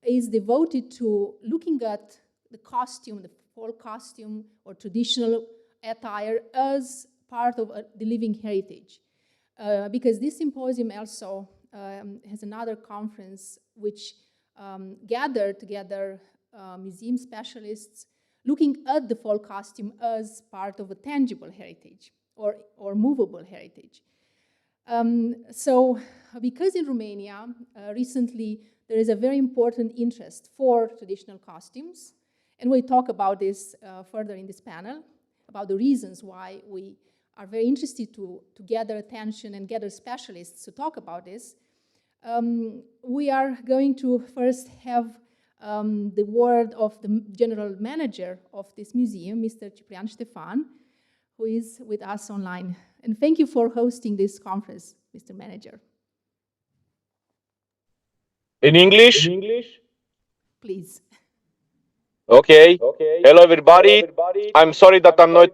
is devoted to looking at the costume, the folk costume or traditional attire as part of the living heritage. Because this symposium also has another conference which gathered together museum specialists looking at the folk costume as part of a tangible heritage or movable heritage. So because in Romania, recently, there is a very important interest for traditional costumes, and we'll talk about this further in this panel, about the reasons why we are very interested to gather attention and gather specialists to talk about this. We are going to first have the word of the general manager of this museum, Mr. Ciprian Ștefan, who is with us online. And thank you for hosting this conference, Mr. Manager. In English? Please. Okay. Hello, everybody. I'm sorry that I'm not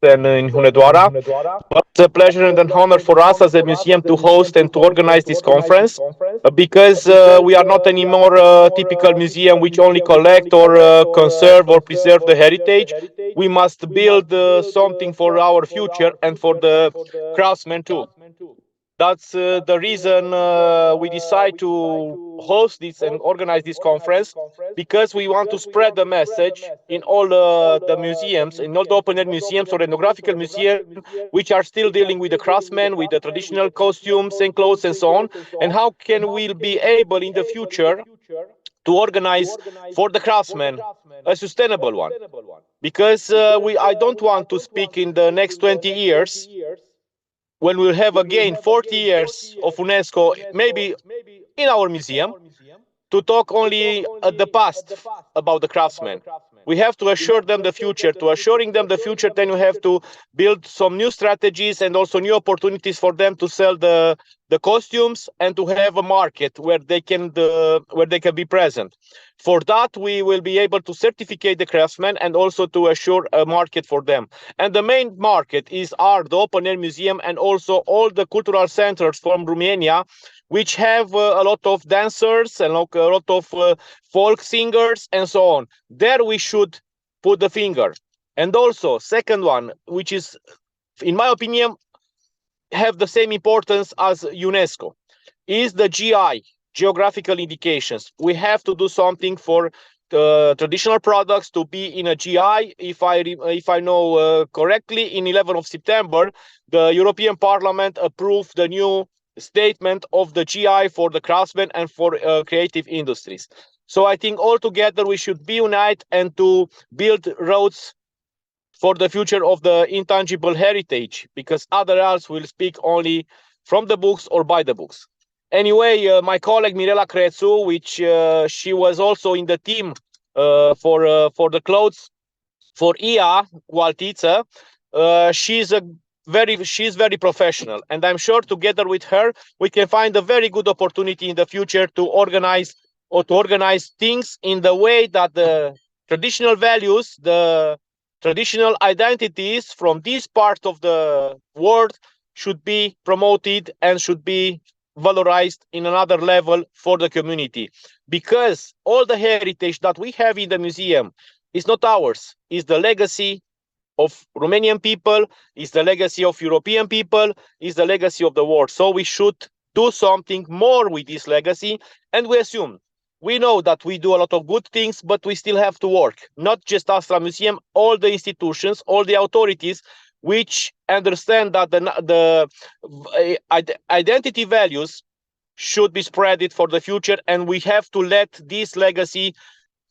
in Hunedoara, but it's a pleasure and an honor for us as a museum to host and to organize this conference, because we are not anymore a typical museum which only collect or conserve or preserve the heritage. We must build something for our future and for the craftsmen too. That's the reason we decide to host this and organize this conference, because we want to spread the message in all the museums, in all the open-air museums or ethnographical museums, which are still dealing with the craftsmen, with the traditional costumes and clothes and so on, and how can we be able in the future to organize for the craftsmen a sustainable one. Because I don't want to speak in the next 20 years, when we'll have again 40 years of UNESCO, maybe in our museum, to talk only at the past about the craftsmen. We have to assure them the future. To assuring them the future, then we have to build some new strategies and also new opportunities for them to sell the costumes and to have a market where they can be present. For that, we will be able to certificate the craftsmen and also to assure a market for them. And the main market is the open-air museum and also all the cultural centers from Romania, which have a lot of dancers and a lot of folk singers and so on. There we should put the finger. And also, second one, which is, in my opinion, have the same importance as UNESCO, is the GI, geographical indications. We have to do something for traditional products to be in a GI. If I know correctly, in 11th of September, the European Parliament approved the new statement of the GI for the craftsmen and for creative industries. So I think all together we should be united and to build roads for the future of the intangible heritage, because otherwise will speak only from the books or by the books. Anyway, my colleague Mirela Crețu, which she was also in the team for the clothes for IA Waltiță, she's very professional, and I'm sure together with her we can find a very good opportunity in the future to organize things in the way that the traditional values, the traditional identities from this part of the world should be promoted and should be valorized in another level for the community. Because all the heritage that we have in the museum is not ours, is the legacy of Romanian people, is the legacy of European people, is the legacy of the world. So we should do something more with this legacy, and we know that we do a lot of good things, but we still have to work. Not just ASTRA Museum, all the institutions, all the authorities which understand that the identity values should be spread for the future, and we have to let this legacy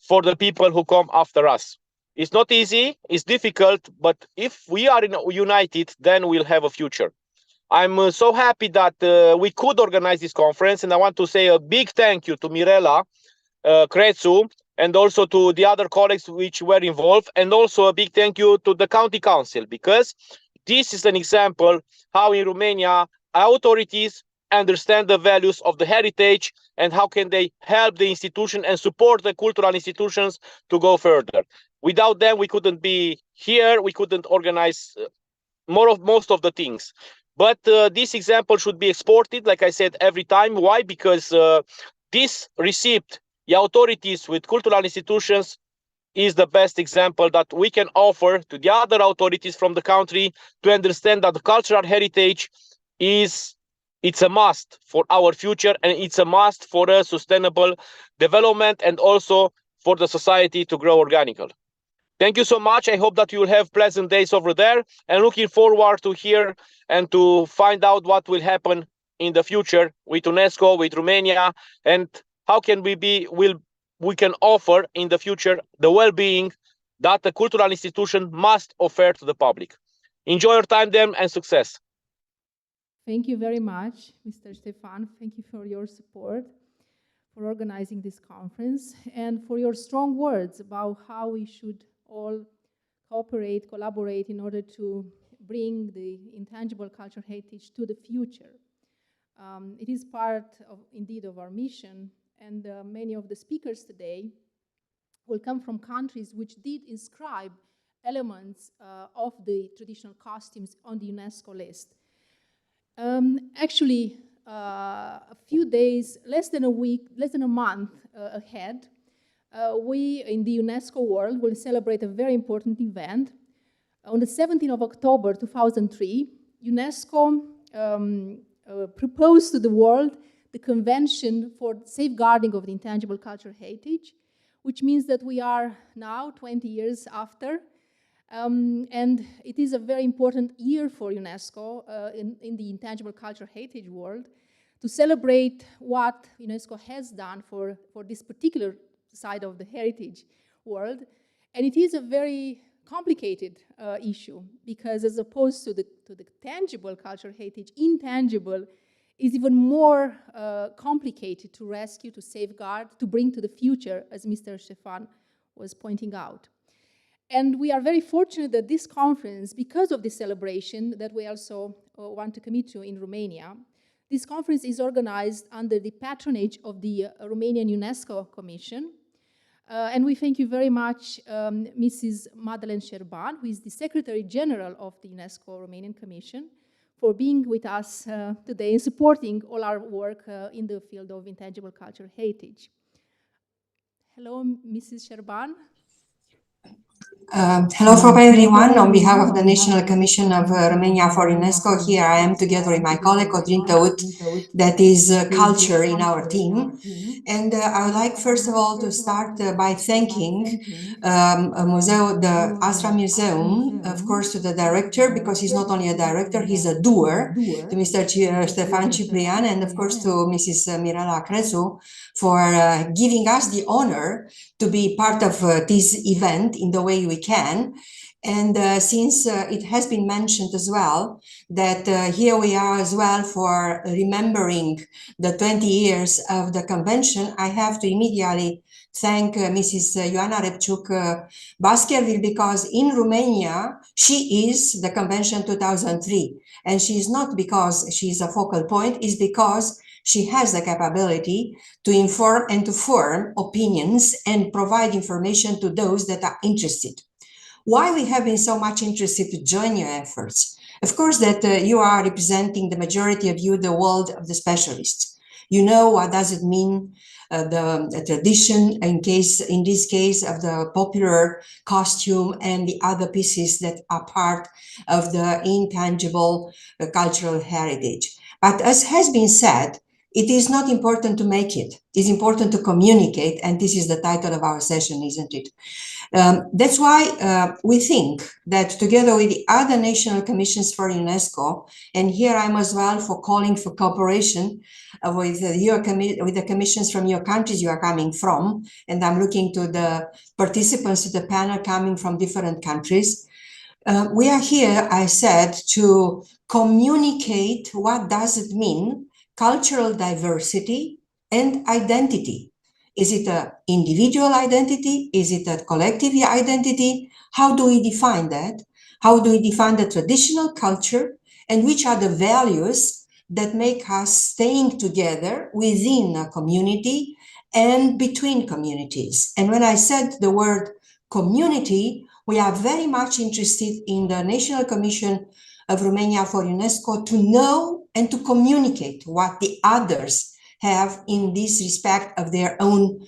for the people who come after us. It's not easy, it's difficult, but if we are united, then we'll have a future. I'm so happy that we could organize this conference, and I want to say a big thank you to Mirela Crețu and also to the other colleagues which were involved, and also a big thank you to the County Council, because this is an example how in Romania authorities understand the values of the heritage and how can they help the institution and support the cultural institutions to go further. Without them, we couldn't be here, we couldn't organize most of the things. But this example should be exported, like I said, every time. Why? Because this receipt, the authorities with cultural institutions, is the best example that we can offer to the other authorities from the country to understand that the cultural heritage it's a must for our future, and it's a must for a sustainable development and also for the society to grow organically. Thank you so much. I hope that you will have pleasant days over there, and looking forward to hear and to find out what will happen in the future with UNESCO, with Romania, and how can we can offer in the future the well-being that the cultural institution must offer to the public. Enjoy your time there and success. Thank you very much, Mr. Stefan. Thank you for your support, for organizing this conference, and for your strong words about how we should all cooperate, collaborate in order to bring the intangible cultural heritage to the future. It is part of, indeed, of our mission, and many of the speakers today will come from countries which did inscribe elements of the traditional costumes on the UNESCO list. Actually, a few days, less than a week, less than a month ahead, we in the UNESCO world will celebrate a very important event. On the 17th of October 2003, UNESCO proposed to the world the Convention for Safeguarding of the Intangible Cultural Heritage, which means that we are now 20 years after, and it is a very important year for UNESCO in the intangible cultural heritage world to celebrate what UNESCO has done for this particular side of the heritage world. And it is a very complicated issue, because as opposed to the tangible cultural heritage, intangible is even more complicated to rescue, to safeguard, to bring to the future, as Mr. Stefan was pointing out. And we are very fortunate that this conference, because of this celebration that we also want to commit to in Romania, this conference is organized under the patronage of the Romanian UNESCO Commission. And we thank you very much, Mrs. Madeleine Șerban, who is the Secretary General of the UNESCO Romanian Commission, for being with us today and supporting all our work in the field of intangible cultural heritage. Hello, Mrs. Șerban. Hello for everyone. On behalf of the National Commission of Romania for UNESCO, here I am together with my colleague Codrin Tăut, that is culture in our team. And I would like first of all to start by thanking the ASTRA Museum, of course, to the director, because he's not only a director, he's a doer, to Mr. Ștefan Ciprian, and of course to Mrs. Mirela Crețu for giving us the honor to be part of this event in the way we can. And since it has been mentioned as well that here we are as well for remembering the 20 years of the convention, I have to immediately thank Mrs. Ioana Repciuc-Baskerville, because in Romania she is the Convention 2003, and she is not because she is a focal point, is because she has the capability to inform and to form opinions and provide information to those that are interested. Why we have been so much interested to join your efforts? Of course, that you are representing the majority of you, the world of the specialists. You know what does it mean, the tradition, in this case of the popular costume and the other pieces that are part of the intangible cultural heritage. But as has been said, it is not important to make it. It is important to communicate, and this is the title of our session, isn't it? That's why we think that together with the other national commissions for UNESCO, and here I'm as well for calling for cooperation with the commissions from your countries you are coming from, and I'm looking to the participants to the panel coming from different countries. We are here, I said, to communicate what does it mean cultural diversity and identity. Is it an individual identity? Is it a collective identity? How do we define that? How do we define the traditional culture? And which are the values that make us staying together within a community and between communities? And when I said the word community, we are very much interested in the National Commission of Romania for UNESCO to know and to communicate what the others have in this respect of their own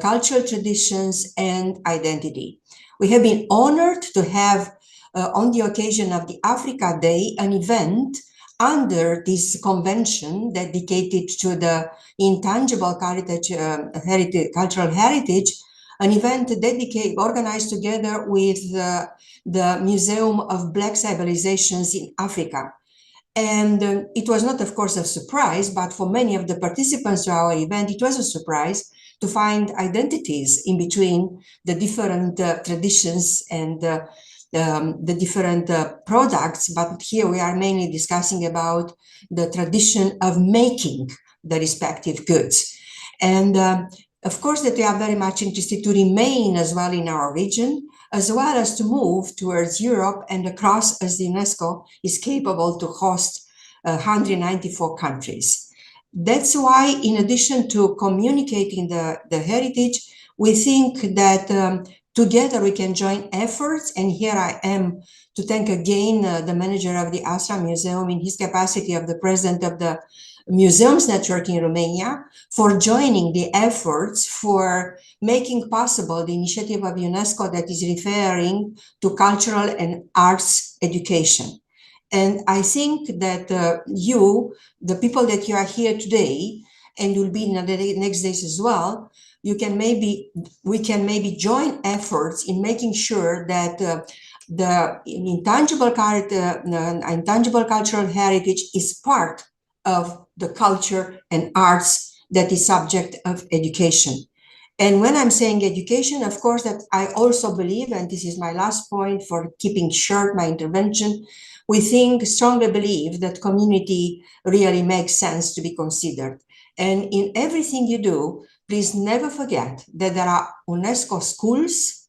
cultural traditions and identity. We have been honored to have, on the occasion of the Africa Day, an event under this convention dedicated to the intangible cultural heritage, an event organized together with the Museum of Black Civilizations in Africa. And it was not, of course, a surprise, but for many of the participants to our event, it was a surprise to find identities in between the different traditions and the different products. But here we are mainly discussing about the tradition of making the respective goods. And of course, that we are very much interested to remain as well in our region, as well as to move towards Europe and across, as the UNESCO is capable to host 194 countries. That's why, in addition to communicating the heritage, we think that together we can join efforts. And here I am to thank again the manager of the ASTRA Museum in his capacity of the president of the Museums Network in Romania for joining the efforts for making possible the initiative of UNESCO that is referring to cultural and arts education. And I think that you, the people that you are here today, and will be in the next days as well, we can maybe join efforts in making sure that the intangible cultural heritage is part of the culture and arts that is subject of education. And when I'm saying education, of course, that I also believe, and this is my last point for keeping short my intervention, we strongly believe that community really makes sense to be considered. And in everything you do, please never forget that there are UNESCO schools,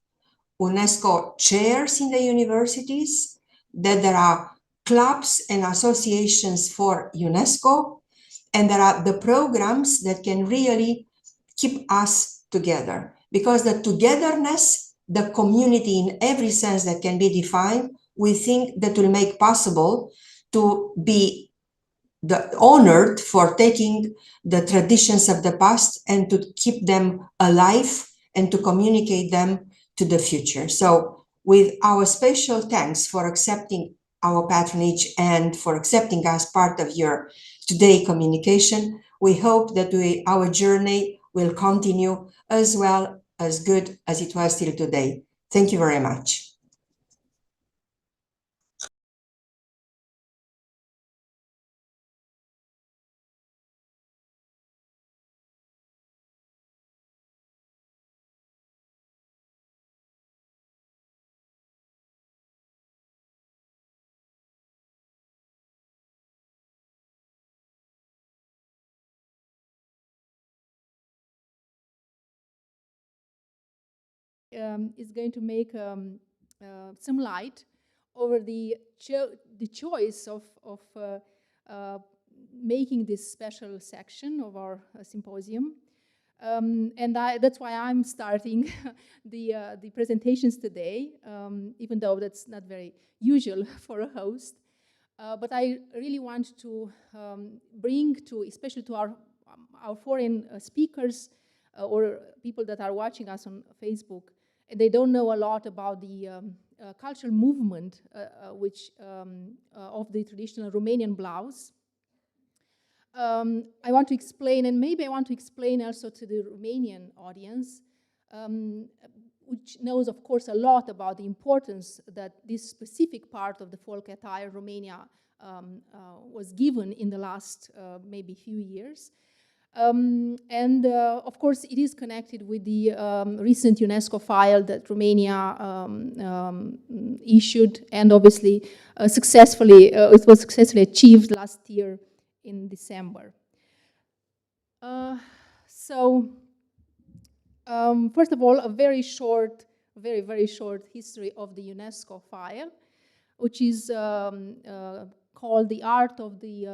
UNESCO chairs in the universities, that there are clubs and associations for UNESCO, and there are the programs that can really keep us together. Because the togetherness, the community in every sense that can be defined, we think that will make possible to be honored for taking the traditions of the past and to keep them alive and to communicate them to the future. So with our special thanks for accepting our patronage and for accepting us part of your today communication, we hope that our journey will continue as well as good as it was till today. Thank you very much. Is going to make some light over the choice of making this special section of our symposium. And that's why I'm starting the presentations today, even though that's not very usual for a host. But I really want to bring to, especially to our foreign speakers or people that are watching us on Facebook, and they don't know a lot about the cultural movement of the traditional Romanian blouse. I want to explain, and maybe I want to explain also to the Romanian audience, which knows, of course, a lot about the importance that this specific part of the folk attire Romania was given in the last maybe few years. Of course, it is connected with the recent UNESCO file that Romania issued, and obviously it was successfully achieved last year in December. First of all, a very short, very short history of the UNESCO file, which is called The Art of the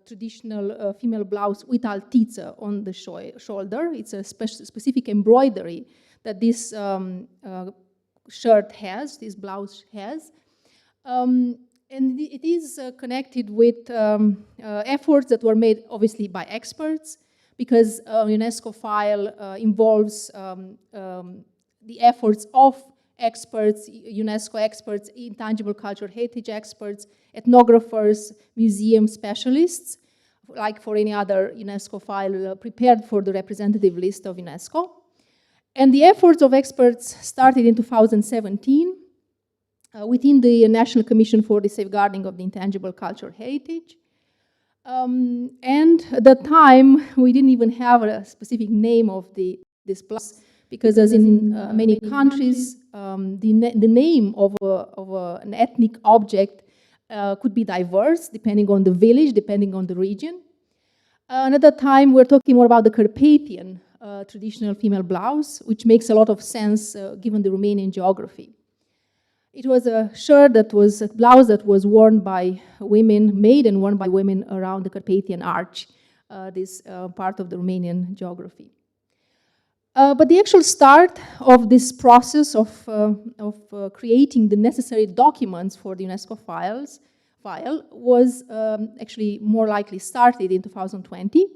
Traditional Female Blouse with Altiță on the shoulder. It's a specific embroidery that this shirt has, this blouse has. And And it is connected with efforts that were made, obviously, by experts, because UNESCO file involves the efforts of experts, UNESCO experts, intangible cultural heritage experts, ethnographers, museum specialists, like for any other UNESCO file prepared for the representative list of UNESCO. And the efforts of experts started in 2017 within the National Commission for the Safeguarding of the Intangible Cultural Heritage. And at that time, we didn't even have a specific name of this plus, because as in many countries, the name of an ethnic object could be diverse depending on the village, depending on the region. And at that time, we're talking more about the Carpathian traditional female blouse, which makes a lot of sense given the Romanian geography. It was a shirt a blouse that was worn by women, made and worn by women around the Carpathian Arch, this part of the Romanian geography. But the actual start of this process of creating the necessary documents for the UNESCO file was actually more likely started in 2020.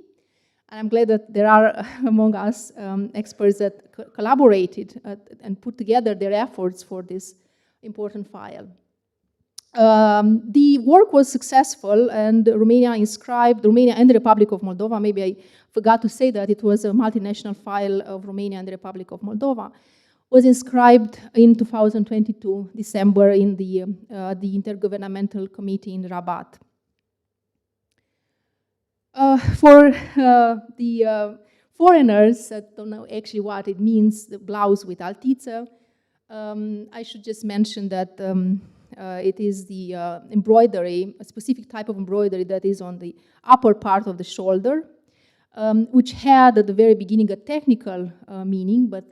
And I'm glad that there are among us experts that collaborated and put together their efforts for this important file. The work was successful, and Romania and the Republic of Moldova, maybe I forgot to say that it was a multinational file of Romania and the Republic of Moldova, was inscribed in 2022, December, in the Intergovernmental Committee in Rabat. For the foreigners that don't know actually what it means, the blouse with altiță, I should just mention that it is the embroidery, a specific type of embroidery that is on the upper part of the shoulder, which had at the very beginning a technical meaning, but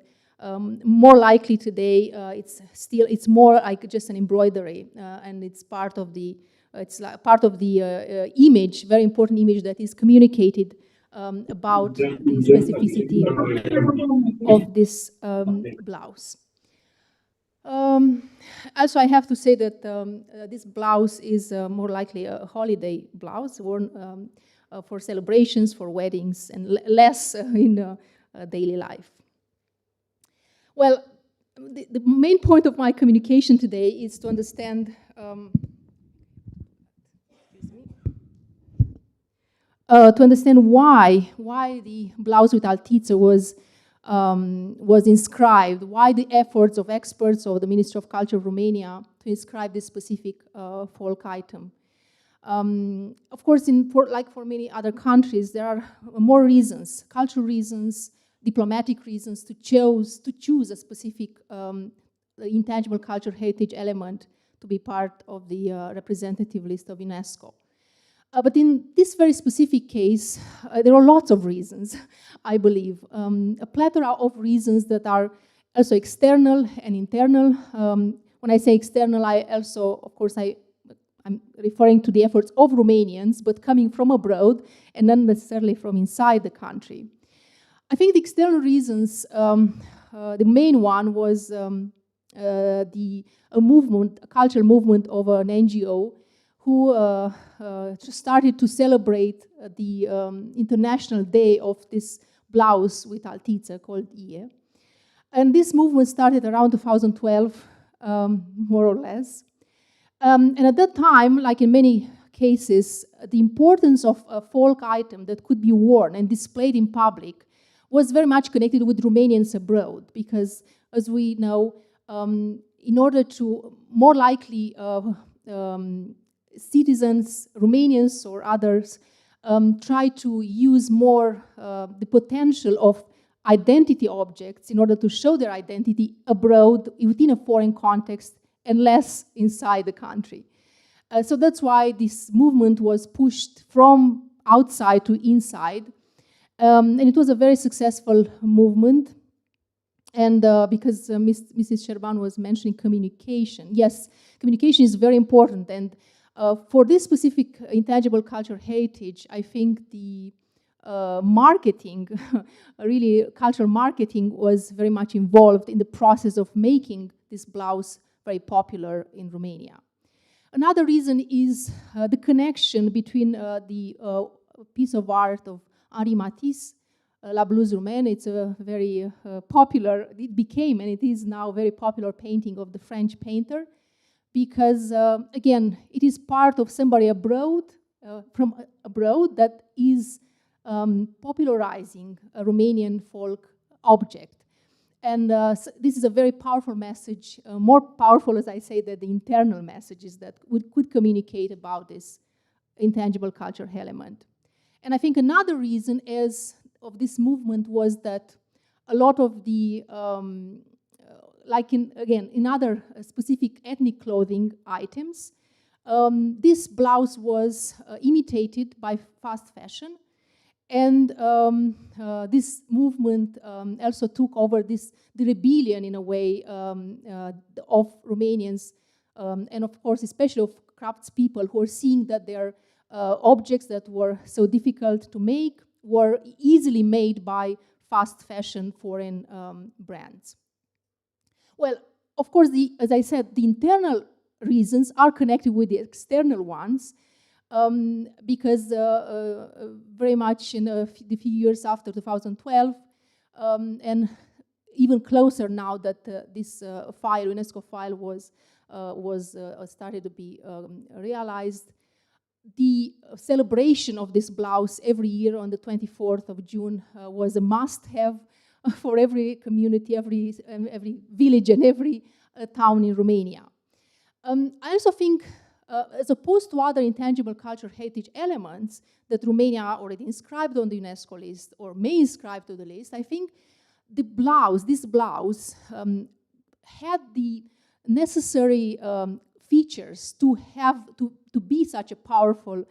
more likely today it's more like just an embroidery, and it's part of the image, very important image that is communicated about the specificity of this blouse. Also, I have to say that this blouse is more likely a holiday blouse worn for celebrations, for weddings, and less in daily life. Well, the main point of my communication today is to understand why the blouse with altiță was inscribed, why the efforts of experts of the Ministry of Culture of Romania to inscribe this specific folk item. Of course, like for many other countries, there are more reasons, cultural reasons, diplomatic reasons to choose a specific intangible cultural heritage element to be part of the representative list of UNESCO. But in this very specific case, there are lots of reasons, I believe. A plethora of reasons that are also external and internal. When I say external, I'm referring to the efforts of Romanians, but coming from abroad and not necessarily from inside the country. I think the external reasons, the main one was a cultural movement of an NGO who started to celebrate the International Day of this blouse with altiță called IE. And this movement started around 2012, more or less. And at that time, like in many cases, the importance of a folk item that could be worn and displayed in public was very much connected with Romanians abroad, because, as we know, in order to more likely citizens, Romanians or others, try to use more the potential of identity objects in order to show their identity abroad within a foreign context and less inside the country. So that's why this movement was pushed from outside to inside. And it was a very successful movement. And because Mrs. Șerban was mentioning communication, yes, communication is very important. And for this specific intangible cultural heritage, I think the marketing, really cultural marketing, was very much involved in the process of making this blouse very popular in Romania. Another reason is the connection between the piece of art of Henri Matisse, La Blouse Roumaine. It's a very popular, it became and it is now a very popular painting of the French painter, because again, it is part of somebody abroad, from abroad, that is popularizing a Romanian folk object. And so this is a very powerful message, more powerful, as I say, than the internal messages that could communicate about this intangible culture element. And I think another reason of this movement was that a lot of the, like in other specific ethnic clothing items, this blouse was imitated by fast fashion. And this movement also took over the rebellion, in a way, of Romanians, and of course, especially of craftspeople who are seeing that their objects that were so difficult to make were easily made by fast fashion foreign brands. Well, of course, as I said, the internal reasons are connected with the external ones, because very much in the few years after 2012, and even closer now that this file, UNESCO file, was started to be realized, the celebration of this blouse every year on the 24th of June was a must-have for every community, every village, and every town in Romania. I also think, as opposed to other intangible cultural heritage elements that Romania already inscribed on the UNESCO list or may inscribe to the list, I think this blouse had the necessary features to be such a powerful,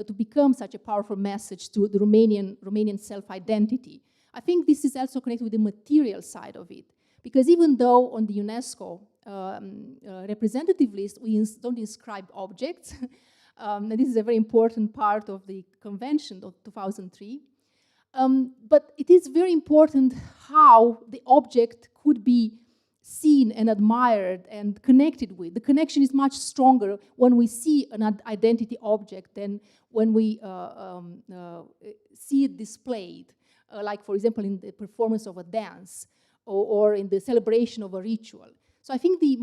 to become such a powerful message to the Romanian self-identity. I think this is also connected with the material side of it, because even though on the UNESCO representative list we don't inscribe objects, and this is a very important part of the convention of 2003, but it is very important how the object could be seen and admired and connected with. The connection is much stronger when we see an identity object than when we see it displayed, like, for example, in the performance of a dance or in the celebration of a ritual. So I think the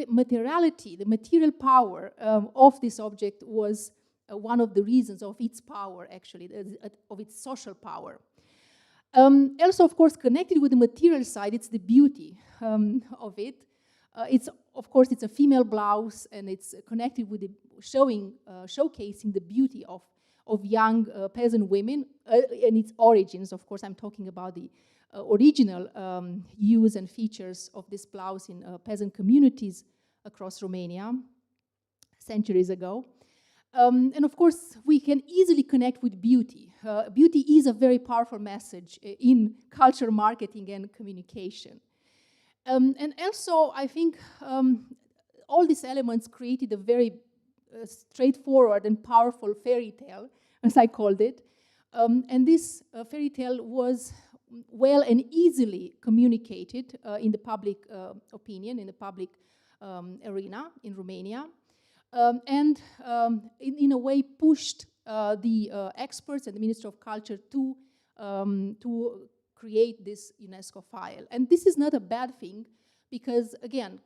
materiality, the material power of this object was one of the reasons of its power, actually, of its social power. Also, of course, connected with the material side, it's the beauty of it. Of course, it's a female blouse, and it's connected with the showcasing the beauty of young peasant women and its origins. Of course, I'm talking about the original use and features of this blouse in peasant communities across Romania centuries ago. And of course, we can easily connect with beauty. Beauty is a very powerful message in culture marketing and communication. And also, I think all these elements created a very straightforward and powerful fairy tale, as I called it. And this fairy tale was well and easily communicated in the public opinion, in the public arena in Romania, and in a way pushed the experts and the Ministry of Culture to create this UNESCO file. And this is not a bad thing, because again,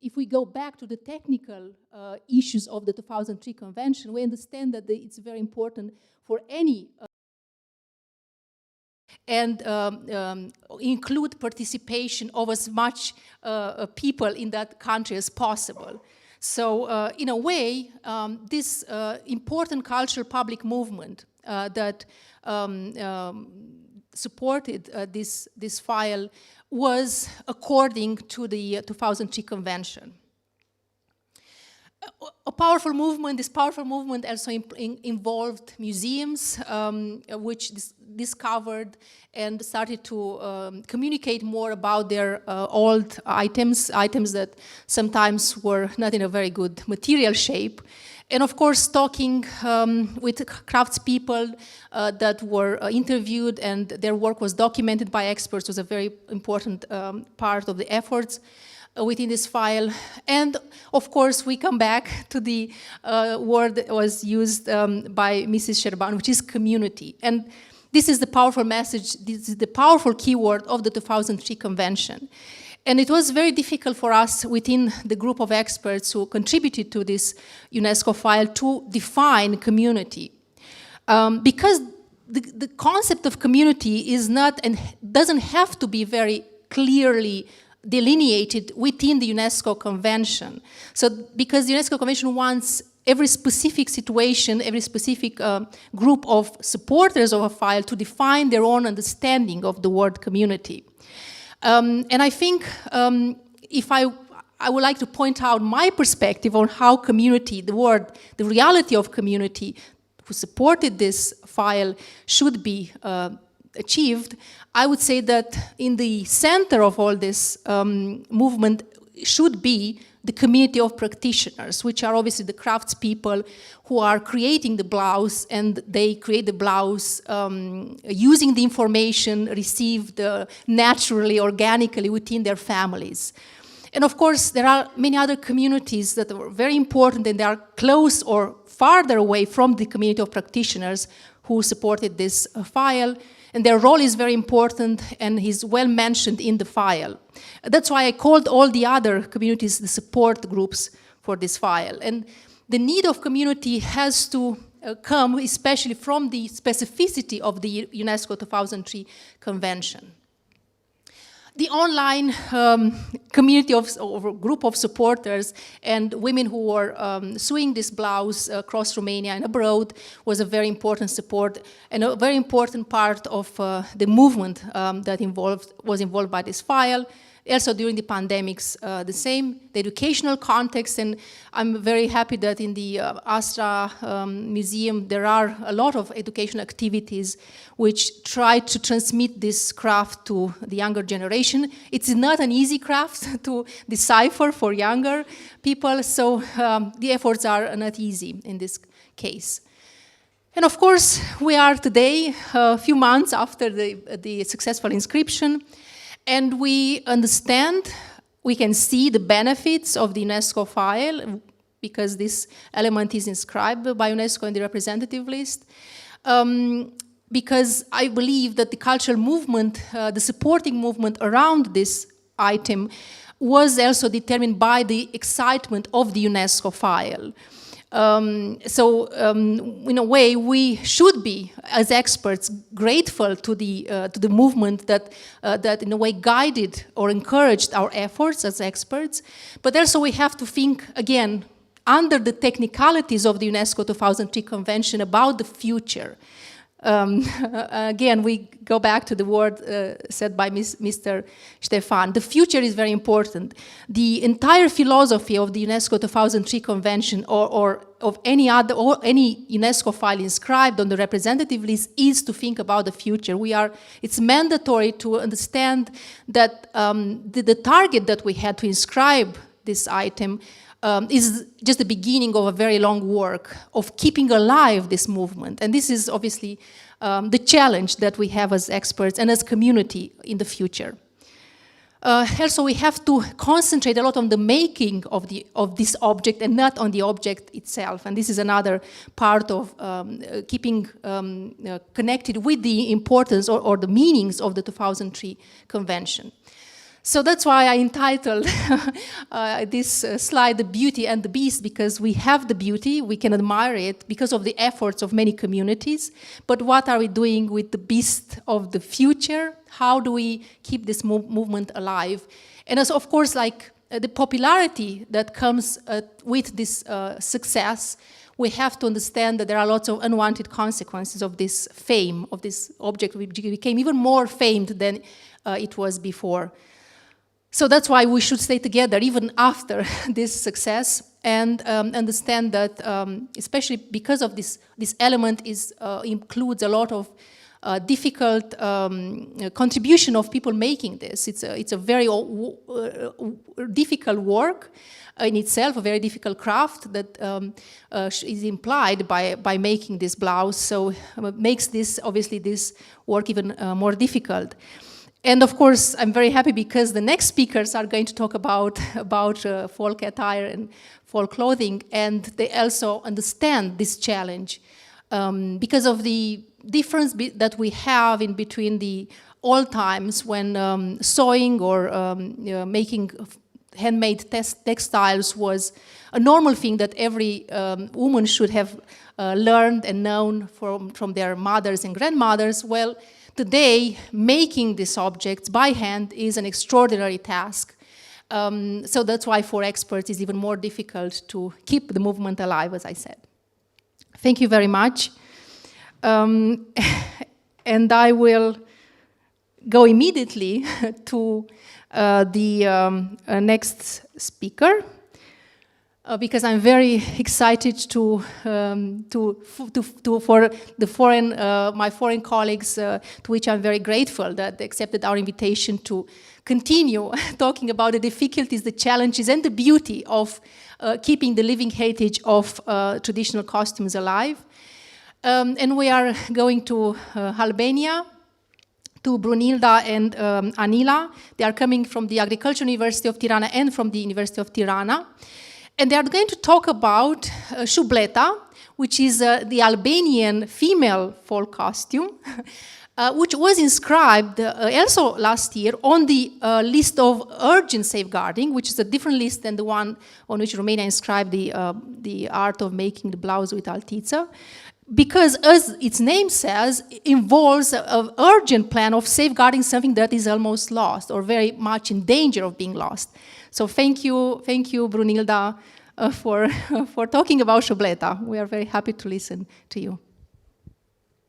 if we go back to the technical issues of the 2003 convention, we understand that it's very important for any and include participation of as much people in that country as possible. So in a way, this important cultural public movement that supported this file was according to the 2003 convention. This powerful movement also involved museums, which discovered and started to communicate more about their old items that sometimes were not in a very good material shape. And of course, talking with craftspeople that were interviewed and their work was documented by experts was a very important part of the efforts. within this file. And of course, we come back to the word that was used by Mrs. Sherban, which is community. And this is the powerful message, this is the powerful keyword of the 2003 convention. And it was very difficult for us within the group of experts who contributed to this UNESCO file to define community. Because the concept of community is not and doesn't have to be very clearly delineated within the UNESCO Convention. So because the UNESCO Convention wants every specific situation, every specific group of supporters of a file to define their own understanding of the word community. And I think if I would like to point out my perspective on how community, the reality of community who supported this file should be achieved, I would say that in the center of all this movement should be the community of practitioners, which are obviously the craftspeople who are creating the blouse, and they create the blouse using the information received naturally, organically within their families. And of course, there are many other communities that are very important, and they are close or farther away from the community of practitioners who supported this file. And their role is very important and is well mentioned in the file. That's why I called all the other communities the support groups for this file. And the need of community has to come especially from the specificity of the UNESCO 2003 Convention. The online community or group of supporters and women who were sewing this blouse across Romania and abroad was a very important support and a very important part of the movement that was involved by this file. Also during the pandemics, the same, the educational context, and I'm very happy that in the ASTRA museum there are a lot of educational activities which try to transmit this craft to the younger generation. It's not an easy craft to decipher for younger people, so the efforts are not easy in this case. And of course, we are today, a few months after the successful inscription, and we understand, we can see the benefits of the UNESCO file because this element is inscribed by UNESCO in the representative list. Because I believe that the cultural movement, the supporting movement around this item was also determined by the excitement of the UNESCO file. In a way, we should be, as experts, grateful to the movement that in a way guided or encouraged our efforts as experts. But also we have to think again under the technicalities of the UNESCO 2003 Convention about the future. Again, we go back to the word said by Mr. Stefan. The future is very important. The entire philosophy of the UNESCO 2003 Convention or of any UNESCO file inscribed on the representative list is to think about the future. It's mandatory to understand that the target that we had to inscribe this item is just the beginning of a very long work of keeping alive this movement. And this is obviously the challenge that we have as experts and as community in the future. Also, we have to concentrate a lot on the making of this object and not on the object itself. And this is another part of keeping connected with the importance or the meanings of the 2003 Convention. So that's why I entitled this slide, The Beauty and the Beast, because we have the beauty, we can admire it because of the efforts of many communities, but what are we doing with the beast of the future? How do we keep this movement alive? And as of course, like the popularity that comes with this success, we have to understand that there are lots of unwanted consequences of this fame, of this object which became even more famed than it was before. So that's why we should stay together even after this success and understand that, especially because of this element includes a lot of difficult contribution of people making this. It's a very difficult work in itself, a very difficult craft that is implied by making this blouse. So makes this, obviously, this work even more difficult. And of course, I'm very happy because the next speakers are going to talk about folk attire and folk clothing, and they also understand this challenge because of the difference that we have in between the old times when sewing or making handmade textiles was a normal thing that every woman should have learned and known from their mothers and grandmothers. Well, today, making these objects by hand is an extraordinary task. So that's why for experts it's even more difficult to keep the movement alive, as I said. Thank you very much. And I will go immediately to the next speaker, because I'm very excited for the my foreign colleagues, to which I'm very grateful that they accepted our invitation to continue talking about the difficulties, the challenges, and the beauty of keeping the living heritage of traditional costumes alive. And we are going to Albania, to Brunilda and Anila. They are coming from the Agricultural University of Tirana and from the University of Tirana. And they are going to talk about shubleta, which is the Albanian female folk costume, which was inscribed also last year on the list of urgent safeguarding, which is a different list than the one on which Romania inscribed the art of making the blouse with altiță, because, as its name says, it involves an urgent plan of safeguarding something that is almost lost or very much in danger of being lost. So thank you, Brunilda, for talking about shubleta. We are very happy to listen to you.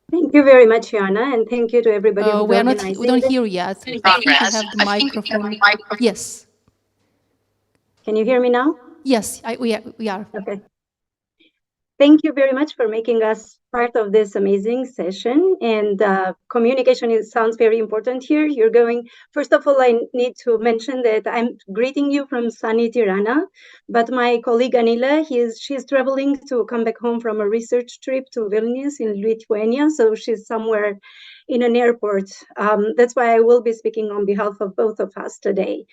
Thank you very much, Joanna, and thank you to everybody. We don't hear you yet. I think you have the microphone. Yes. Can you hear me now? Yes, we are. Okay. Thank you very much for making us part of this amazing session. And communication sounds very important here. First of all, I need to mention that I'm greeting you from sunny Tirana, but my colleague Anila, she's traveling to come back home from a research trip to Vilnius in Lithuania. So she's somewhere in an airport. That's why I will be speaking on behalf of both of us today.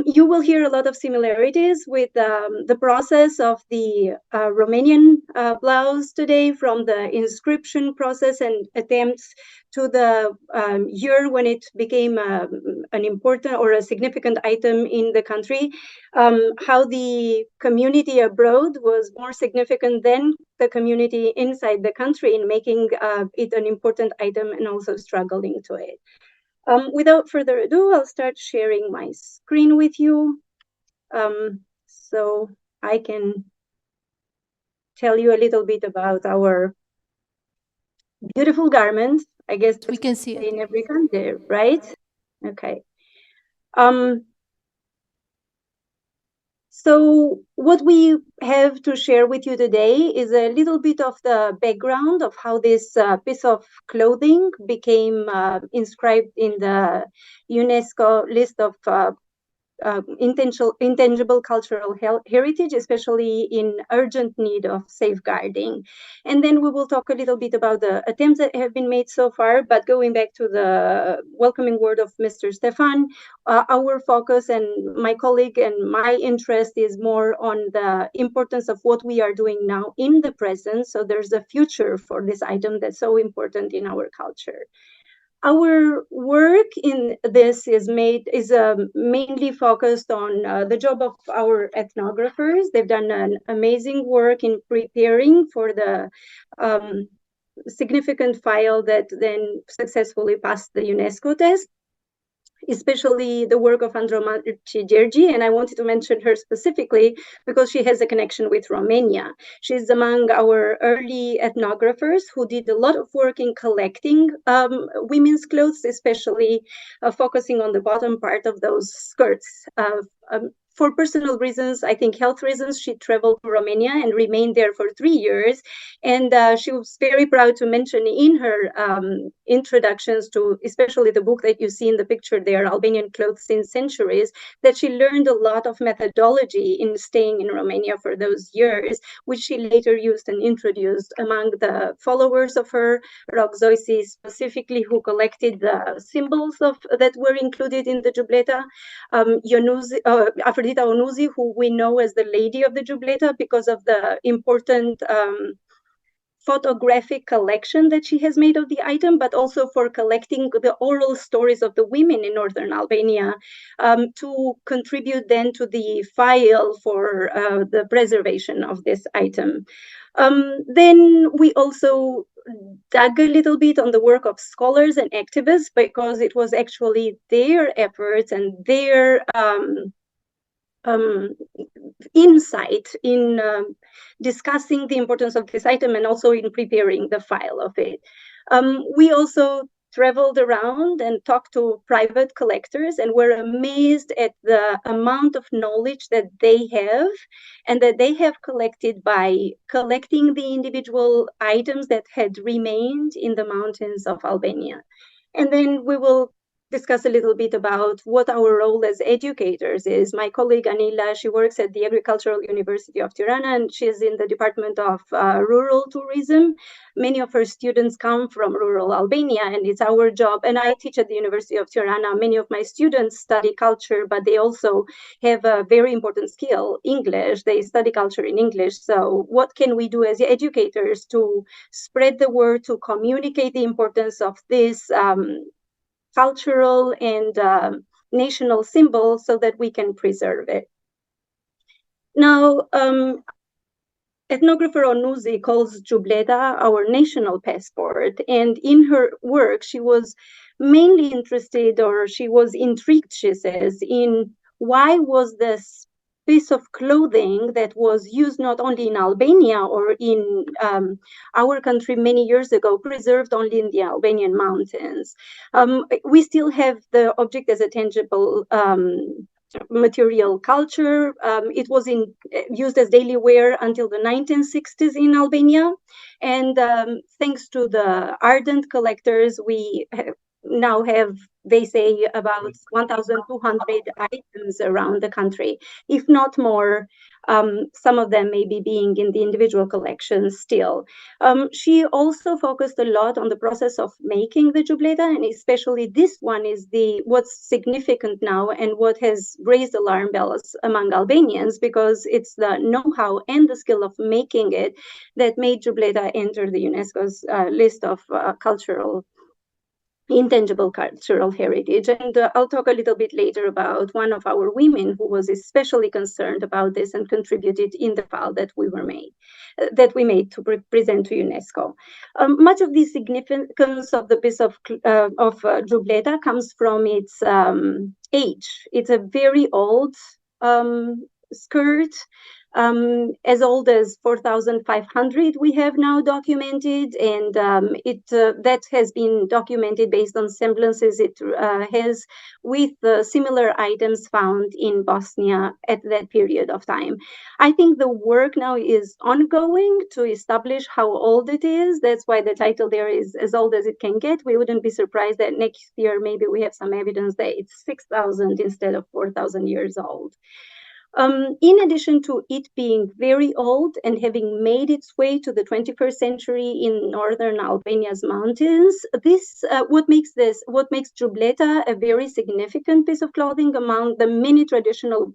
You will hear a lot of similarities with the process of the Romanian blouse today, from the inscription process and attempts to the year when it became an important or a significant item in the country, how the community abroad was more significant than the community inside the country in making it an important item and also struggling to it. Without further ado, I'll start sharing my screen with you, so I can tell you a little bit about our beautiful garment. I guess we can see it in every country, right? Okay. So what we have to share with you today is a little bit of the background of how this piece of clothing became inscribed in the UNESCO list of intangible cultural heritage, especially in urgent need of safeguarding. And then we will talk a little bit about the attempts that have been made so far, but going back to the welcoming word of Mr. Stefan, our focus and my colleague and my interest is more on the importance of what we are doing now in the present, so there's a future for this item that's so important in our culture. Our work in this is mainly focused on the job of our ethnographers. They've done an amazing work in preparing for the significant file that then successfully passed the UNESCO test, especially the work of Andromache Gergi, and I wanted to mention her specifically because she has a connection with Romania. She's among our early ethnographers who did a lot of work in collecting women's clothes, especially focusing on the bottom part of those skirts. for personal reasons, I think health reasons, she traveled to Romania and remained there for 3 years. And she was very proud to mention in her introductions to, especially the book that you see in the picture there, Albanian Clothes Since Centuries, that she learned a lot of methodology in staying in Romania for those years, which she later used and introduced among the followers of her, Rogzoisi specifically, who collected the symbols that were included in the Jubleta, Afrodita Onuzi, who we know as the Lady of the Jubleta because of the important photographic collection that she has made of the item, but also for collecting the oral stories of the women in northern Albania to contribute then to the file for the preservation of this item. Then we also dug a little bit on the work of scholars and activists, because it was actually their efforts and their insight in discussing the importance of this item and also in preparing the file of it. We also traveled around and talked to private collectors and were amazed at the amount of knowledge that they have and that they have collected by collecting the individual items that had remained in the mountains of Albania. And then we will discuss a little bit about what our role as educators is. My colleague Anila, she works at the Agricultural University of Tirana, and she's in the Department of Rural Tourism. Many of her students come from rural Albania, and it's our job. And I teach at the University of Tirana. Many of my students study culture, but they also have a very important skill, English. They study culture in English. So what can we do as educators to spread the word, to communicate the importance of this cultural and national symbol so that we can preserve it? Now, ethnographer Onuzi calls Jubleta our national passport, and in her work she was mainly interested, or she was intrigued, she says, in why was this piece of clothing that was used not only in Albania or in our country many years ago, preserved only in the Albanian mountains. We still have the object as a tangible material culture. It was used as daily wear until the 1960s in Albania. And thanks to the ardent collectors, we now have, they say, about 1,200 items around the country, if not more. Some of them maybe being in the individual collections still. She also focused a lot on the process of making the Jubleta, and especially this one is what's significant now and what has raised alarm bells among Albanians, because it's the know-how and the skill of making it that made Jubleta enter the UNESCO's list of intangible cultural heritage. And I'll talk a little bit later about one of our women who was especially concerned about this and contributed in the file that we made to present to UNESCO. Much of the significance of the piece of Jubleta comes from its age. It's a very old skirt. As old as 4,500 we have now documented, and that has been documented based on semblances it has with similar items found in Bosnia at that period of time. I think the work now is ongoing to establish how old it is. That's why the title there is As Old as It Can Get. We wouldn't be surprised that next year maybe we have some evidence that it's 6,000 instead of 4,000 years old. In addition to it being very old and having made its way to the 21st century in northern Albania's mountains, what makes Jubleta a very significant piece of clothing among the many traditional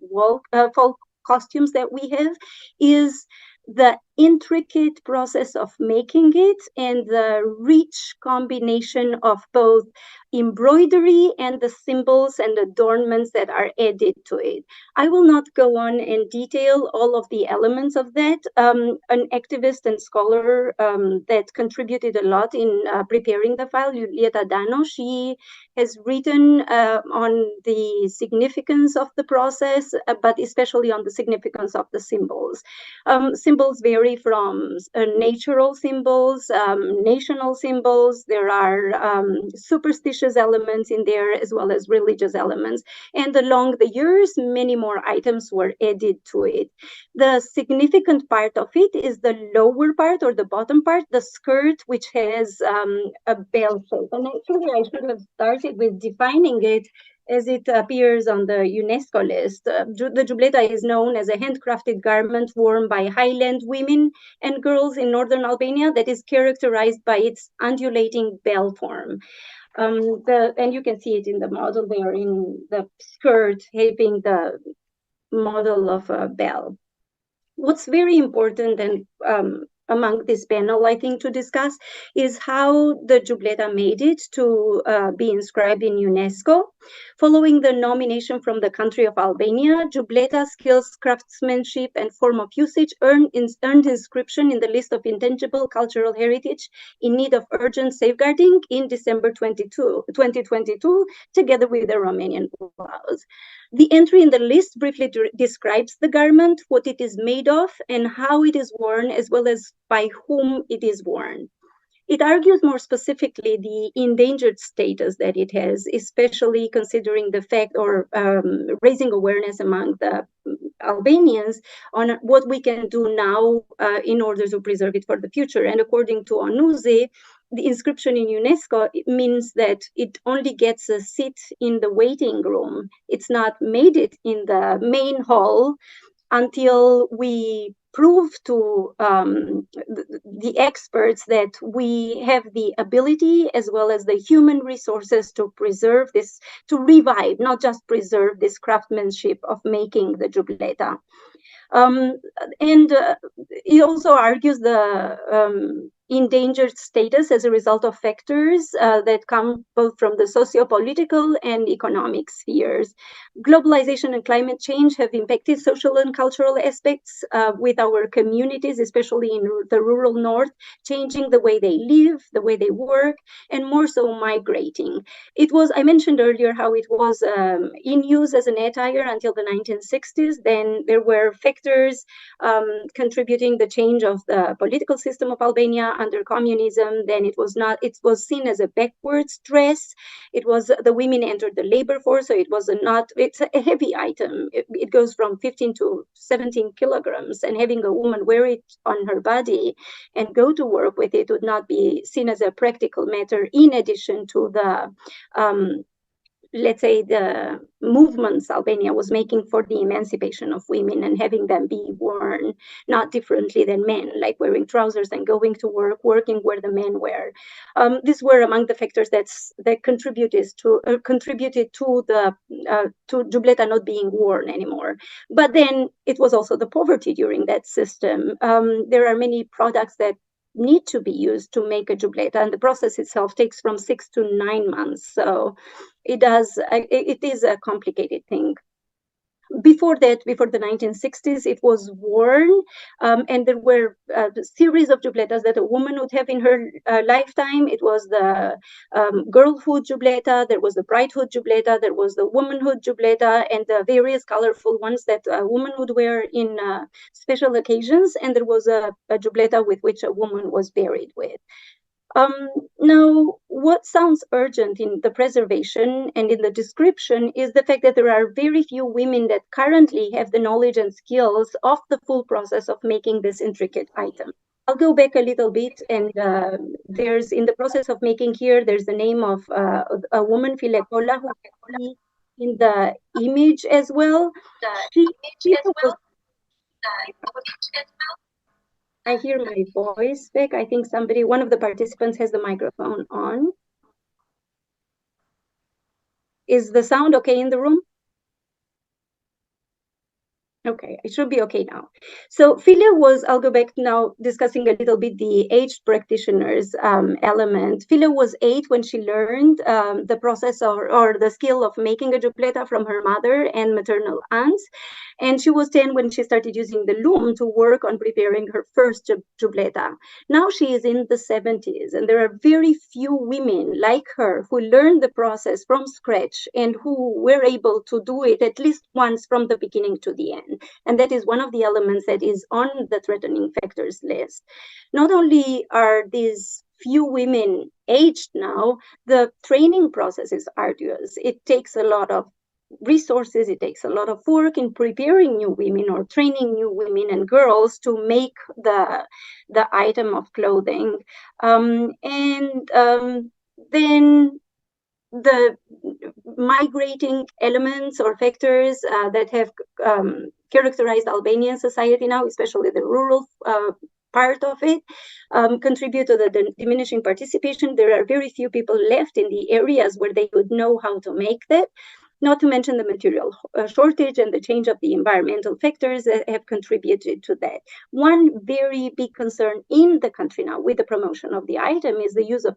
folk costumes that we have is the intricate process of making it and the rich combination of both embroidery and the symbols and adornments that are added to it. I will not go on and detail all of the elements of that. An activist and scholar that contributed a lot in preparing the file, Julieta Dano, she has written on the significance of the process, but especially on the significance of the symbols. Symbols vary vary from natural symbols, national symbols. There are superstitious elements in there, as well as religious elements. And along the years, many more items were added to it. The significant part of it is the lower part, or the bottom part, the skirt, which has a bell shape. And actually, I should have started with defining it as it appears on the UNESCO list. The jubleta is known as a handcrafted garment worn by highland women and girls in northern Albania that is characterized by its undulating bell form. And you can see it in the model there, in the skirt having the model of a bell. What's very important and among this panel, I think, to discuss is how the jubleta made it to be inscribed in UNESCO. Following the nomination from the country of Albania, jubleta skills, craftsmanship, and form of usage earned inscription in the list of intangible cultural heritage in need of urgent safeguarding in December 2022, together with the Romanian laws. The entry in the list briefly describes the garment, what it is made of, and how it is worn, as well as by whom it is worn. It argues more specifically the endangered status that it has, especially considering the fact, or raising awareness among the Albanians on what we can do now in order to preserve it for the future. And according to Onuzi, the inscription in UNESCO means that it only gets a seat in the waiting room. It's not made it in the main hall until we prove to the experts that we have the ability as well as the human resources to preserve this, to revive, not just preserve this craftsmanship of making the jubleta. It also argues the endangered status as a result of factors that come both from the socio-political and economic spheres. Globalization and climate change have impacted social and cultural aspects with our communities, especially in the rural north, changing the way they live, the way they work, and more so migrating. It was, I mentioned earlier how it was in use as an attire until the 1960s. Then there were factors contributing the change of the political system of Albania under communism. Then it was seen as a backwards dress. It was, the women entered the labor force, so it's a heavy item. It goes from 15 to 17 kilograms, and having a woman wear it on her body and go to work with it would not be seen as a practical matter, in addition to the let's say, the movements Albania was making for the emancipation of women and having them be worn not differently than men, like wearing trousers and going to work, working where the men were. These were among the factors that contributed to jubleta not being worn anymore. But then it was also the poverty during that system. There are many products that need to be used to make a jubleta, and the process itself takes from 6 to 9 months. So it is a complicated thing. Before that, before the 1960s, it was worn, and there were a series of jubletas that a woman would have in her lifetime. It was the girlhood jubleta, there was the bridehood jubleta, there was the womanhood jubleta, and the various colorful ones that a woman would wear in special occasions, and there was a jubleta with which a woman was buried with. Now, what sounds urgent in the preservation and in the description is the fact that there are very few women that currently have the knowledge and skills of the full process of making this intricate item. I'll go back a little bit, and there's, in the process of making here, there's the name of a woman, Filepola, who can see in the image as well. I hear my voice back. I think one of the participants has the microphone on. Is the sound okay in the room? Okay, it should be okay now. So Filia was, I'll go back now, discussing a little bit the aged practitioners element. Filia was 8 when she learned the process or the skill of making a jubleta from her mother and maternal aunts. And she was 10 when she started using the loom to work on preparing her first jubleta. Now she is in the 70s, and there are very few women like her who learned the process from scratch and who were able to do it at least once from the beginning to the end. women. And that is one of the elements that is on the threatening factors list. Not only are these few women aged now, the training process is arduous. It takes a lot of resources, it takes a lot of work in preparing new women or training new women and girls to make the item of clothing. Then the migrating elements or factors that have characterized Albanian society now, especially the rural part of it, contribute to the diminishing participation. There are very few people left in the areas where they would know how to make that. Not to mention the material shortage and the change of the environmental factors that have contributed to that. One very big concern in the country now with the promotion of the item is the use of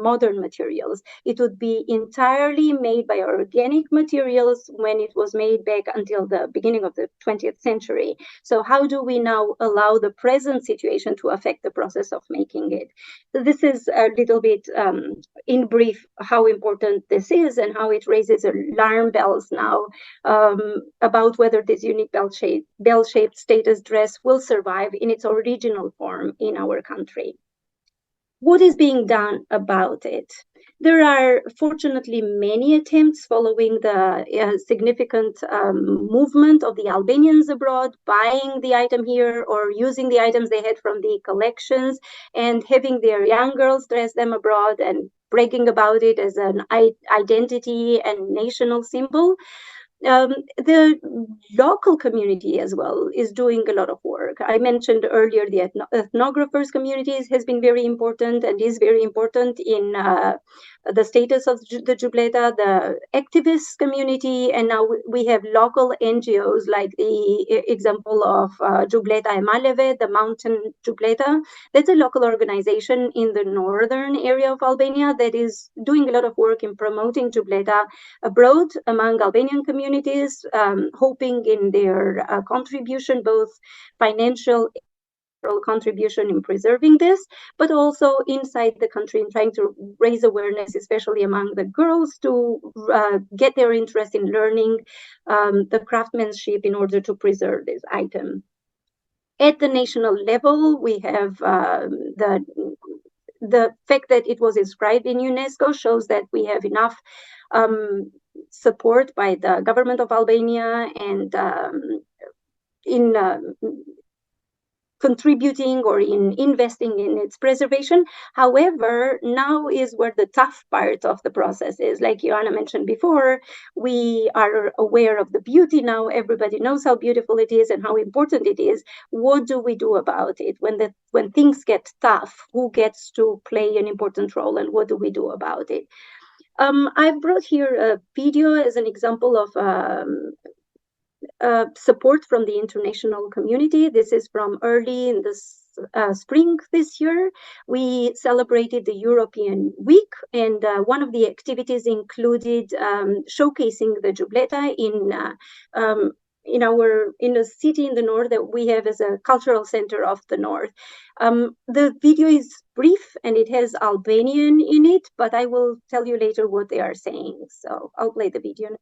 modern materials. It would be entirely made by organic materials when it was made back until the beginning of the 20th century. So how do we now allow the present situation to affect the process of making it? So this is a little bit in brief how important this is and how it raises alarm bells now about whether this unique bell-shaped status dress will survive in its original form in our country. What is being done about it? There are fortunately many attempts following the significant movement of the Albanians abroad, buying the item here or using the items they had from the collections and having their young girls dress them abroad and bragging about it as an identity and national symbol. The local community as well is doing a lot of work. I mentioned earlier the ethnographers communities has been very important and is very important in the status of the Jubleta, the activist community, and now we have local NGOs like the example of Jubleta e Maleve, the mountain Jubleta. That's a local organization in the northern area of Albania that is doing a lot of work in promoting Jubleta abroad among Albanian communities, hoping in their contribution, both financial contribution in preserving this, but also inside the country in trying to raise awareness, especially among the girls, to get their interest in learning the craftsmanship in order to preserve this item. At the national level, we have the fact that it was inscribed in UNESCO shows that we have enough support by the government of Albania and in contributing or in investing in its preservation. However, now is where the tough part of the process is. Like Joanna mentioned before, we are aware of the beauty now. Everybody knows how beautiful it is and how important it is. What do we do about it? When things get tough, who gets to play an important role and what do we do about it? I've brought here a video as an example of support from the international community. This is from early in the spring this year. We celebrated the European Week, and one of the activities included showcasing the Jubleta in a city in the north that we have as a cultural center of the north. The video is brief and it has Albanian in it, but I will tell you later what they are saying. So I'll play the video now.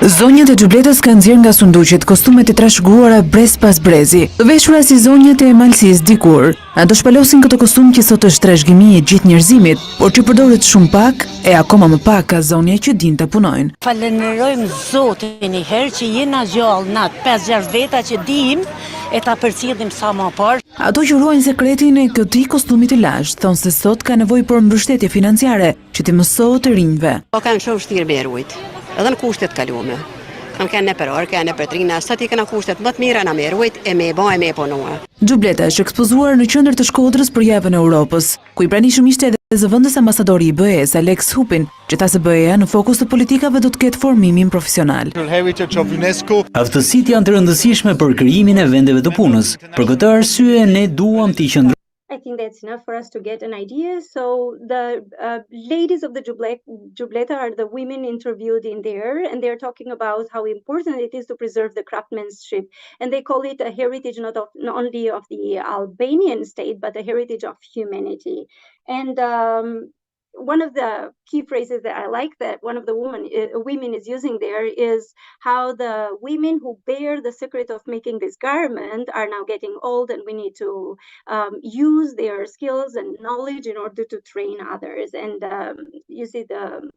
Zonjat e Xhubletës kanë nxjerrë nga sunduqet kostumet e trashëguara brez pas brezi, veshura si zonjat e Malsis dikur. Ato shpalosin këtë kostum që sot është trashëgimi e gjithë njerëzimit, por që përdoret shumë pak e akoma më pak ka zonja që dinë të punojnë. Falenderojmë Zotin i herë që jena gjallë natë 5-6 veta që dim e ta përcjellim sa më parë. Ato që ruajnë sekretin e këtij kostumi të lashtë thonë se sot ka nevojë për mbështetje financiare që të mësohet të rinjve. Po kanë shumë vështirë me rujt. Edhe në kushtet kaluame. Kam kanë për orë, kanë për trina, sot i kanë kushtet më të mira na me rujt e me bë e me punua. Xhubleta është ekspozuar në qendër të Shkodrës për javën e Europës, ku i pranishëm ishte edhe zëvendës ambasadori i BE-s Alex Hupin, që tha se BE-ja në fokus të politikave do të ketë formimin profesional. Aftësitë janë të rëndësishme për krijimin e vendeve të punës. Për këtë arsye ne duam të qëndrojmë. I think that's enough for us to get an idea. So the ladies of the Jubleta are the women interviewed in there, and they're talking about how important it is to preserve the craftsmanship. And they call it a heritage not only of the Albanian state, but a heritage of humanity. And one of the key phrases that I like that one of the women is using there is how the women who bear the secret of making this garment are now getting old, and we need to use their skills and knowledge in order to train others. And you see the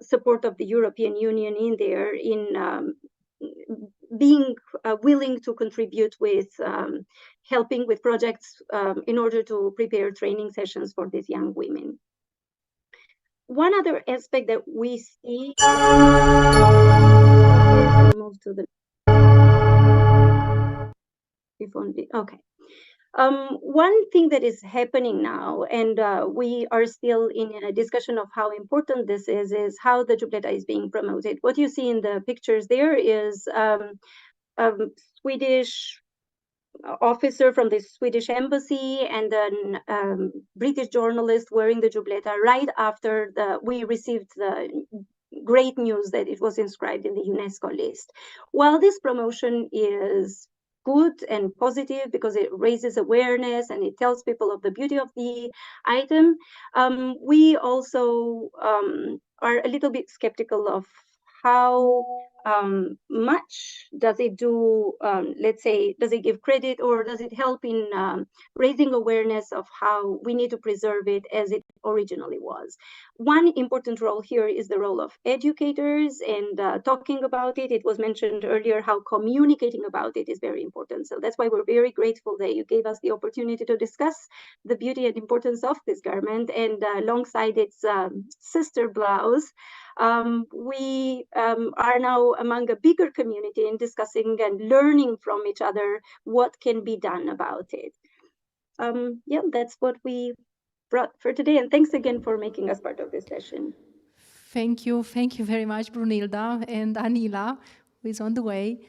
support of the European Union in there in being willing to contribute with helping with projects in order to prepare training sessions for these young women. One other aspect that we see, move to the, if only, okay. One thing that is happening now, and we are still in a discussion of how important this is how the Jubleta is being promoted. What you see in the pictures there is Swedish officer from the Swedish embassy and then British journalist wearing the Jubleta right after we received the great news that it was inscribed in the UNESCO list. While this promotion is good and positive because it raises awareness and it tells people of the beauty of the item, we also are a little bit skeptical of how much does it do, let's say, does it give credit or does it help in raising awareness of how we need to preserve it as it originally was? One important role here is the role of educators and talking about it. It was mentioned earlier how communicating about it is very important. So that's why we're very grateful that you gave us the opportunity to discuss the beauty and importance of this garment, and alongside its sister blouse, we are now among a bigger community in discussing and learning from each other what can be done about it. Yeah, that's what we brought for today. And thanks again for making us part of this session. Thank you very much, Brunilda and Anila, who is on the way.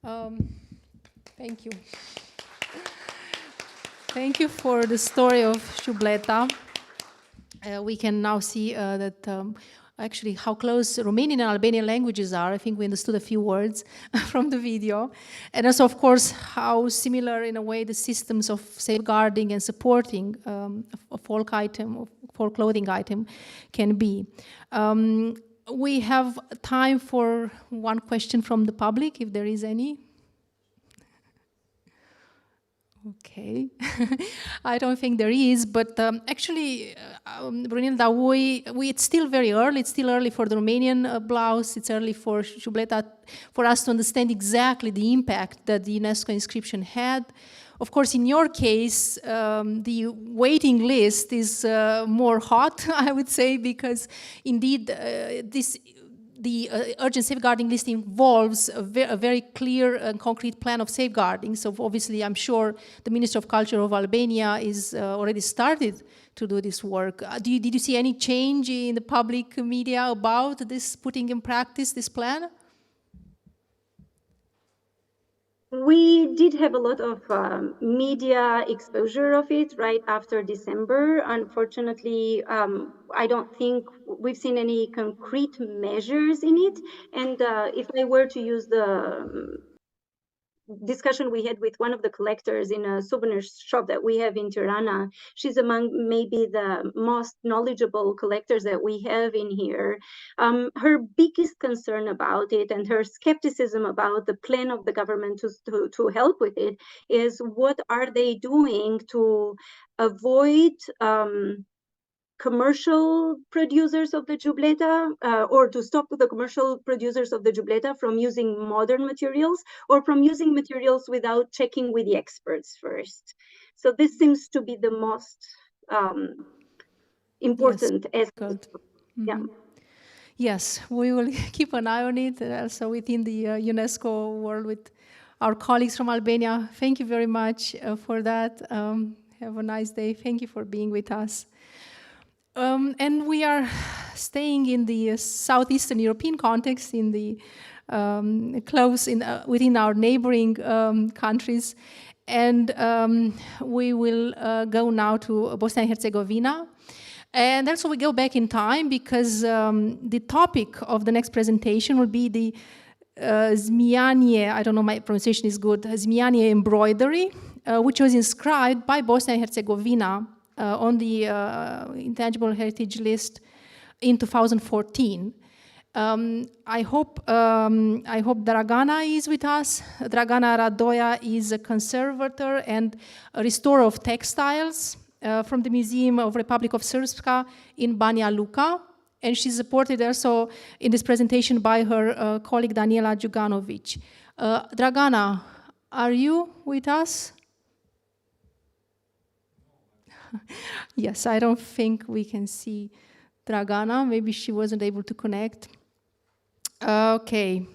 Thank you. Thank you for the story of Jubleta. We can now see that actually how close Romanian and Albanian languages are. I think we understood a few words from the video. And also, of course, how similar in a way the systems of safeguarding and supporting a folk item, folk clothing item can be. We have time for one question from the public, if there is any. Okay, I don't think there is, but actually, Brunilda, it's still very early. It's still early for the Romanian blouse. It's early for Jubleta, for us to understand exactly the impact that the UNESCO inscription had. Of course, in your case, the waiting list is more hot, I would say, because indeed the urgent safeguarding list involves a very clear and concrete plan of safeguarding. So obviously, I'm sure the Minister of Culture of Albania is already started to do this work. Did you see any change in the public media about this putting in practice this plan? We did have a lot of media exposure of it right after December. Unfortunately, I don't think we've seen any concrete measures in it. And if I were to use the discussion we had with one of the collectors in a souvenir shop that we have in Tirana, she's among maybe the most knowledgeable collectors that we have in here. Her biggest concern about it and her skepticism about the plan of the government to help with it is what are they doing to avoid commercial producers of the Jubleta, or to stop the commercial producers of the Jubleta from using modern materials or from using materials without checking with the experts first. So this seems to be the most important aspect. Yeah. Yes, we will keep an eye on it also within the UNESCO world with our colleagues from Albania. Thank you very much for that. Have a nice day. Thank you for being with us. And we are staying in the Southeastern European context, in the within our neighboring countries, and we will go now to Bosnia and Herzegovina. And also we go back in time because the topic of the next presentation will be the Zmijanje, I don't know, my pronunciation is good, Zmijanje embroidery, which was inscribed by Bosnia and Herzegovina on the intangible heritage list in 2014. I hope Dragana is with us. Dragana Radoja is a conservator and a restorer of textiles from the Museum of Republic of Srpska in Banja Luka. And she's supported also in this presentation by her colleague Daniela Đuganović. Dragana, are you with us? Yes, I don't think we can see Dragana. Maybe she wasn't able to connect. Okay.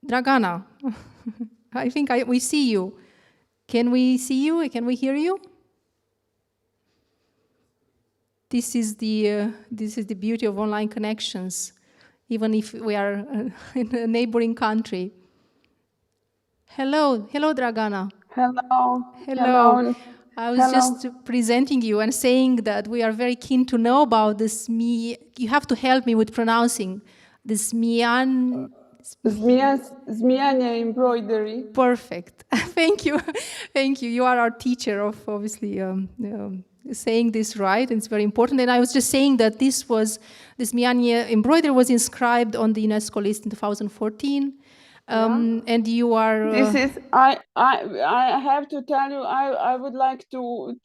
Dragana, I think we see you. Can we see you? Can we hear you? This is the beauty of online connections, even if we are in a neighboring country. Hello, Dragana. Hello. I was just presenting you and saying that we are very keen to know about this you have to help me with pronouncing this Zmiania embroidery. Perfect. Thank you. You are our teacher of obviously saying this right, and it's very important. And I was just saying that this Zmiania embroidery was inscribed on the UNESCO list in 2014. And you are. This is. I have to tell you. I would like to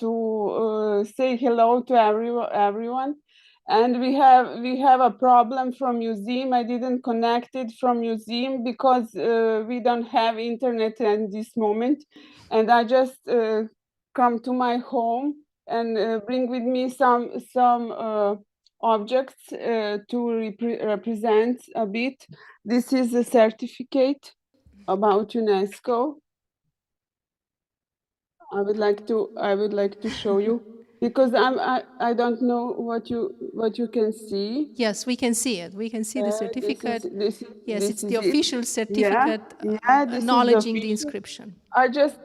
say hello to everyone. And we have a problem from museum. I didn't connect it from museum because we don't have internet at this moment. And I just come to my home and bring with me some objects to represent a bit. This is a certificate about UNESCO. I would like to show you because I don't know what you can see. Yes, we can see it. We can see the certificate. It's the is official certificate acknowledging the inscription. I just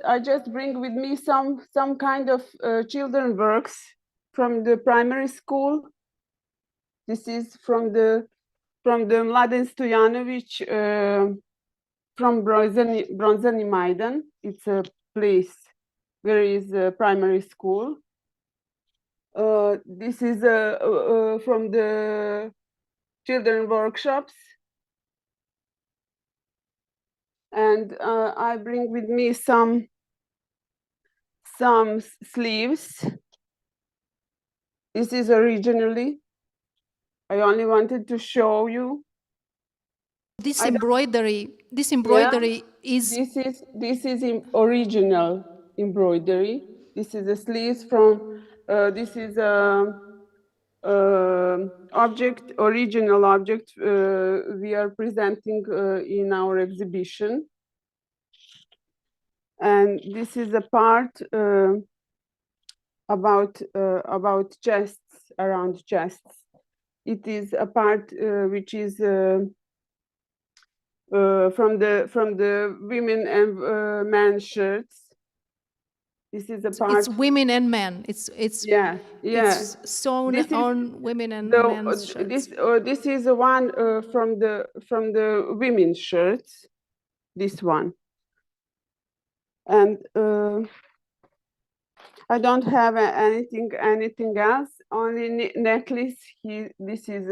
bring with me some kind of children works from the primary school. This is from the Mladen Stojanović from Bronzani Maidan. It's a place where is a primary school. This is from the children workshops. And I bring with me some sleeves. This is originally. I only wanted to show you. This embroidery is. This is original embroidery. This is the sleeves from. This is original object we are presenting in our exhibition. And this is a part about chests, around chests. It is a part which is from the women and men shirts. This is a part. It's women and men. It's sewn on women and men's shirts. This is the one from the women's shirts. This one. And I don't have anything else. Only necklace. This is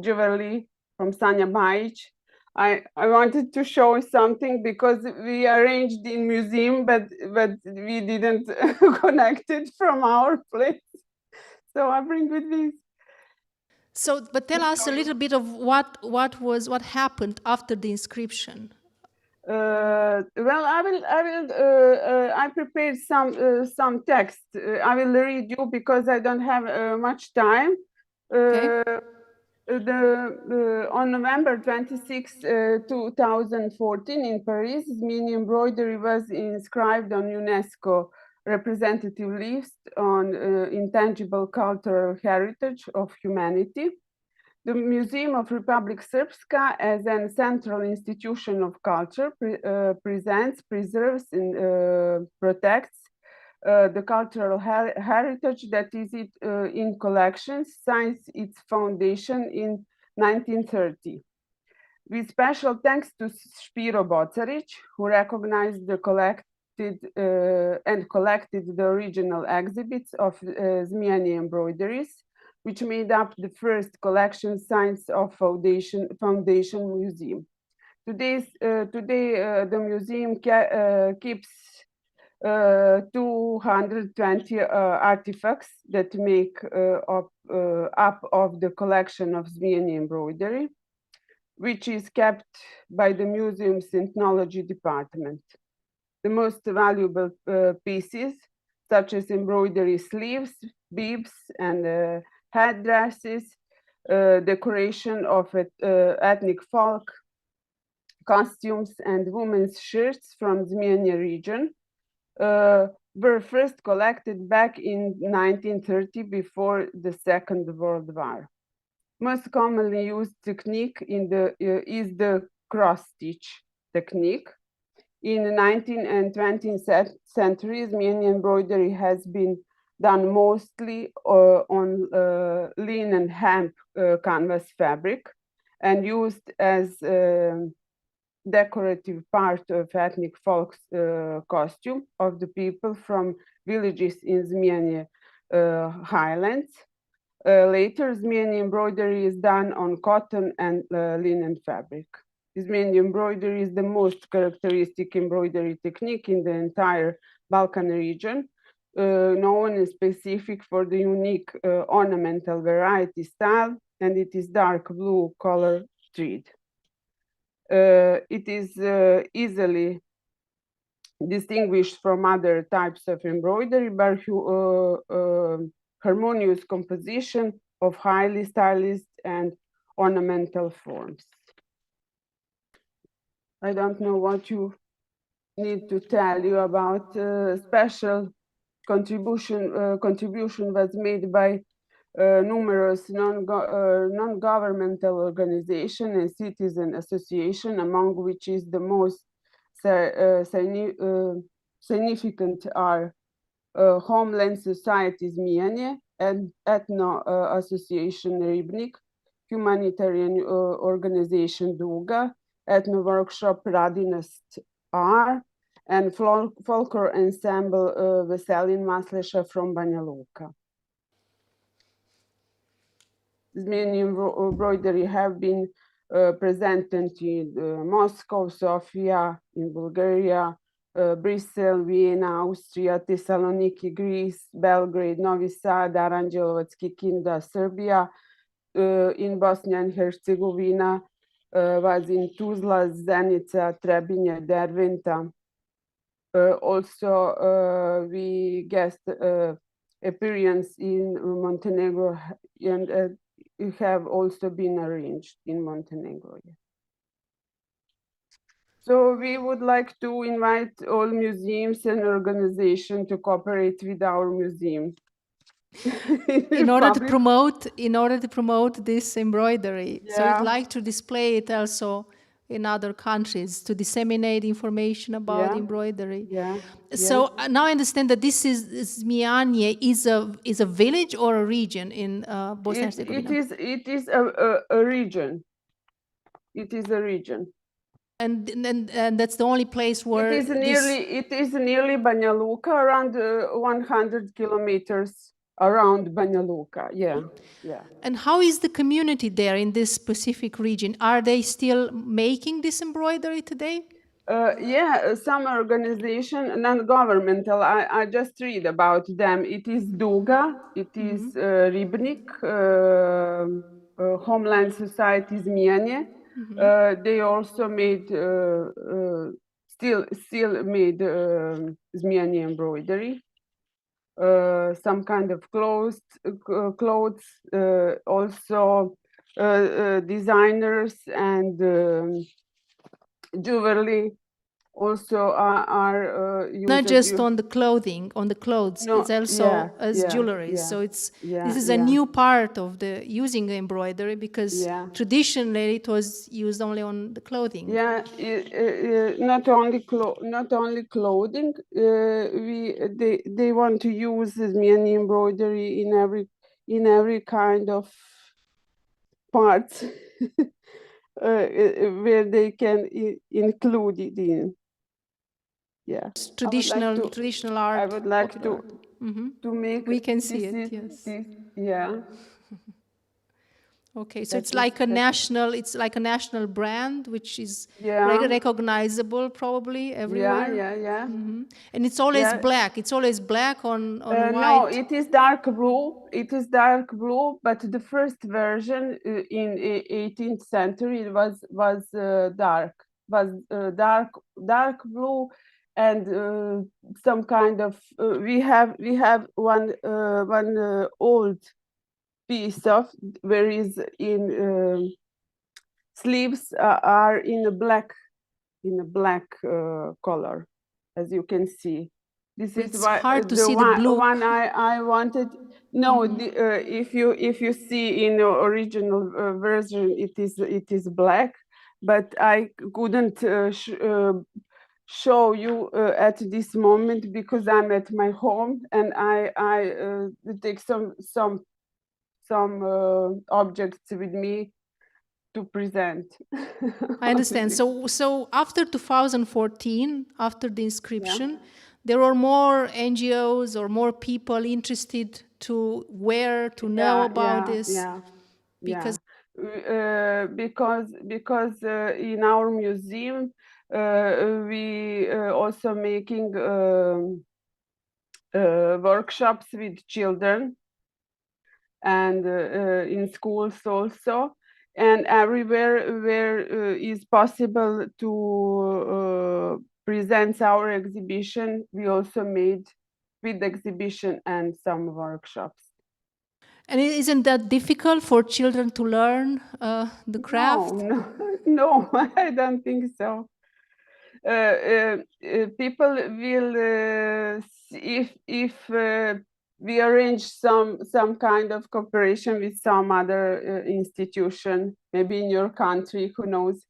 jewelry from Sanja Bajić. I wanted to show something because we arranged in museum, but we didn't connect it from our place. So I bring with this. So, but tell us a little bit of what happened after the inscription. Well, I prepared some text. I will read you because I don't have much time. Okay. On November 26, 2014 in Paris, Zmiania embroidery was inscribed on UNESCO representative list on intangible cultural heritage of humanity. The Museum of Republic Srpska, as a central institution of culture, presents, preserves, and protects the cultural heritage that is in collections since its foundation in 1930. With special thanks to Spiro Bocarić, who recognized the collected the original exhibits of Zmiani embroideries, which made up the first collection sites of Foundation Museum. Today, the museum keeps 220 artifacts that make up of the collection of Zmiani embroidery, which is kept by the museum's ethnology department. The most valuable pieces, such as embroidery sleeves, bibs, and headdresses, decoration of ethnic folk costumes, and women's shirts from Zmiani region, were first collected back in 1930 before the Second World War. Most commonly used technique is the cross-stitch technique. In the 19th and 20th centuries, Zmiani embroidery has been done mostly on linen hemp canvas fabric and used as decorative part of ethnic folk costume of the people from villages in Zmiani highlands. Later, Zmiani embroidery is done on cotton and linen fabric. Zmiani embroidery is the most characteristic embroidery technique in the entire Balkan region, known and specific for the unique ornamental variety style, and it is dark blue color thread. It is easily distinguished from other types of embroidery by harmonious composition of highly stylized and ornamental forms. I don't know what you need to tell you about special contribution was made by numerous non-governmental organizations and citizen associations, among which is the most significant are Homeland Society Zmiani and Ethno Association Ribnik, Humanitarian Organization Duga, Ethno Workshop Radinest R, and Folklore Ensemble Veselin Masleša from Banja Luka. Zmiani embroidery have been presented in Moscow, Sofia, in Bulgaria, Bristol, Vienna, Austria, Thessaloniki, Greece, Belgrade, Novi Sad, Aranđelovac, Kikinda, Serbia, in Bosnia and Herzegovina, was in Tuzla, Zenica, Trebinje, Derventa. Also, we guest appearance in Montenegro, and have also been arranged in Montenegro. So we would like to invite all museums and organizations to cooperate with our museum. in order to promote this embroidery. Yeah. So we'd like to display it also in other countries to disseminate information about embroidery. Yeah. So now I understand that this is Zmiani is a village or a region in Bosnia and Herzegovina. It is a region. It is a region. And that's the only place where it is nearly Banja Luka, around 100 kilometers around Banja Luka. Yeah. And how is the community there in this specific region? Are they still making this embroidery today? Yeah, some organization, non-governmental, I just read about them. It is Duga, it is Ribnik, Homeland Society Zmiani. They also made, still made Zmiani embroidery. Some kind of clothes, also designers and jewelry also are not just on the clothing, on the clothes, it's also as jewelry. So this is a new part of the using embroidery, because traditionally it was used only on the clothing. Yeah, not only clothing. They want to use Zmiani embroidery in every kind of parts. Where they can include it in. yeah. Traditional art. I would like popular art. to make. We can see this it. Yes. Yeah. Okay, so it's like a national brand, which is recognizable probably everywhere. Yeah. And it's always black. It's always black on white. No, it is dark blue. It is dark blue, but the first version in 18th century was dark blue, and some kind of we have one old piece of where is in sleeves are in a black color, as you can see. This it's is why hard to see the blue one I wanted. No, if you see in the original version, it is black, but I couldn't show you at this moment because I'm at my home and I take some objects with me to present. I understand. So after 2014, after the inscription, there were more NGOs or more people interested to know about this. Because in our museum we also making workshops with children and in schools also, and everywhere where is possible to present our exhibition, we also made with exhibition and some workshops. And isn't that difficult for children to learn the craft? No, I don't think so. People will, if we arrange some kind of cooperation with some other institution, maybe in your country, who knows.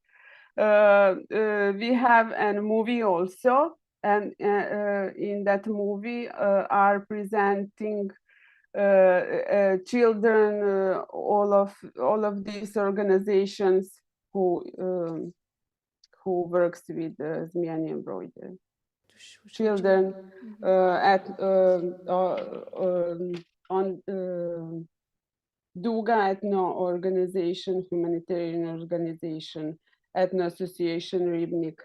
We have a movie also, and in that movie are presenting children, all of these organizations who works with Zmiani embroidery. Children on Duga Ethno Organization, Humanitarian Organization, Ethno Association Ribnik,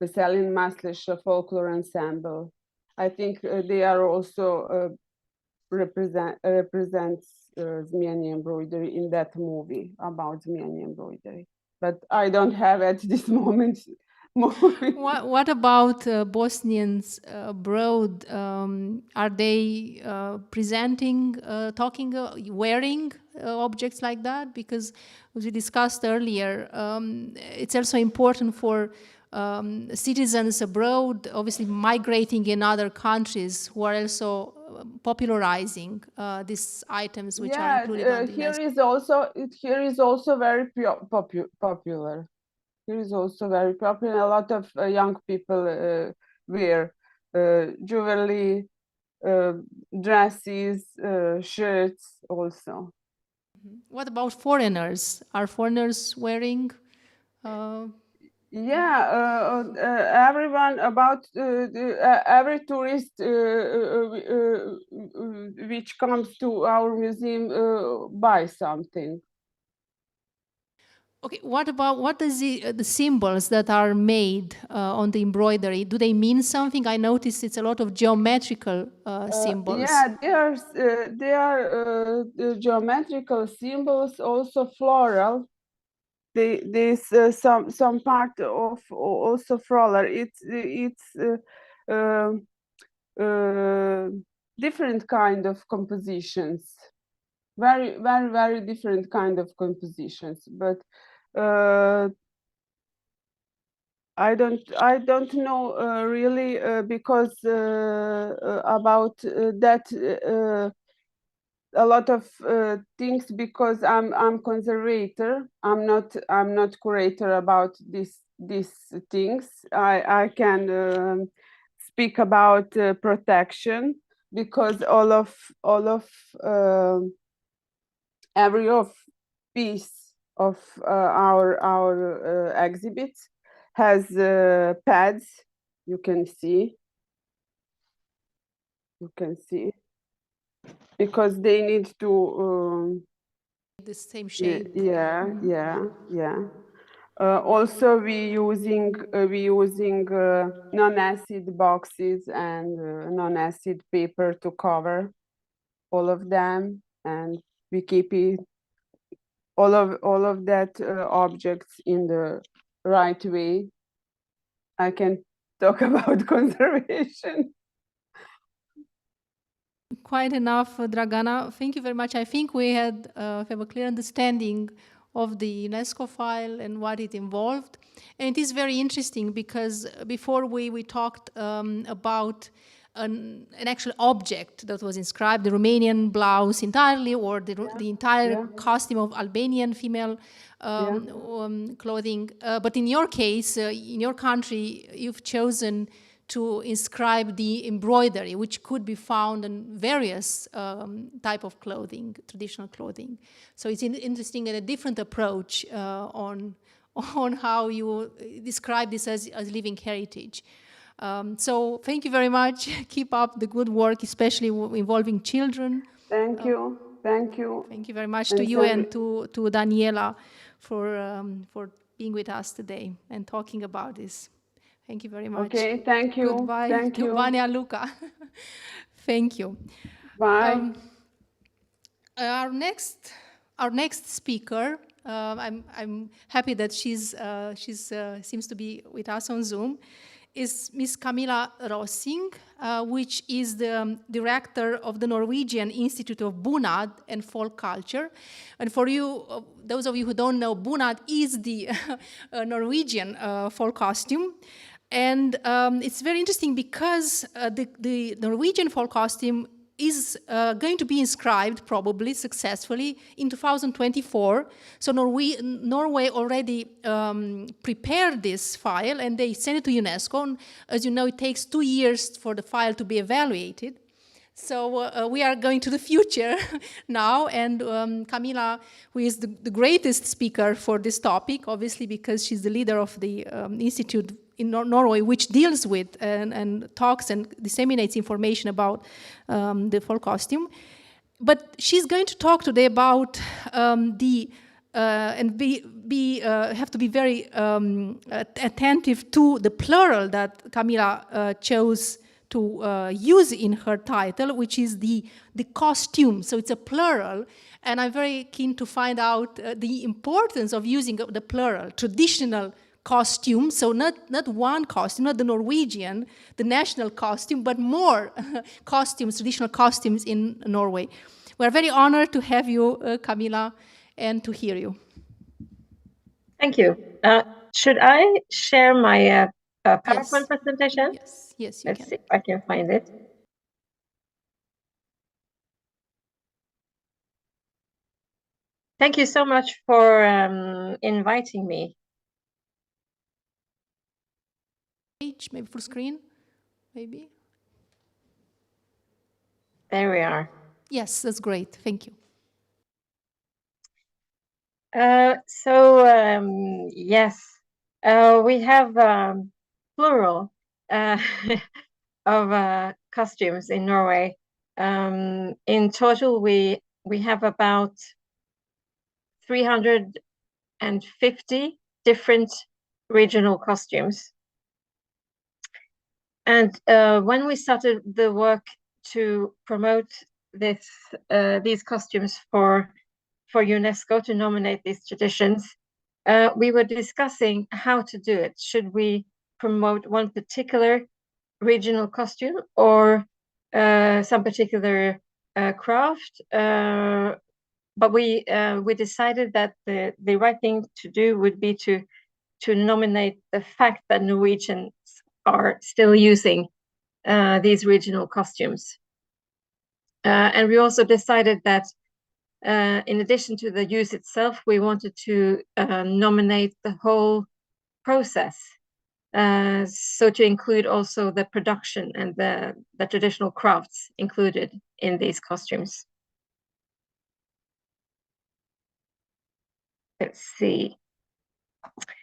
Veselin Maslesha Folklore Ensemble. I think they are also represents Zmiani embroidery in that movie about Zmiani embroidery. But I don't have at this moment. What about Bosnians abroad? Are they presenting, talking, wearing objects like that? Because as we discussed earlier, it's also important for citizens abroad, obviously migrating in other countries, who are also popularizing these items which are included on the Here is also very popular. Here is also very popular. A lot of young people wear jewelry, dresses, shirts also. What about foreigners? Are foreigners wearing? Everyone about every tourist which comes to our museum buys something. Okay, what is the symbols that are made on the embroidery? Do they mean something? I noticed it's a lot of geometrical symbols. They are geometrical symbols, also floral. There's some part of also floral. It's different kind of compositions. Very different kind of compositions, but I don't know really because about that a lot of things, because I'm conservator. I'm not curator about these things. I can speak about protection, because all of every piece of our exhibit has pads, you can see, you can see, because they need to the same shade. Yeah. Also, we using non-acid boxes and non-acid paper to cover all of them, and we keep it all of that objects in the right way. I can talk about conservation. Quite enough, Dragana. Thank you very much. I think we have a clear understanding of the UNESCO file and what it involved. And it is very interesting because before we talked about an actual object that was inscribed, the Romanian blouse entirely, or the entire costume of Albanian female clothing. But in your case, in your country, you've chosen to inscribe the embroidery, which could be found in various type of clothing, traditional clothing. So it's interesting and a different approach on how you describe this as living heritage. So thank you very much. Keep up the good work, especially involving children. Thank you. Thank you. Thank you very much to you and to Daniela for being with us today and talking about this. Thank you very much. Okay, thank you. Goodbye. Thank you. Vania Luca. Thank you. Bye. Our next speaker, I'm happy that she's seems to be with us on Zoom, is Ms. Camilla Rossing, which is the director of the Norwegian Institute of Bunad and Folk Culture. And for you, those of you who don't know, Bunad is the Norwegian folk costume. And it's very interesting because the Norwegian folk costume is going to be inscribed, probably successfully, in 2024. So Norway already prepared this file and they sent it to UNESCO. And as you know, it takes 2 years for the file to be evaluated. So we are going to the future now, and Camilla, who is the greatest speaker for this topic, obviously because she's the leader of the institute in Norway, which deals with and talks and disseminates information about the folk costume. But she's going to talk today about have to be very attentive to the plural that Camilla chose to use in her title, which is the costume. So it's a plural, and I'm very keen to find out the importance of using the plural, traditional costume. So not one costume, not the Norwegian, the national costume, but more costumes, traditional costumes in Norway. We're very honored to have you, Camilla, and to hear you. Thank you. Should I share my PowerPoint presentation? Yes, you can. Let's see if I can find it. Thank you so much for inviting me. Maybe full screen, maybe. There we are. Yes, that's great. Thank you. Yes, we have plural of costumes in Norway. In total, we have about 350 different regional costumes. And when we started the work to promote these costumes for UNESCO to nominate these traditions, we were discussing how to do it. Should we promote one particular regional costume or some particular craft? But we decided that the right thing to do would be to nominate the fact that Norwegians are still using these regional costumes. And we also decided that in addition to the use itself, we wanted to nominate the whole process. So to include also the production and the traditional crafts included in these costumes. Let's see.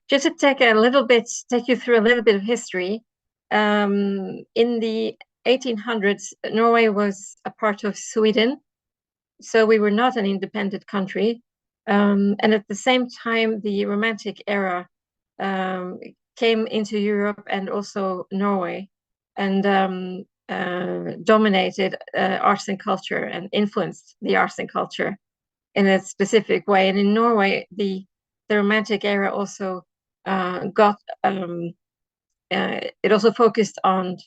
Just to take you through a little bit of history. In the 1800s, Norway was a part of Sweden, so we were not an independent country. And at the same time, the Romantic era came into Europe and also Norway, and dominated arts and culture and influenced the arts and culture in a specific way. And in Norway, the Romantic era also it also focused on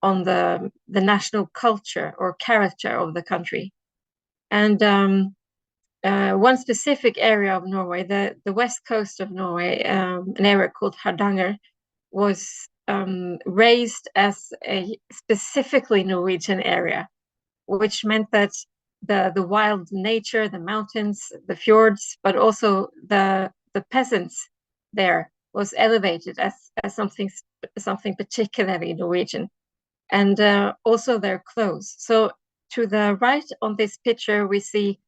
the national culture or character of the country. And one specific area of Norway, the west coast of Norway, an area called Hardanger, was raised as a specifically Norwegian area, which meant that the wild nature, the mountains, the fjords, but also the peasants there was elevated as something particularly Norwegian, and also their clothes. So to the right on this picture, we see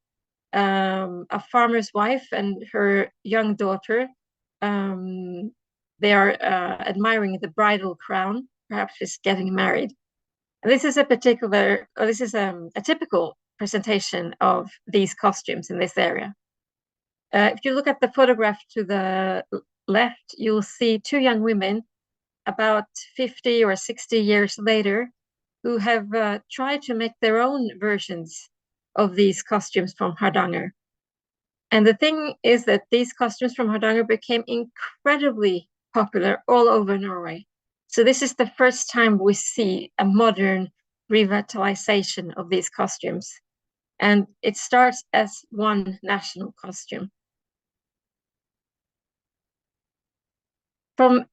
a farmer's wife and her young daughter. They are admiring the bridal crown, perhaps she's getting married. And this is a typical presentation of these costumes in this area. If you look at the photograph to the left, you'll see two young women about 50 or 60 years later who have tried to make their own versions of these costumes from Hardanger. And the thing is that these costumes from Hardanger became incredibly popular all over Norway. So this is the first time we see a modern revitalization of these costumes. And it starts as one national costume. From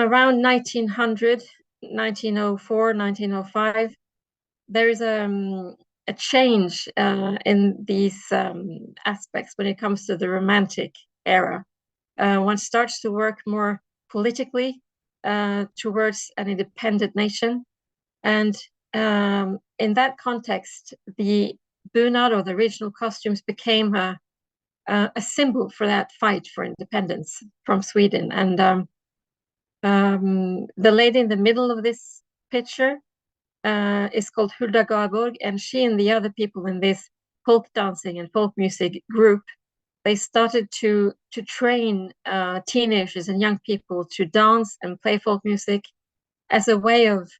around 1900, 1904, 1905, there is a change in these aspects when it comes to the Romantic era. One starts to work more politically towards an independent nation. And in that context, the bunad, or the regional costumes, became a symbol for that fight for independence from Sweden. And the lady in the middle of this picture is called Hulda Garborg, and she and the other people in this folk dancing and folk music group, they started to train teenagers and young people to dance and play folk music as a way of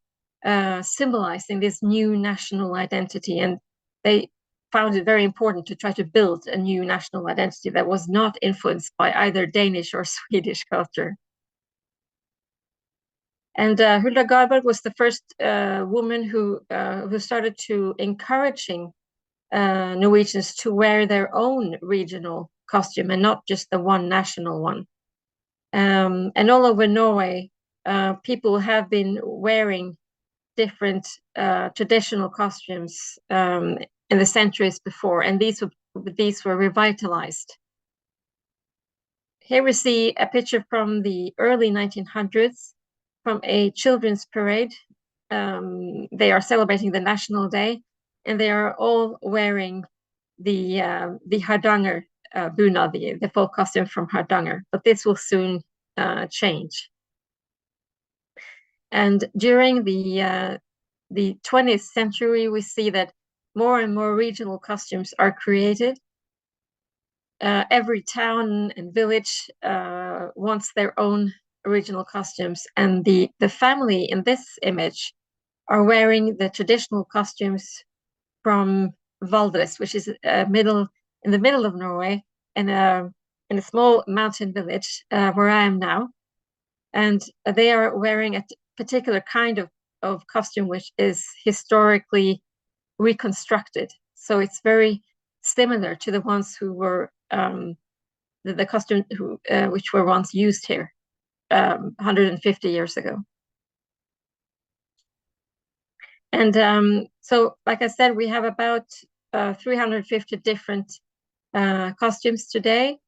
symbolizing this new national identity. And they found it very important to try to build a new national identity that was not influenced by either Danish or Swedish culture. And Hulda Garborg was the first woman who started to encouraging Norwegians to wear their own regional costume and not just the one national one. And all over Norway, people have been wearing different traditional costumes in the centuries before, and these were revitalized. Here we see a picture from the early 1900s from a children's parade. They are celebrating the National Day, and they are all wearing the Hardanger bunad, the folk costume from Hardanger. But this will soon change. And during the 20th century, we see that more and more regional costumes are created. Every town and village wants their own original costumes, and the family in this image are wearing the traditional costumes from Valdres, which is in the middle of Norway, in a small mountain village where I am now. And they are wearing a particular kind of costume which is historically reconstructed. So it's very similar to the ones who were the costume which were once used here 150 years ago. And so, like I said, we have about 350 different costumes today.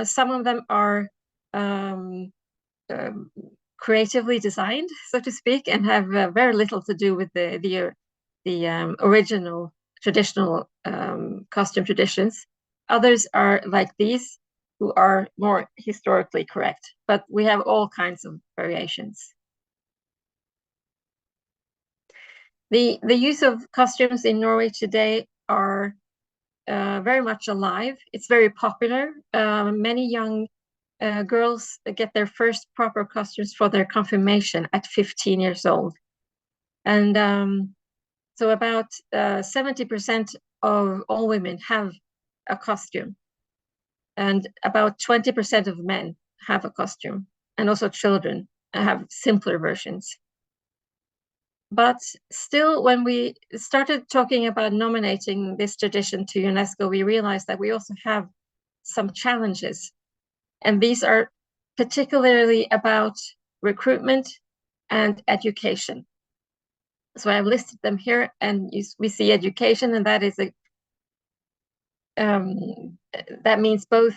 Some of them are creatively designed, so to speak, and have very little to do with the original traditional costume traditions. Others are like these, who are more historically correct, but we have all kinds of variations. The use of costumes in Norway today are very much alive. It's very popular. Many young girls get their first proper costumes for their confirmation at 15 years old. And so about 70% of all women have a costume. And about 20% of men have a costume. And also children have simpler versions. But still, when we started talking about nominating this tradition to UNESCO, we realized that we also have some challenges. And these are particularly about recruitment and education. So I've listed them here, and we see education, and that is that means both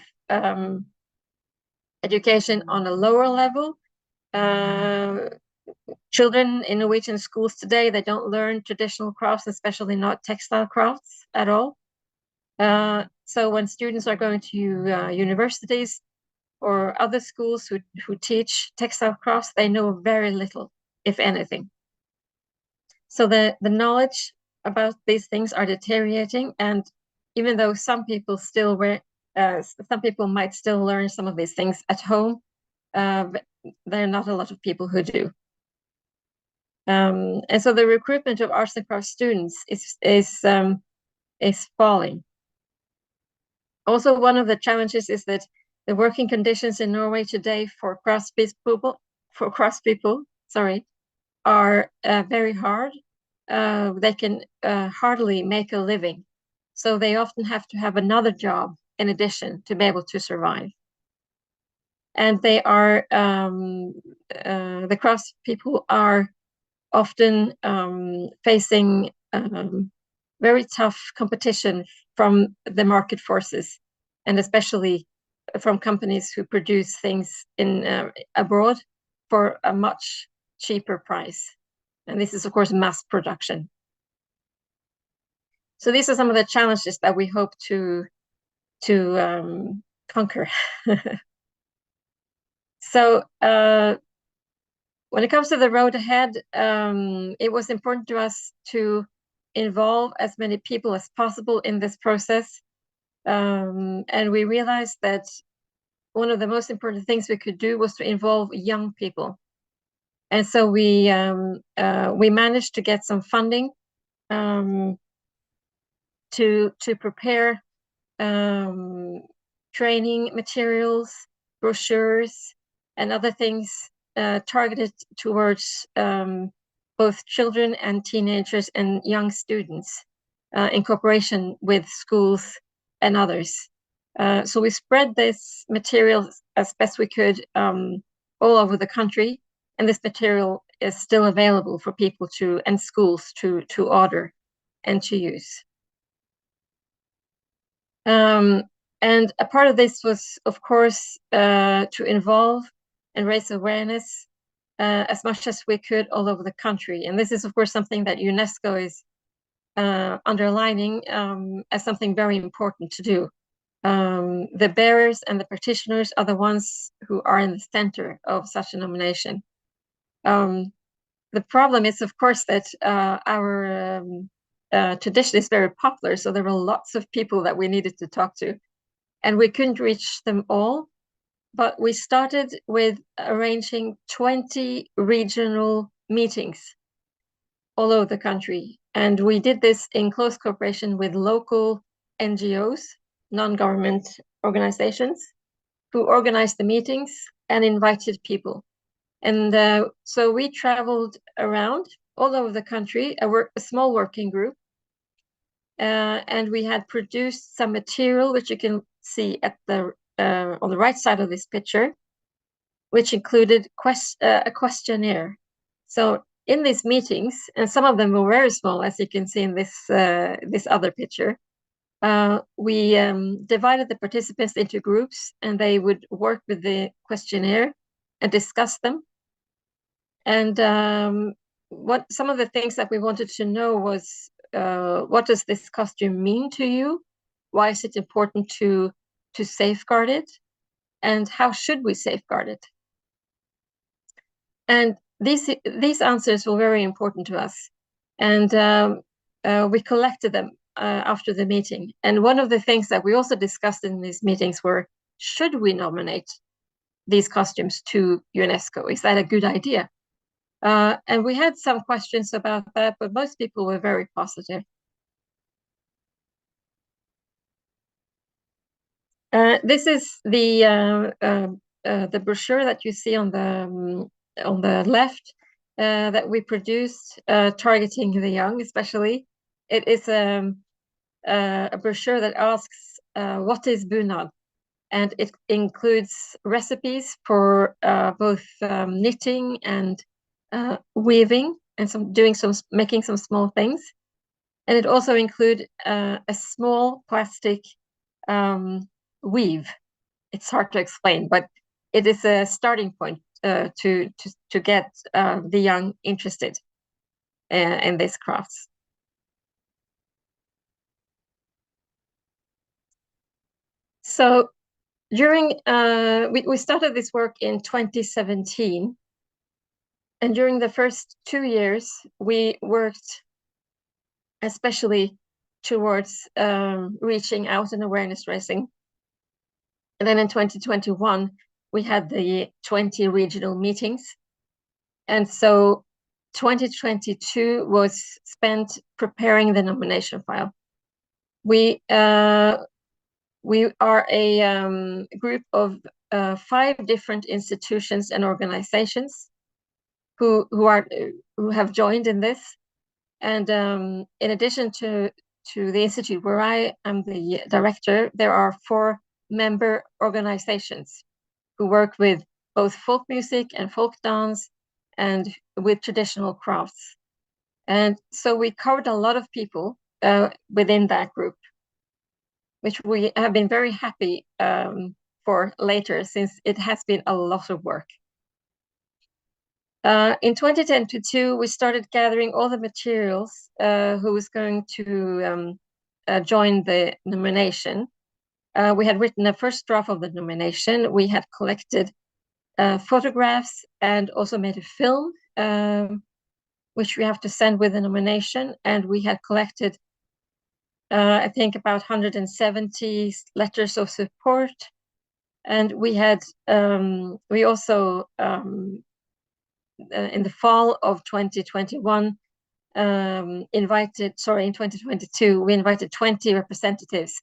education on a lower level. Children in Norwegian schools today, they don't learn traditional crafts, especially not textile crafts at all. So when students are going to universities or other schools who teach textile crafts, they know very little, if anything. So the knowledge about these things are deteriorating, and even though some people might still learn some of these things at home, there are not a lot of people who do. And so the recruitment of arts and crafts students is falling. Also, one of the challenges is that the working conditions in Norway today for craftspeople, are very hard. They can hardly make a living, so they often have to have another job in addition to be able to survive. And they are the craftspeople are often facing very tough competition from the market forces, and especially from companies who produce things in abroad for a much cheaper price. And this is, of course, mass production. So these are some of the challenges that we hope to conquer. So when it comes to the road ahead, it was important to us to involve as many people as possible in this process. And we realized that one of the most important things we could do was to involve young people. And so we managed to get some funding to prepare training materials, brochures, and other things targeted towards both children and teenagers and young students in cooperation with schools and others. So we spread this material as best we could all over the country, and this material is still available for people and schools to order and to use. And a part of this was, of course, to involve and raise awareness as much as we could all over the country. And this is, of course, something that UNESCO is underlining as something very important to do. The bearers and the practitioners are the ones who are in the center of such a nomination. The problem is, of course, that our tradition is very popular, so there were lots of people that we needed to talk to, and we couldn't reach them all. But we started with arranging 20 regional meetings all over the country. And we did this in close cooperation with local NGOs, non-government organizations, who organized the meetings and invited people. And so we traveled around all over the country, a small working group. And we had produced some material, which you can see at the on the right side of this picture, which included a questionnaire. So in these meetings, and some of them were very small, as you can see in this other picture, we divided the participants into groups, and they would work with the questionnaire and discuss them. And what some of the things that we wanted to know was, what does this costume mean to you? Why is it important to safeguard it? And how should we safeguard it? And these answers were very important to us. And we collected them after the meeting. And one of the things that we also discussed in these meetings were, should we nominate these costumes to UNESCO? Is that a good idea? And we had some questions about that, but most people were very positive. This is the brochure that you see on the left that we produced, targeting the young especially. It is a brochure that asks, what is bunad? And it includes recipes for both knitting and weaving, and making some small things. And it also includes a small plastic weave. It's hard to explain, but it is a starting point to get the young interested in these crafts. So during we started this work in 2017, and during the first 2 years we worked especially towards reaching out and awareness raising. And then in 2021 we had the 20 regional meetings, and so 2022 was spent preparing the nomination file. We are a group of 5 different institutions and organizations who have joined in this. And in addition to the institute where I am the director, there are 4 member organizations who work with both folk music and folk dance and with traditional crafts. And so we covered a lot of people within that group, which we have been very happy for later, since it has been a lot of work. In 2022, we started gathering all the materials who was going to join the nomination. We had written a first draft of the nomination. We had collected photographs and also made a film, which we have to send with the nomination. And we had collected, I think, about 170 letters of support. And we had, we also, in the fall of 2021, in 2022, we invited 20 representatives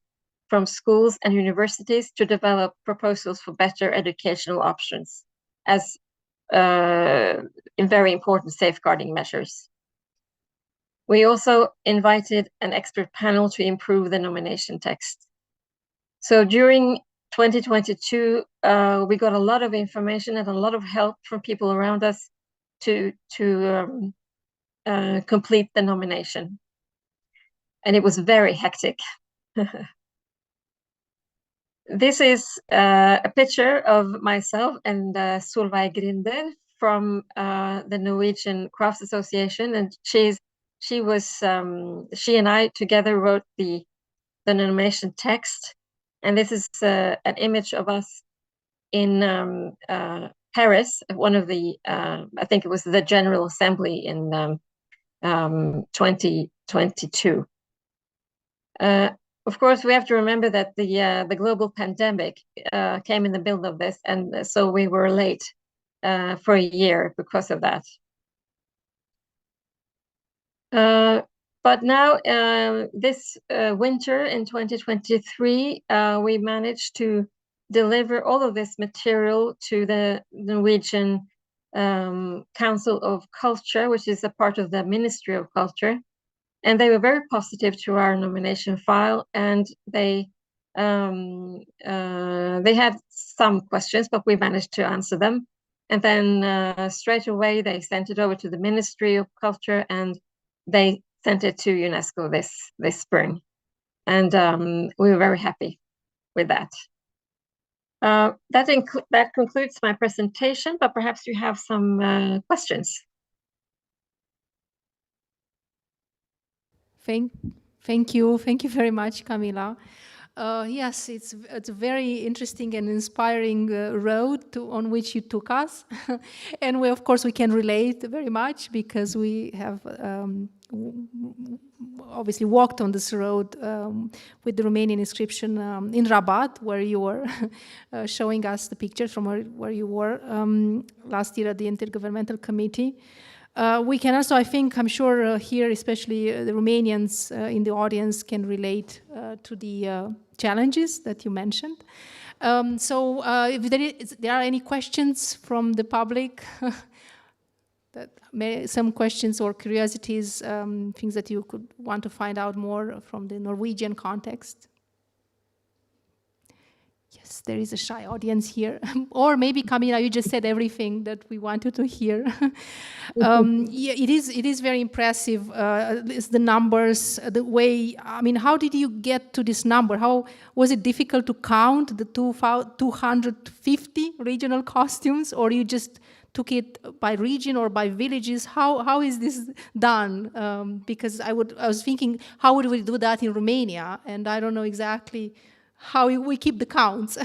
from schools and universities to develop proposals for better educational options as in very important safeguarding measures. We also invited an expert panel to improve the nomination text. So during 2022, we got a lot of information and a lot of help from people around us to complete the nomination. And it was very hectic. This is a picture of myself and Solveig Grinder from the Norwegian Crafts Association, and she and I together wrote the nomination text. And this is an image of us in Paris, one of the I think it was the General Assembly in 2022. Of course, we have to remember that the global pandemic came in the middle of this, and so we were late for a year because of that. But now, this winter in 2023, we managed to deliver all of this material to the Norwegian Council of Culture, which is a part of the Ministry of Culture. And they were very positive to our nomination file, and they had some questions, but we managed to answer them. And then straight away, they sent it over to the Ministry of Culture, and they sent it to UNESCO this spring. And we were very happy with that. That concludes my presentation, but perhaps you have some questions. Thank you very much, Camilla. Yes, it's a very interesting and inspiring road on which you took us. And we, of course, we can relate very much because we have obviously walked on this road with the Romanian inscription in Rabat, where you were showing us the pictures from where you were last year at the Intergovernmental Committee. We can also, I'm sure here, especially the Romanians in the audience can relate to the challenges that you mentioned. So if there are any questions from the public, some questions or curiosities, things that you could want to find out more from the Norwegian context. Yes, there is a shy audience here. Or maybe, Camila, you just said everything that we wanted to hear. Yeah, it is very impressive. It's the numbers, the way, how did you get to this number? How was it difficult to count the 250 regional costumes, or you just took it by region or by villages? How is this done? Because I was thinking, how would we do that in Romania? And I don't know exactly how we keep the counts,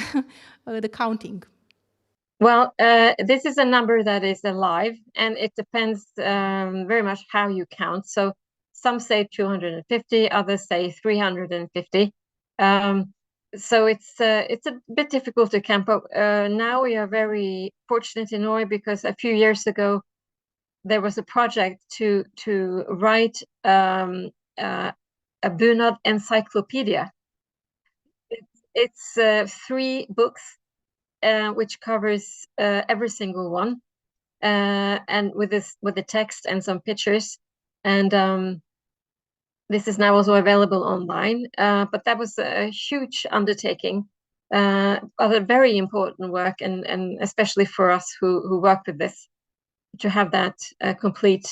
the counting. Well, this is a number that is alive, and it depends very much how you count. So some say 250, others say 350. So it's a bit difficult to count, but now we are very fortunate in Norway because a few years ago there was a project to write a bunad encyclopedia. It's 3 books, which covers every single one, and with the text and some pictures. And this is now also available online. But that was a huge undertaking, but a very important work, and especially for us who work with this, to have that complete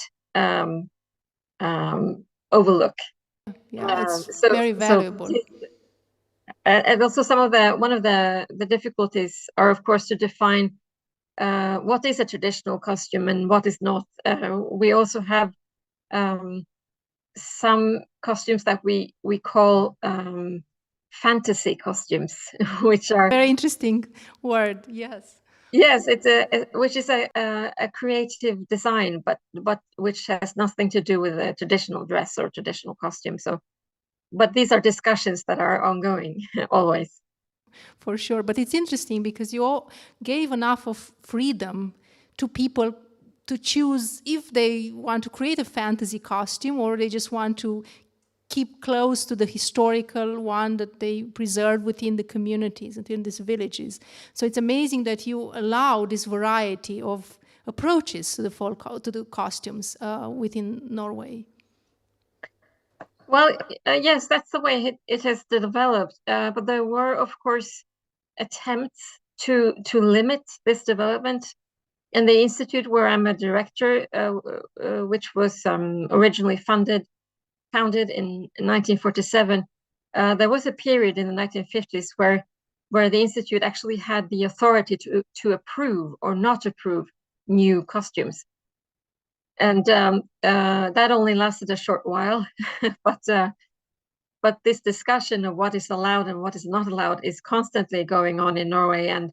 overlook. Yeah, it's very valuable. And also one of the difficulties are, of course, to define what is a traditional costume and what is not. We also have some costumes that we call fantasy costumes, which are very interesting word. Yes. Yes, which is a creative design, but which has nothing to do with a traditional dress or traditional costume. So. But these are discussions that are ongoing always. For sure. But it's interesting because you all gave enough of freedom to people to choose if they want to create a fantasy costume or they just want to keep close to the historical one that they preserve within the communities, within these villages. So it's amazing that you allow this variety of approaches to the costumes within Norway. Well, yes, that's the way it has developed. But there were, of course, attempts to limit this development. And the institute where I'm a director, which was originally founded in 1947, there was a period in the 1950s where the institute actually had the authority to approve or not approve new costumes. And that only lasted a short while, but this discussion of what is allowed and what is not allowed is constantly going on in Norway. And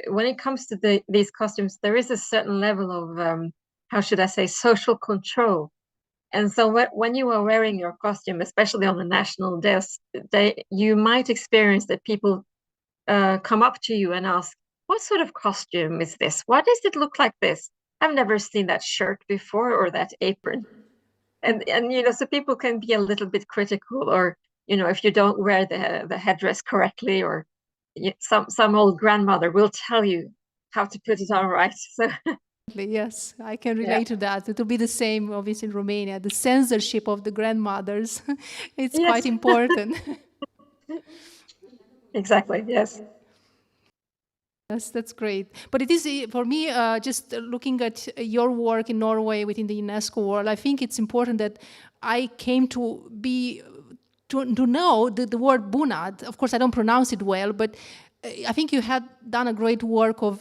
when it comes to these costumes, there is a certain level of, how should I say, social control. And so when you are wearing your costume, especially on the National Day, you might experience that people come up to you and ask, what sort of costume is this? Why does it look like this? I've never seen that shirt before or that apron. And so people can be a little bit critical, or, if you don't wear the headdress correctly, or some old grandmother will tell you how to put it on right. So yes, I can relate to that. It will be the same, obviously, in Romania. The censorship of the grandmothers, it's quite important. Exactly, yes. Yes, that's great. But it is, for me, just looking at your work in Norway within the UNESCO world, I think it's important that I came to know the word bunad. Of course, I don't pronounce it well, but I think you had done a great work of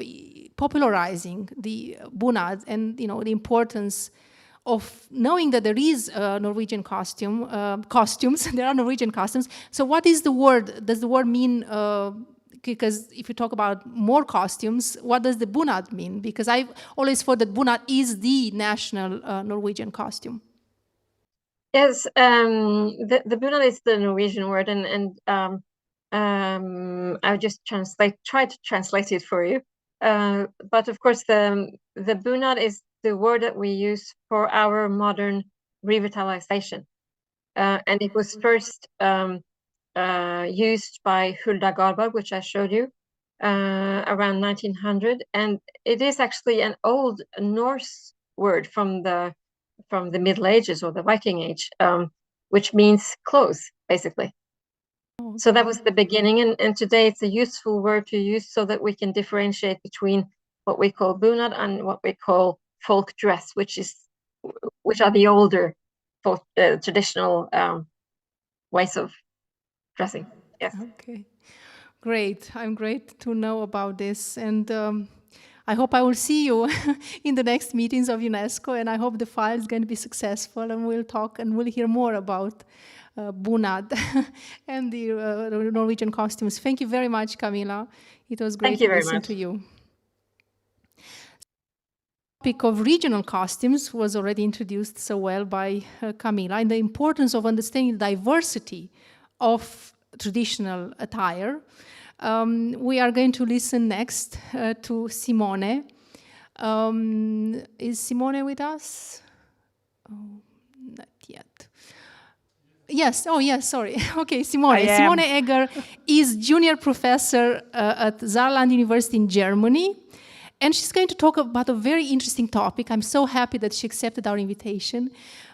popularizing the bunad and, the importance of knowing that there is a Norwegian costumes, there are Norwegian costumes. So what is the word? Does the word mean, because if you talk about more costumes, what does the bunad mean? Because I've always thought that bunad is the national Norwegian costume. Yes, the bunad is the Norwegian word, and I'll just try to translate it for you. But of course, the bunad is the word that we use for our modern revitalization, and it was first used by Hulda Gardberg, which I showed you, around 1900, and it is actually an old Norse word from the Middle Ages or the Viking Age, which means clothes, basically. So that was the beginning, and today it's a useful word to use so that we can differentiate between what we call bunad and what we call folk dress, which are the older folk, traditional ways of dressing. Yes. Okay, great. I'm great to know about this, and I hope I will see you in the next meetings of UNESCO, and I hope the file is going to be successful, and we'll talk and we'll hear more about bunad and the Norwegian costumes. Thank you very much, Camilla. It was great to listen to you. The topic of regional costumes was already introduced so well by Camilla, and the importance of understanding the diversity of traditional attire. We are going to listen next to Simone. Is Simone with us? Oh, not yet. Yes, oh yes, sorry. Okay, Simone. Simone Egger is junior professor at Saarland University in Germany, and she's going to talk about a very interesting topic. I'm so happy that she accepted our invitation,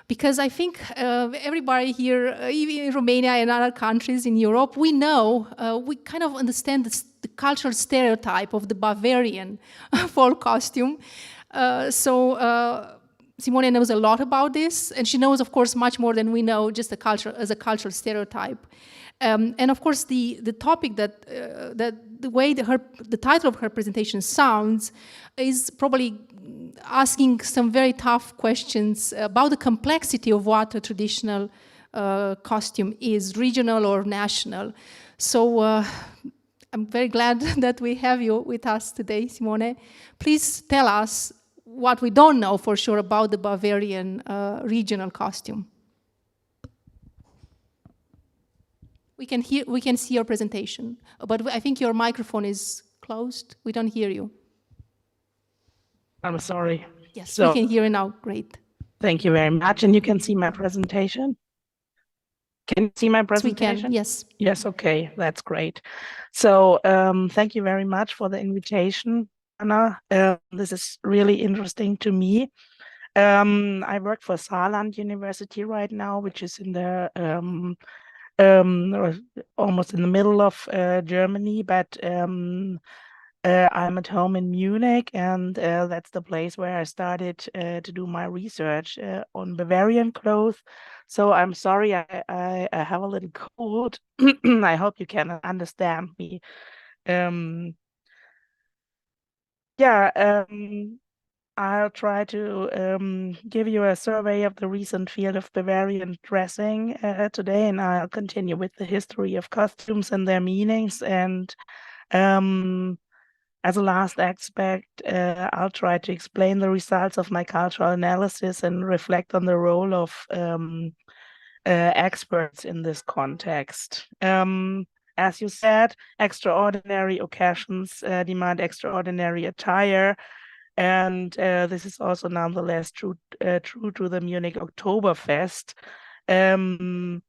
because I think everybody here, even in Romania and other countries in Europe, we know, we kind of understand the cultural stereotype of the Bavarian folk costume. Simone knows a lot about this, and she knows, of course, much more than we know, just the culture as a cultural stereotype. And of course, the topic that the way the title of her presentation sounds is probably asking some very tough questions about the complexity of what a traditional costume is, regional or national. So I'm very glad that we have you with us today, Simone. Please tell us what we don't know for sure about the Bavarian regional costume. We can see your presentation, but I think your microphone is closed. We don't hear you. I'm sorry. Yes, we can hear you now. Great. Thank you very much. And you can see my presentation? Can you see my presentation? Yes, we can, yes. Yes, okay, that's great. So thank you very much for the invitation, Anna. This is really interesting to me. I work for Saarland University right now, which is in the almost in the middle of Germany, but I'm at home in Munich, and that's the place where I started to do my research on Bavarian clothes. So I'm sorry, I have a little cold. I hope you can understand me. I'll try to give you a survey of the recent field of Bavarian dressing today, and I'll continue with the history of costumes and their meanings. And as a last aspect, I'll try to explain the results of my cultural analysis and reflect on the role of experts in this context. As you said, extraordinary occasions demand extraordinary attire. And this is also nonetheless true to the Munich Oktoberfest, the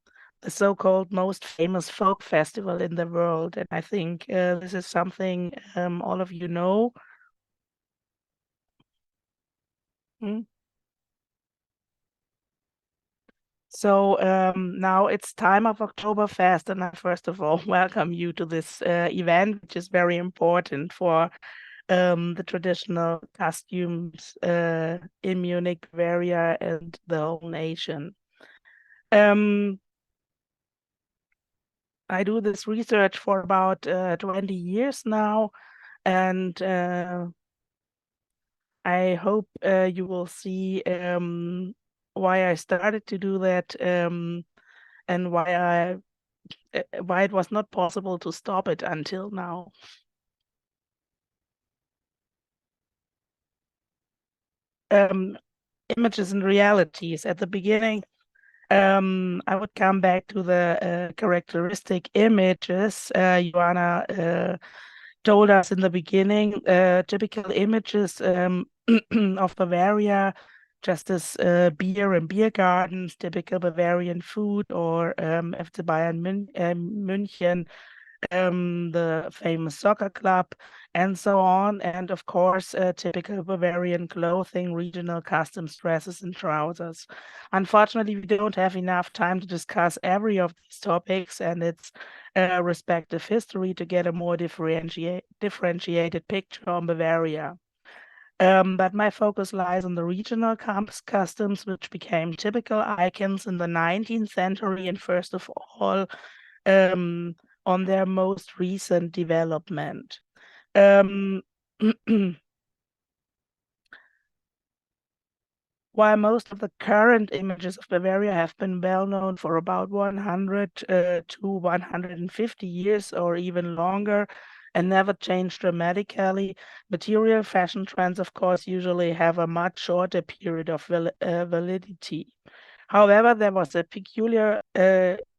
so-called most famous folk festival in the world. And I think this is something all of you know. So now it's time of Oktoberfest, and I first of all welcome you to this event, which is very important for the traditional costumes in Munich, Bavaria, and the whole nation. I do this research for about 20 years now, and I hope you will see why I started to do that and why it was not possible to stop it until now. Images and realities. At the beginning, I would come back to the characteristic images. Joanna told us in the beginning, typical images of Bavaria, just as beer and beer gardens, typical Bavarian food, or FC Bayern München, the famous soccer club, and so on. And of course, typical Bavarian clothing, regional customs, dresses, and trousers. Unfortunately, we don't have enough time to discuss every of these topics and its respective history to get a more differentiated picture on Bavaria. But my focus lies on the regional customs, which became typical icons in the 19th century, and first of all, on their most recent development. While most of the current images of Bavaria have been well known for about 100 to 150 years or even longer and never changed dramatically, material fashion trends, of course, usually have a much shorter period of validity. However, there was a peculiar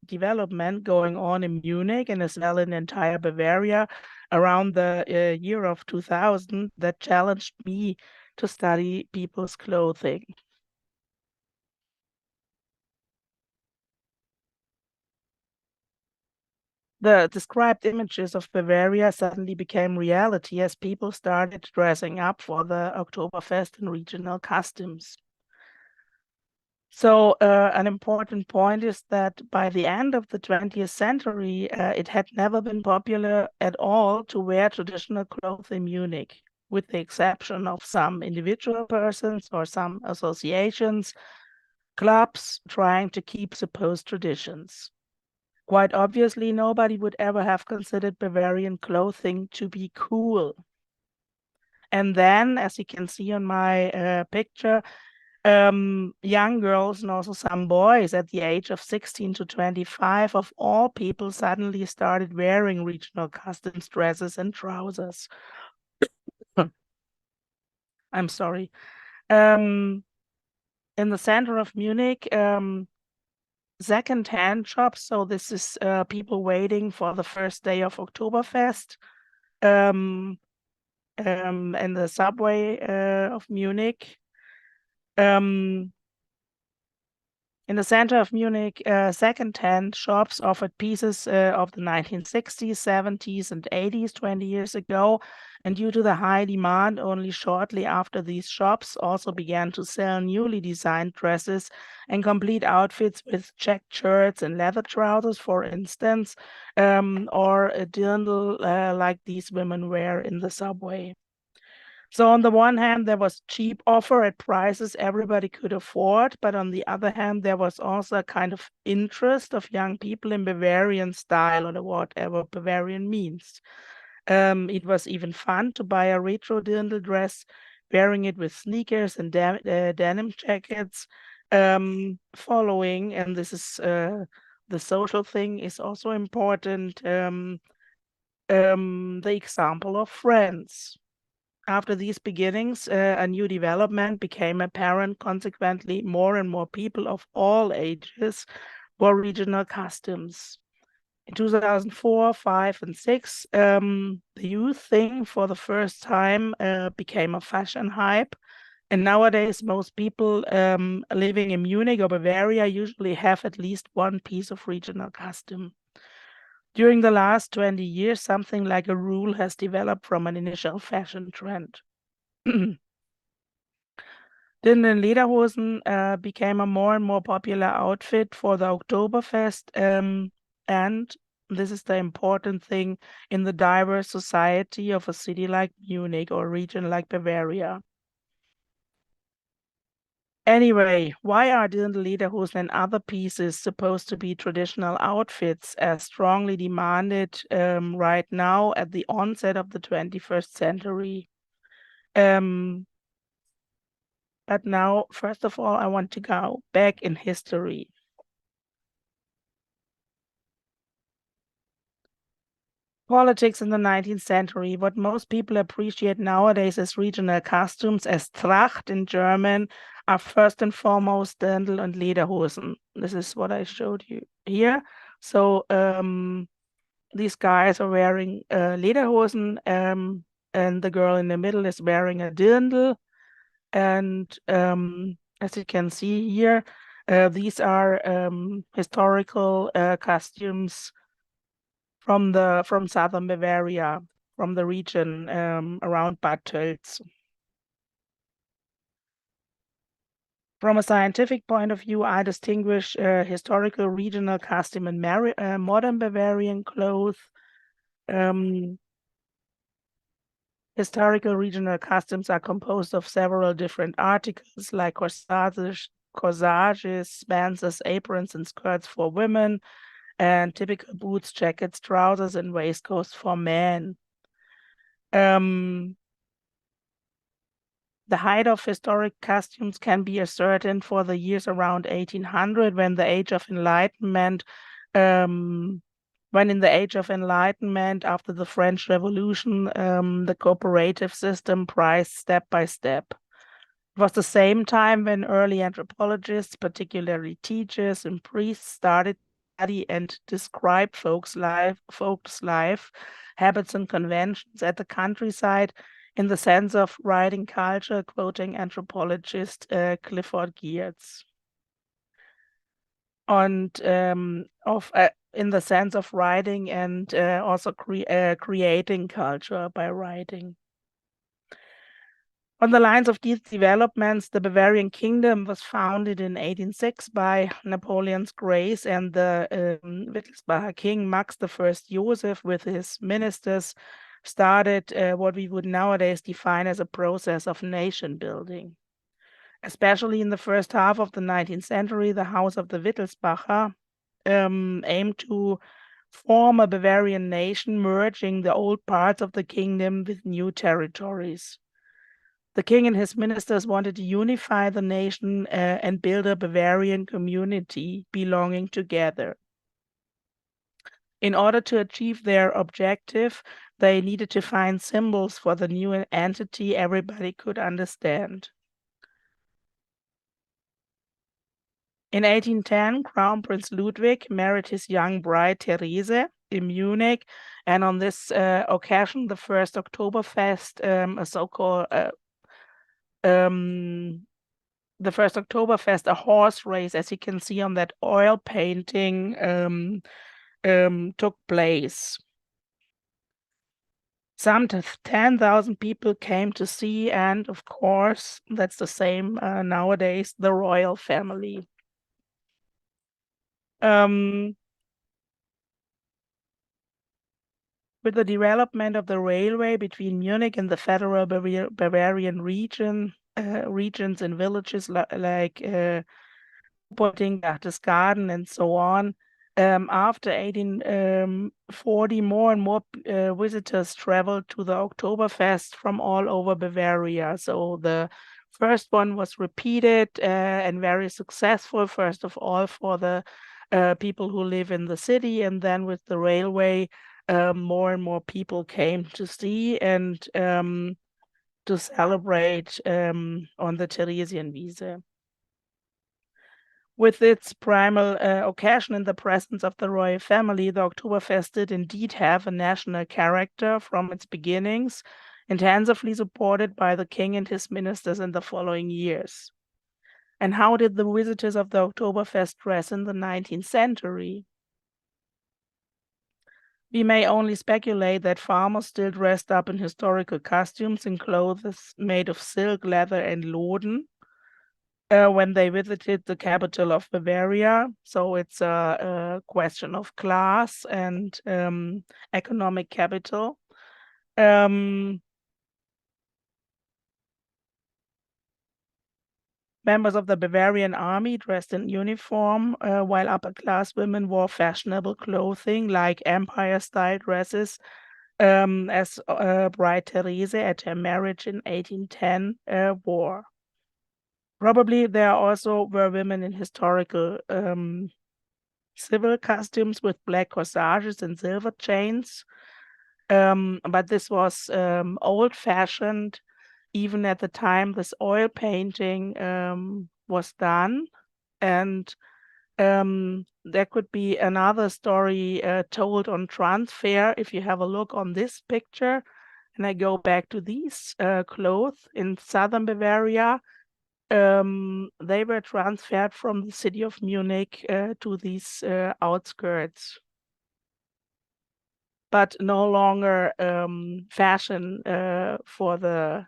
development going on in Munich and as well in entire Bavaria around the year of 2000 that challenged me to study people's clothing. The described images of Bavaria suddenly became reality as people started dressing up for the Oktoberfest and regional customs. So an important point is that by the end of the 20th century, it had never been popular at all to wear traditional clothes in Munich, with the exception of some individual persons or some associations, clubs trying to keep supposed traditions. Quite obviously, nobody would ever have considered Bavarian clothing to be cool. And then, as you can see on my picture, young girls and also some boys at the age of 16 to 25 of all people suddenly started wearing regional customs dresses and trousers. I'm sorry. In the center of Munich, second-hand shops. So this is people waiting for the first day of Oktoberfest in the subway of Munich. In the center of Munich, second-hand shops offered pieces of the 1960s, 70s, and 80s, 20 years ago. And due to the high demand, only shortly after these shops also began to sell newly designed dresses and complete outfits with checked shirts and leather trousers, for instance, or a dirndl like these women wear in the subway. So on the one hand, there was cheap offer at prices everybody could afford, but on the other hand, there was also a kind of interest of young people in Bavarian style, or whatever Bavarian means. It was even fun to buy a retro dirndl dress, wearing it with sneakers and denim jackets, following, and this is the social thing is also important, the example of friends. After these beginnings, a new development became apparent. Consequently, more and more people of all ages wore regional customs. In 2004, 5, and 6, the youth thing for the first time became a fashion hype. And nowadays, most people living in Munich or Bavaria usually have at least one piece of regional custom. During the last 20 years, something like a rule has developed from an initial fashion trend. Dirndl and lederhosen became a more and more popular outfit for the Oktoberfest, and this is the important thing in the diverse society of a city like Munich or a region like Bavaria. Anyway, why are dirndl, lederhosen, and other pieces supposed to be traditional outfits as strongly demanded right now at the onset of the 21st century? But now, first of all, I want to go back in history. Politics in the 19th century. What most people appreciate nowadays as regional costumes, as Tracht in German, are first and foremost Dirndl and Lederhosen. This is what I showed you here. So these guys are wearing Lederhosen, and the girl in the middle is wearing a Dirndl. And as you can see here, these are historical costumes from southern Bavaria, from the region around Bad Tölz. From a scientific point of view, I distinguish historical regional costume and modern Bavarian clothes. Historical regional costumes are composed of several different articles like corsages, spances, aprons, and skirts for women, and typical boots, jackets, trousers, and waistcoats for men. The height of historic costumes can be ascertained for the years around 1800, when in the Age of Enlightenment, after the French Revolution, the cooperative system priced step by step. It was the same time when early anthropologists, particularly teachers and priests, started to study and describe folks' life, habits, and conventions at the countryside in the sense of writing culture, quoting anthropologist Clifford Geertz. And in the sense of writing and also creating culture by writing. On the lines of these developments, the Bavarian Kingdom was founded in 1806 by Napoleon's grace, and the Wittelsbacher King Max I Joseph with his ministers started what we would nowadays define as a process of nation building. Especially in the first half of the 19th century, the House of the Wittelsbacher aimed to form a Bavarian nation, merging the old parts of the kingdom with new territories. The king and his ministers wanted to unify the nation and build a Bavarian community belonging together. In order to achieve their objective, they needed to find symbols for the new entity everybody could understand. In 1810, Crown Prince Ludwig married his young bride Therese in Munich, and on this occasion, the first Oktoberfest, a horse race, as you can see on that oil painting, took place. Some 10,000 people came to see, and of course, that's the same nowadays, the royal family. With the development of the railway between Munich and the federal Bavarian regions and villages like Berchtesgaden and so on, after 1840, more and more visitors traveled to the Oktoberfest from all over Bavaria. So the first one was repeated and very successful, first of all for the people who live in the city, and then with the railway, more and more people came to see and to celebrate on the Theresienwiese. With its primal occasion in the presence of the royal family, the Oktoberfest did indeed have a national character from its beginnings, intensively supported by the king and his ministers in the following years. And how did the visitors of the Oktoberfest dress in the 19th century? We may only speculate that farmers still dressed up in historical costumes and clothes made of silk, leather, and loden when they visited the capital of Bavaria. So it's a question of class and economic capital. Members of the Bavarian army dressed in uniform, while upper-class women wore fashionable clothing like empire-style dresses, as Bride Therese at her marriage in 1810 wore. Probably there also were women in historical civil costumes with black corsages and silver chains. But this was old-fashioned. Even at the time this oil painting was done. And there could be another story told on transfer. If you have a look on this picture, and I go back to these clothes in southern Bavaria, they were transferred from the city of Munich to these outskirts, but no longer fashion for the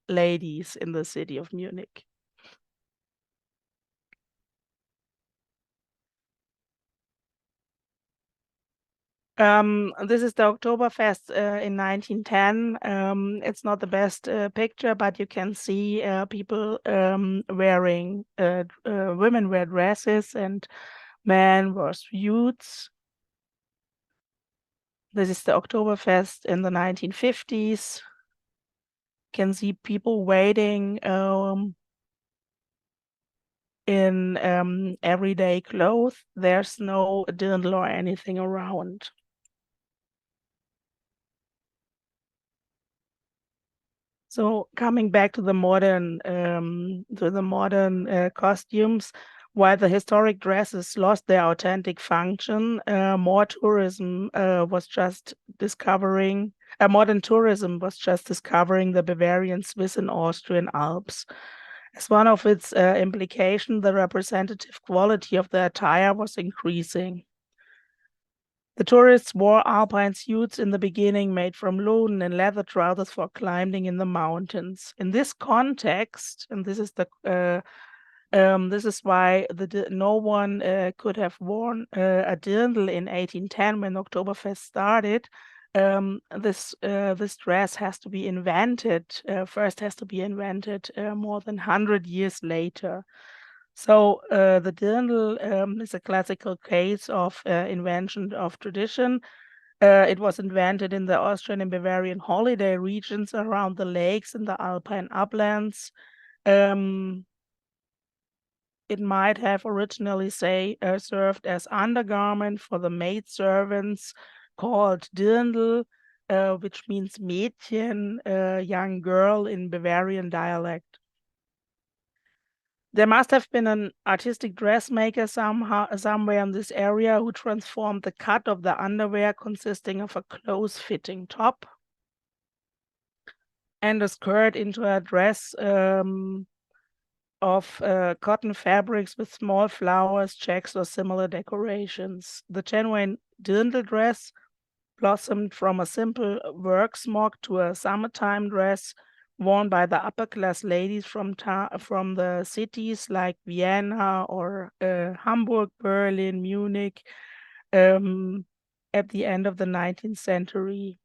ladies in the city of Munich. This is the Oktoberfest in 1910. It's not the best picture, but you can see people wearing, women wear dresses and men wear suits. This is the Oktoberfest in the 1950s. You can see people waiting in everyday clothes. There's no dirndl or anything around. So coming back to the modern costumes, while the historic dresses lost their authentic function, modern tourism was just discovering the Bavarian, Swiss, and Austrian Alps. As one of its implications, the representative quality of the attire was increasing. The tourists wore alpine suits in the beginning made from loom and leather trousers for climbing in the mountains. In this context, and this is why no one could have worn a dirndl in 1810 when Oktoberfest started. This dress has to be invented. First has to be invented more than 100 years later. So the dirndl is a classical case of invention of tradition. It was invented in the Austrian and Bavarian holiday regions around the lakes in the Alpine uplands. It might have originally served as undergarment for the maidservants called dirndl, which means Mädchen, young girl in Bavarian dialect. There must have been an artistic dressmaker somewhere in this area who transformed the cut of the underwear consisting of a close-fitting top and a skirt into a dress of cotton fabrics with small flowers, checks, or similar decorations. The genuine dirndl dress blossomed from a simple work smock to a summertime dress worn by the upper-class ladies from the cities like Vienna or Hamburg, Berlin, Munich at the end of the 19th century.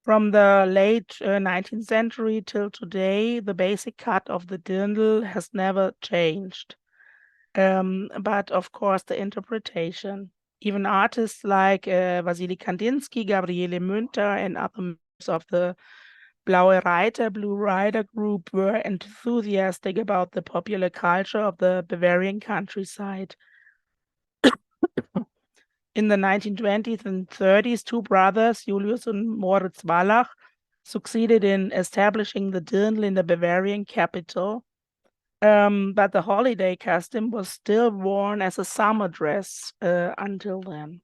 From the late 19th century till today, the basic cut of the dirndl has never changed. But of course, the interpretation. Even artists like Wassily Kandinsky, Gabriele Münter, and other members of the Blaue Reiter, Blue Rider group were enthusiastic about the popular culture of the Bavarian countryside. In the 1920s and 30s, two brothers, Julius and Moritz Wallach, succeeded in establishing the dirndl in the Bavarian capital. But the holiday costume was still worn as a summer dress until then.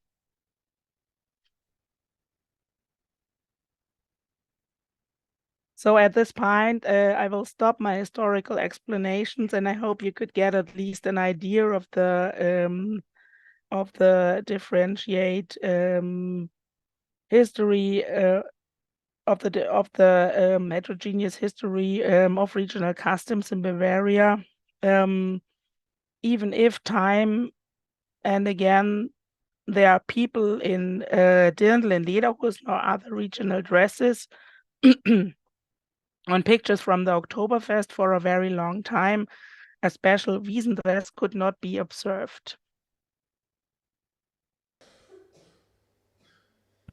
So at this point, I will stop my historical explanations, and I hope you could get at least an idea of the differentiate history of the heterogeneous history of regional customs in Bavaria, even if time and again there are people in dirndl and lederhosen or other regional dresses on pictures from the Oktoberfest for a very long time, a special Wiesendress could not be observed.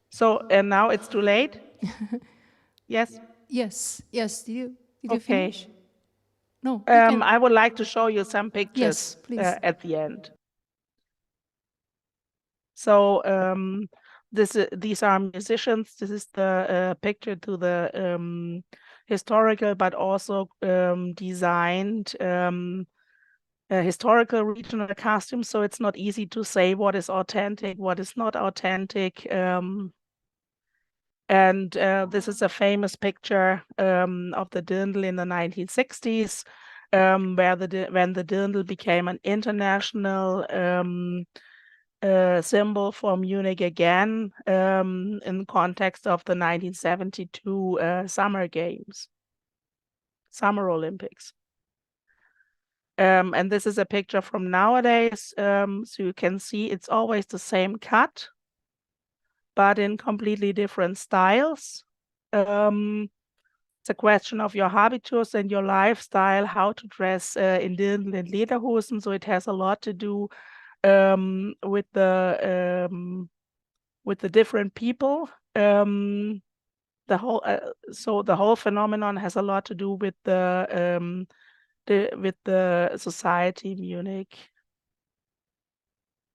So, and now it's too late? Yes? Yes, you. Did you finish? No. I would like to show you some pictures at the end. So these are musicians. This is the picture to the historical, but also designed historical regional costumes. So it's not easy to say what is authentic, what is not authentic. And this is a famous picture of the dirndl in the 1960s, when the dirndl became an international symbol for Munich again, in the context of the 1972 Summer Olympics. And this is a picture from nowadays, so you can see it's always the same cut, but in completely different styles. It's a question of your habitus and your lifestyle, how to dress in dirndl and lederhosen. So it has a lot to do with the different people. The whole phenomenon has a lot to do with the society in Munich.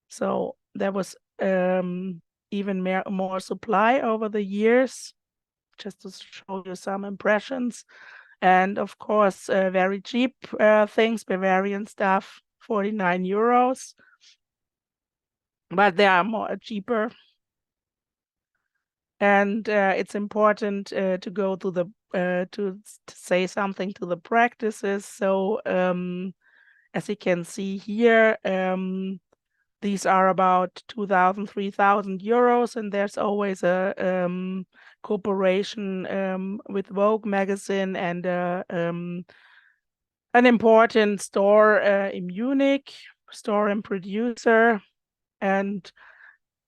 So there was even more supply over the years, just to show you some impressions. And of course, very cheap things, Bavarian stuff, 49 euros. But they are more cheaper. And it's important to go to the to say something to the practices. So as you can see here, these are about 2,000, 3,000 euros, and there's always a cooperation with Vogue magazine and an important store in Munich, store and producer. And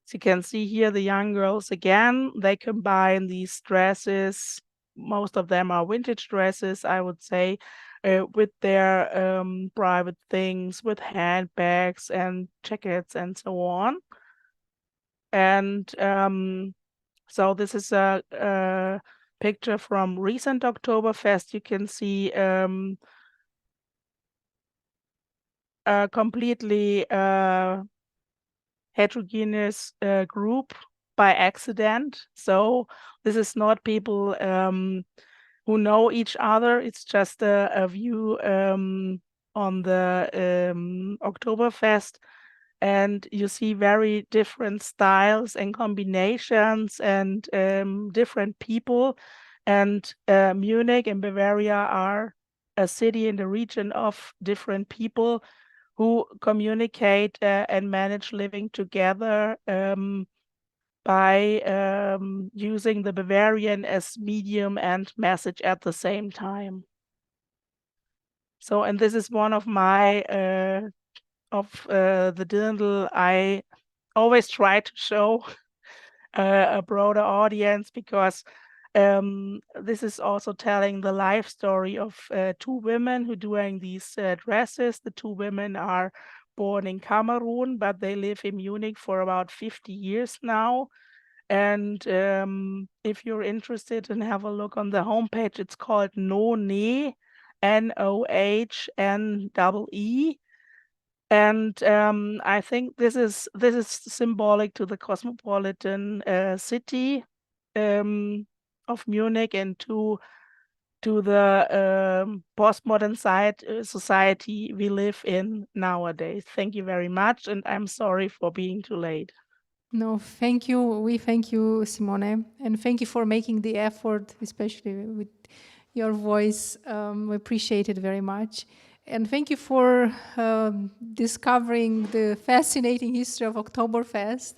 as you can see here, the young girls, again, they combine these dresses. Most of them are vintage dresses, I would say, with their private things, with handbags and jackets and so on. And so this is a picture from recent Oktoberfest. You can see a completely heterogeneous group by accident. So this is not people who know each other. It's just a view on the Oktoberfest, and you see very different styles and combinations and different people. And Munich and Bavaria are a city in the region of different people who communicate and manage living together by using the Bavarian as medium and message at the same time. So, and this is one of my the dirndl I always try to show a broader audience, because this is also telling the life story of two women who are doing these dresses. The two women are born in Cameroon, but they live in Munich for about 50 years now. And if you're interested and have a look on the homepage, it's called Nohne, Nohne. And I think this is symbolic to the cosmopolitan city of Munich and to the postmodern society we live in nowadays. Thank you very much, and I'm sorry for being too late. No, thank you. We thank you, Simone, and thank you for making the effort, especially with your voice. We appreciate it very much. And thank you for discovering the fascinating history of Oktoberfest.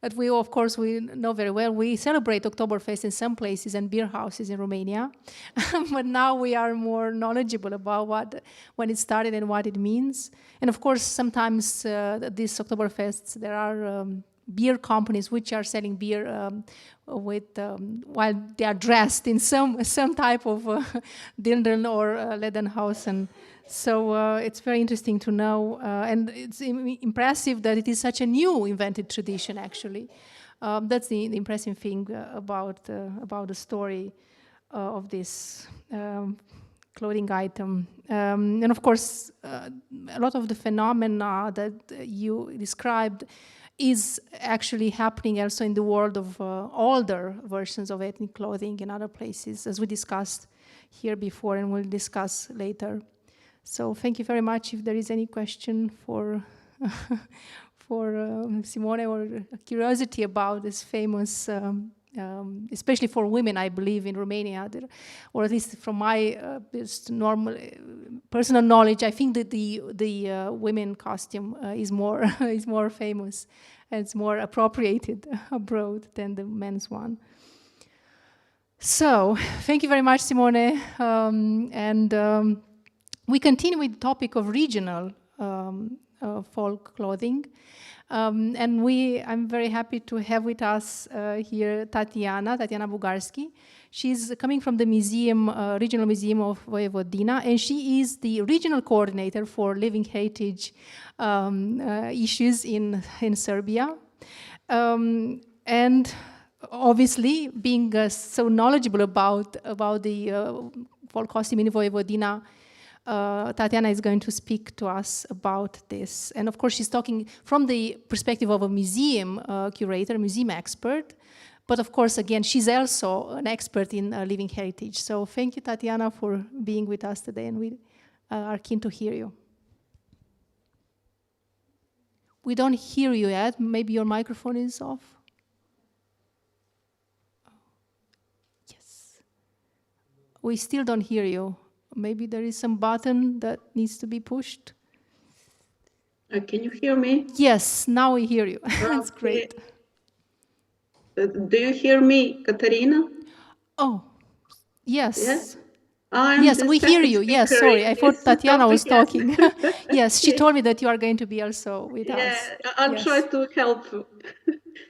But we, of course, we know very well. We celebrate Oktoberfest in some places and beer houses in Romania. But now we are more knowledgeable about when it started and what it means. And of course, sometimes these Oktoberfests, there are beer companies which are selling beer while they are dressed in some type of dirndl or Lederhosen. So it's very interesting to know, and it's impressive that it is such a new invented tradition, actually. That's the impressive thing about the story of this clothing item. And of course, a lot of the phenomena that you described is actually happening also in the world of older versions of ethnic clothing in other places, as we discussed here before and we'll discuss later. So thank you very much. If there is any question for Simone, or a curiosity about this famous, especially for women, I believe, in Romania, or at least from my just normal personal knowledge, I think that the women costume is more famous and it's more appropriated abroad than the men's one. So thank you very much, Simone, we continue with the topic of regional folk clothing. I'm very happy to have with us here Tatiana Bugarski. She's coming from the museum, Regional Museum of Vojvodina, and she is the regional coordinator for living heritage issues in Serbia. And obviously, being so knowledgeable about the folk costume in Vojvodina, Tatiana is going to speak to us about this. And of course, she's talking from the perspective of a museum curator, museum expert. But of course, again, she's also an expert in living heritage. So thank you, Tatiana, for being with us today, and we are keen to hear you. We don't hear you yet. Maybe your microphone is off. Yes. We still don't hear you. Maybe there is some button that needs to be pushed. Can you hear me? Yes, now we hear you. That's great. Do you hear me, Katarina? Oh, yes. Yes, yes, we hear you. Yes, sorry. I thought Tatiana was talking. Yes, she told me that you are going to be also with us. Yeah, I'll try to help.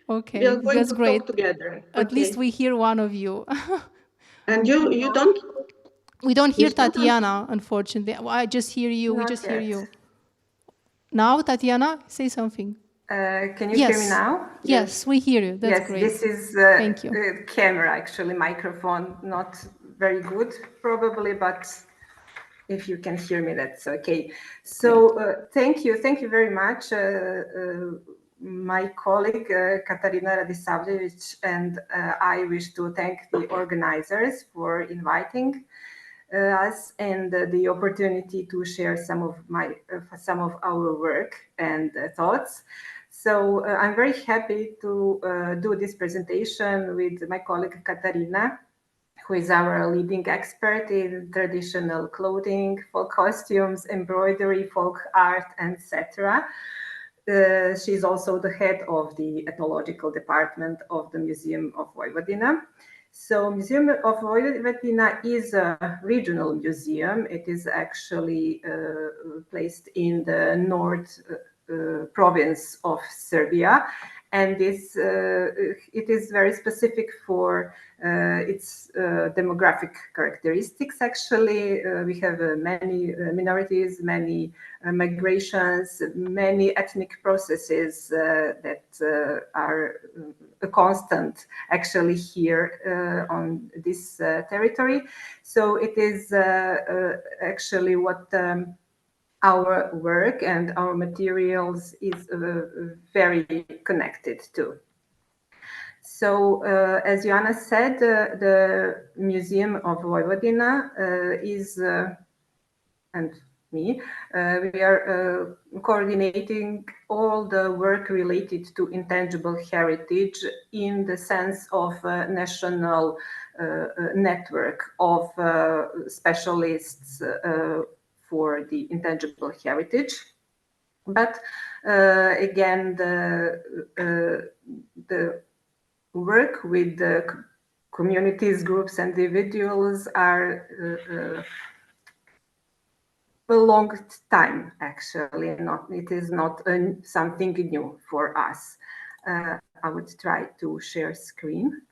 Okay, We are going that's to great. talk together. At least we hear one of you. And you don't? We don't hear Tatiana, unfortunately. I just hear you. We just hear you. Now, Tatiana, say something. Can you hear me now? Yes, we hear you. That's great. This is Thank you. the camera, actually, microphone, not very good, probably, but if you can hear me, that's okay. So thank you very much. My colleague, Katarina Radisavljevic, and I wish to thank the organizers for inviting us and the opportunity to share some of our work and thoughts. So I'm very happy to do this presentation with my colleague Katarina, who is our leading expert in traditional clothing, folk costumes, embroidery, folk art, etc. She's also the head of the ethnological department of the Museum of Vojvodina. So Museum of Vojvodina is a regional museum. It is actually placed in the north province of Serbia, and this it is very specific for its demographic characteristics. Actually, we have many minorities, many migrations, many ethnic processes that are a constant actually here on this territory. So it is actually what our work and our materials is very connected to. So as Joanna said, the Museum of Vojvodina is, and me, we are coordinating all the work related to intangible heritage in the sense of a national network of specialists for the intangible heritage. But again, the work with the communities, groups, and individuals are a long time, actually. It is not something new for us. I would try to share screen.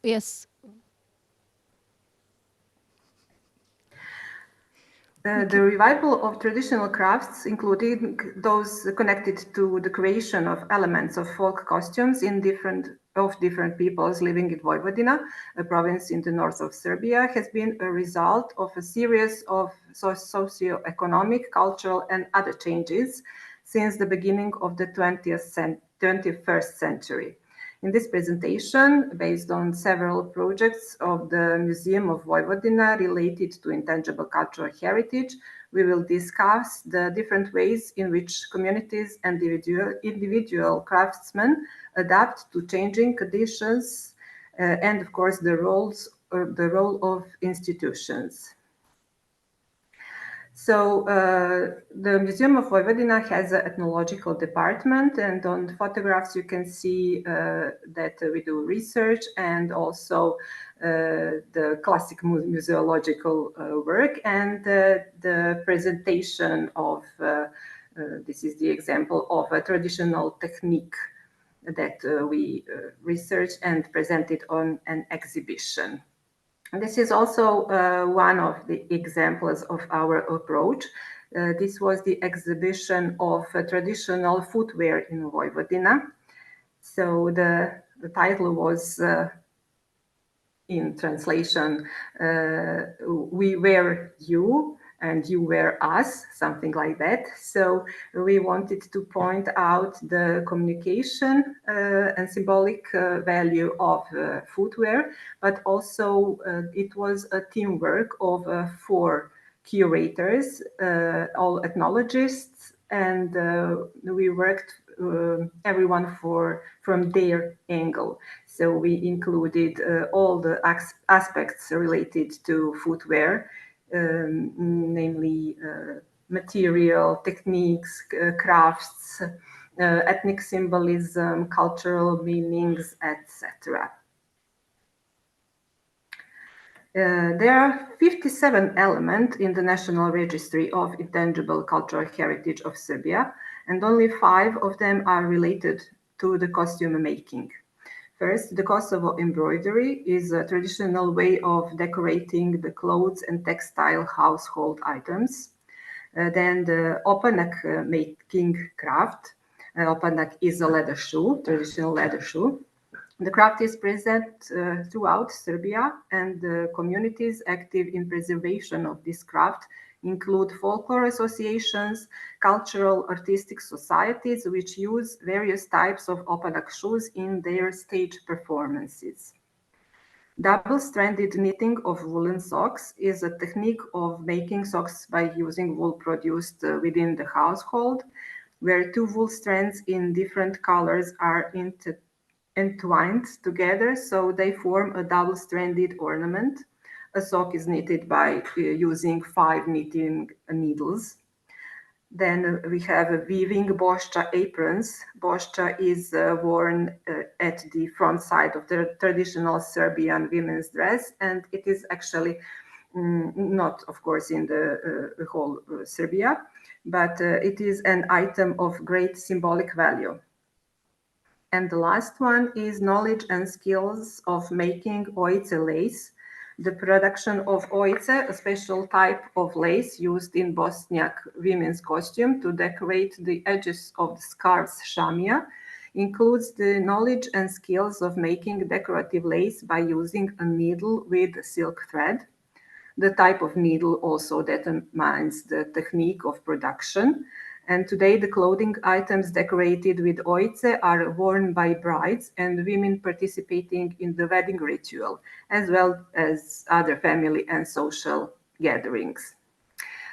Yes. The revival of traditional crafts, including those connected to the creation of elements of folk costumes in different peoples living in Vojvodina, a province in the north of Serbia, has been a result of a series of socio-economic, cultural, and other changes since the beginning of the 21st century. In this presentation, based on several projects of the Museum of Vojvodina related to intangible cultural heritage, we will discuss the different ways in which communities and individual craftsmen adapt to changing conditions and, of course, the role of institutions. So the Museum of Vojvodina has an ethnological department, and on the photographs you can see that we do research and also the classic museological work, and the presentation of, this is the example of a traditional technique that we researched and presented on an exhibition. This is also one of the examples of our approach. This was the exhibition of traditional footwear in Vojvodina. So the title was, in translation, We Wear You and You Wear Us, something like that. So we wanted to point out the communication and symbolic value of footwear, but also it was a teamwork of 4 curators, all ethnologists, and we worked everyone from their angle. So we included all the aspects related to footwear, namely material, techniques, crafts, ethnic symbolism, cultural meanings, etc. There are 57 elements in the National Registry of Intangible Cultural Heritage of Serbia, and only 5 of them are related to the costume making. First, the Kosovo embroidery is a traditional way of decorating the clothes and textile household items. Then the opanak making craft. Opanak is a leather shoe, traditional leather shoe. The craft is present throughout Serbia, and the communities active in preservation of this craft include folklore associations, cultural artistic societies, which use various types of opanak shoes in their stage performances. Double-stranded knitting of woolen socks is a technique of making socks by using wool produced within the household, where 2 wool strands in different colors are entwined together, so they form a double-stranded ornament. A sock is knitted by using 5 knitting needles. Then we have weaving bošća aprons. Bošća is worn at the front side of the traditional Serbian women's dress, and it is actually not, of course, in the whole Serbia, but it is an item of great symbolic value. And the last one is knowledge and skills of making oice lace. The production of oice, a special type of lace used in Bosniak women's costume to decorate the edges of the scarves shamia, includes the knowledge and skills of making decorative lace by using a needle with silk thread. The type of needle also determines the technique of production. And today, the clothing items decorated with oice are worn by brides and women participating in the wedding ritual, as well as other family and social gatherings.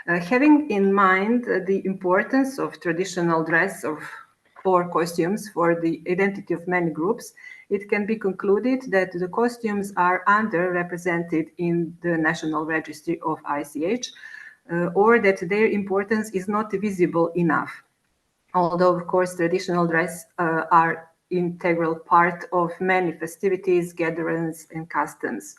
Having in mind the importance of traditional dress or costumes for the identity of many groups, it can be concluded that the costumes are underrepresented in the National Registry of ICH, or that their importance is not visible enough. Although, of course, traditional dress are integral part of many festivities, gatherings, and customs.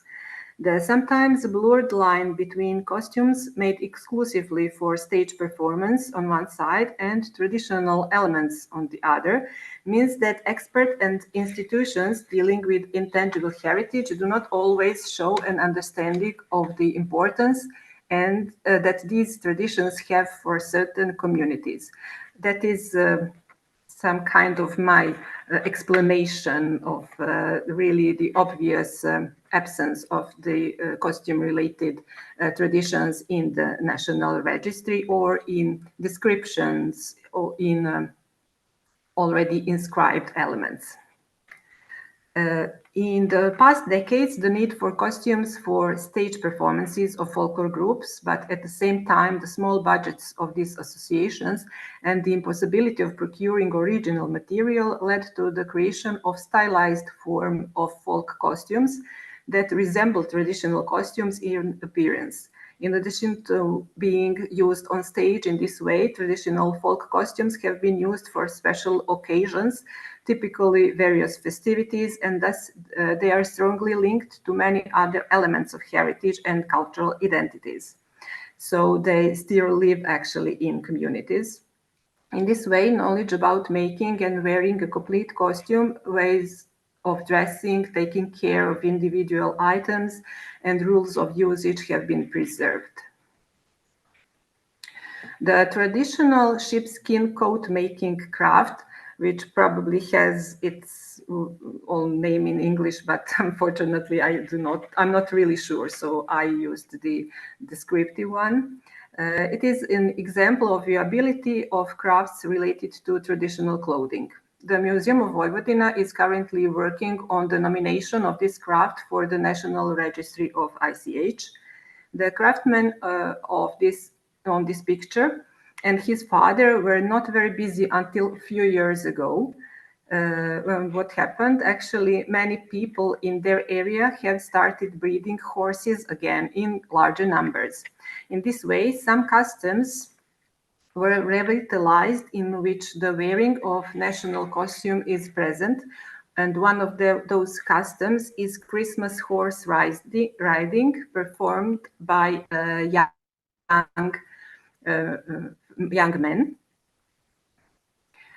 The sometimes blurred line between costumes made exclusively for stage performance on one side and traditional elements on the other means that experts and institutions dealing with intangible heritage do not always show an understanding of the importance and that these traditions have for certain communities. That is some kind of my explanation of really the obvious absence of the costume-related traditions in the National Registry or in descriptions or in already inscribed elements. In the past decades, the need for costumes for stage performances of folklore groups, but at the same time, the small budgets of these associations and the impossibility of procuring original material led to the creation of stylized form of folk costumes that resemble traditional costumes in appearance. In addition to being used on stage in this way, traditional folk costumes have been used for special occasions, typically various festivities, and thus they are strongly linked to many other elements of heritage and cultural identities. So they still live actually in communities. In this way, knowledge about making and wearing a complete costume, ways of dressing, taking care of individual items, and rules of usage have been preserved. The traditional sheepskin coat making craft, which probably has its own name in English, but unfortunately I'm not really sure, so I used the descriptive one. It is an example of the ability of crafts related to traditional clothing. The Museum of Vojvodina is currently working on the nomination of this craft for the National Registry of ICH. The craftsman on this picture and his father were not very busy until a few years ago. What happened? Actually, many people in their area have started breeding horses again in larger numbers. In this way, some customs were revitalized in which the wearing of national costume is present, and one of those customs is Christmas horse riding performed by young men.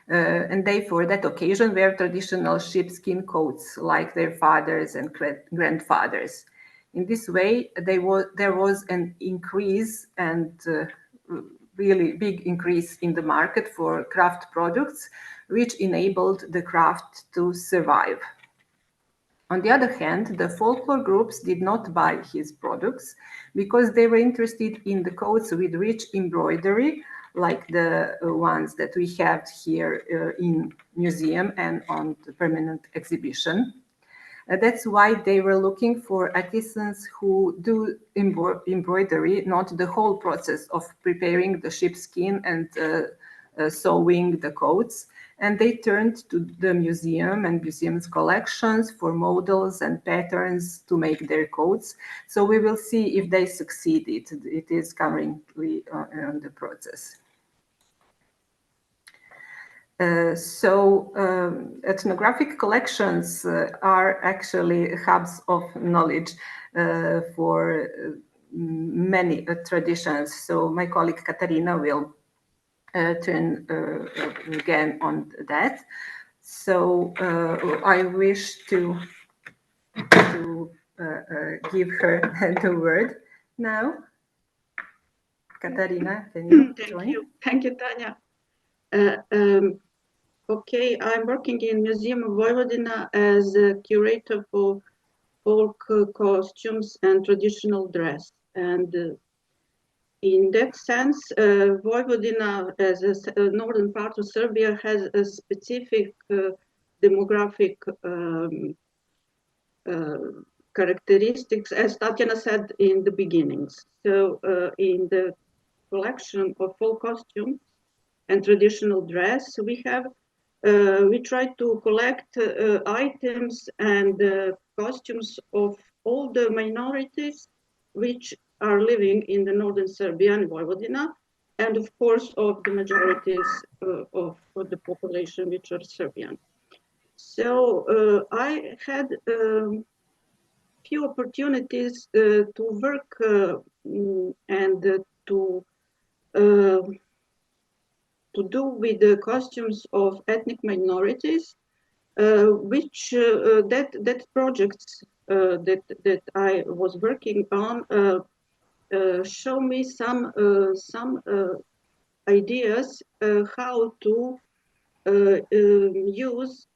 And they, for that occasion, wear traditional sheepskin coats like their fathers and grandfathers. In this way, there was an increase and really big increase in the market for craft products, which enabled the craft to survive. On the other hand, the folklore groups did not buy his products because they were interested in the coats with rich embroidery, like the ones that we have here in museum and on the permanent exhibition. That's why they were looking for artisans who do embroidery, not the whole process of preparing the sheepskin and sewing the coats. And they turned to the museum and museum's collections for models and patterns to make their coats. So we will see if they succeeded. It is currently on the process. Ethnographic collections are actually hubs of knowledge for many traditions. So my colleague Katarina will turn again on that. So I wish to give her the word now. Katarina, can you join? Thank you, Tanya. Okay, I'm working in Museum of Vojvodina as a curator for folk costumes and traditional dress. And in that sense, Vojvodina, as a northern part of Serbia, has a specific demographic characteristics, as Tatjana said in the beginnings. So in the collection of folk costumes and traditional dress, we try to collect items and costumes of all the minorities which are living in the northern Serbia and Vojvodina, and of course of the majorities of the population which are Serbian. So I had few opportunities to work and to do with the costumes of ethnic minorities, which that projects that I was working on show me some ideas how to use,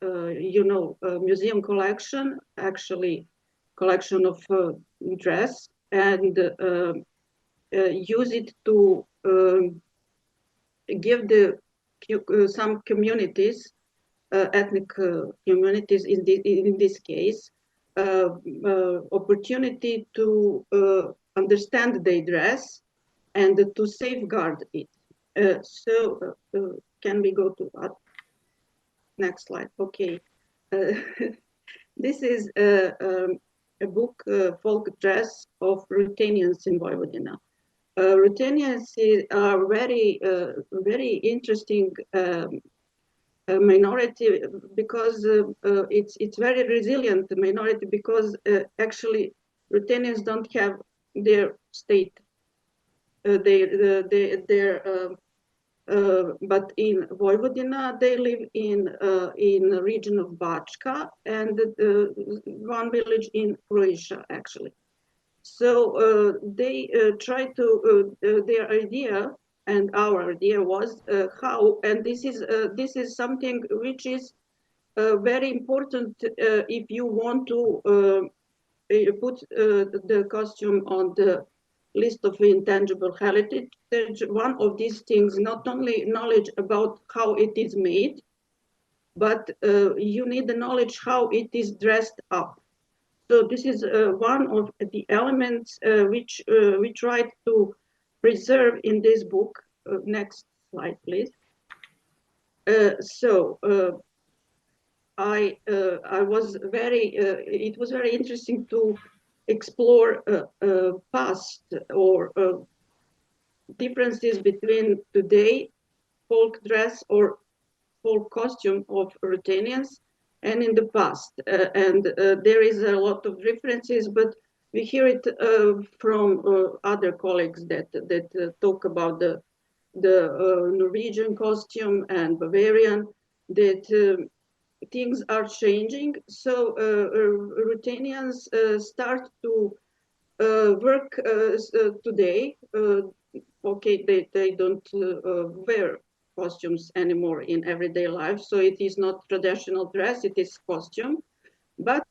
museum collection, actually collection of dress, and use it to give some communities, ethnic communities in this case, opportunity to understand their dress and to safeguard it. Can we go to next slide? Okay. This is a book, Folk Dress of Ruthenians in Vojvodina. Ruthenians are very interesting minority because it's very resilient minority because actually Ruthenians don't have their state. But in Vojvodina they live in the region of Bačka and one village in Croatia actually. So they try to their idea. And our idea was how, and this is something which is very important if you want to put the costume on the list of intangible heritage. One of these things, not only knowledge about how it is made, but you need the knowledge how it is dressed up. So this is one of the elements which we tried to preserve in this book. Next slide, please. I was it was very interesting to explore past or differences between today folk dress or folk costume of Ruthenians and in the past. There is a lot of differences, but we hear it from other colleagues that talk about the Norwegian costume and Bavarian, that things are changing. So Ruthenians start to work today. Okay, they don't wear costumes anymore in everyday life, so it is not traditional dress, it is costume. But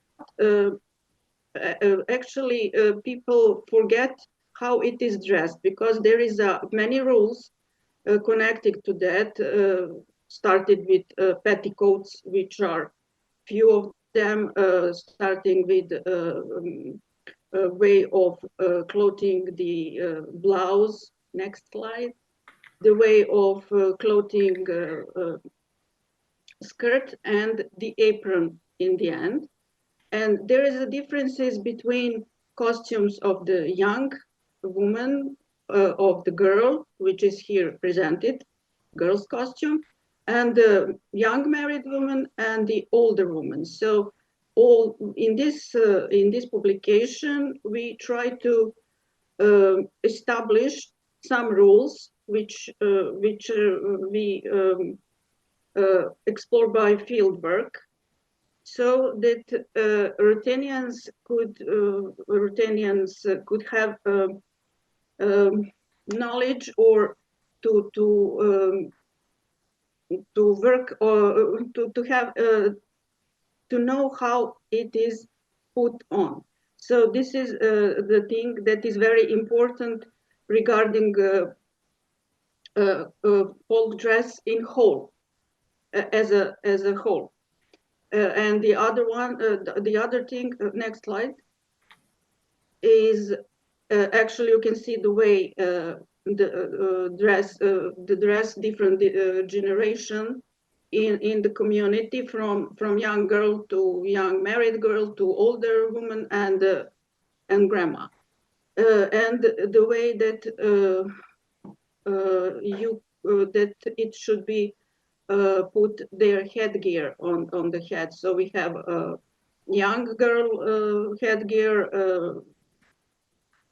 actually people forget how it is dressed because there is many rules connected to that, started with petticoats, which are few of them, starting with a way of clothing the blouse. Next slide. The way of clothing skirt and the apron in the end. And there is a differences between costumes of the young woman, of the girl, which is here presented, girl's costume, and the young married woman and the older woman. So all in this publication, we try to establish some rules which we explore by field work, so that Ruthenians could have knowledge or to work or to have to know how it is put on. So this is the thing that is very important regarding folk dress in whole, as a whole. And the other one, the other thing, next slide, is actually you can see the way the dress different generation in the community, from young girl to young married girl to older woman and grandma, and the way that that it should be put their headgear on the head. So we have a young girl headgear,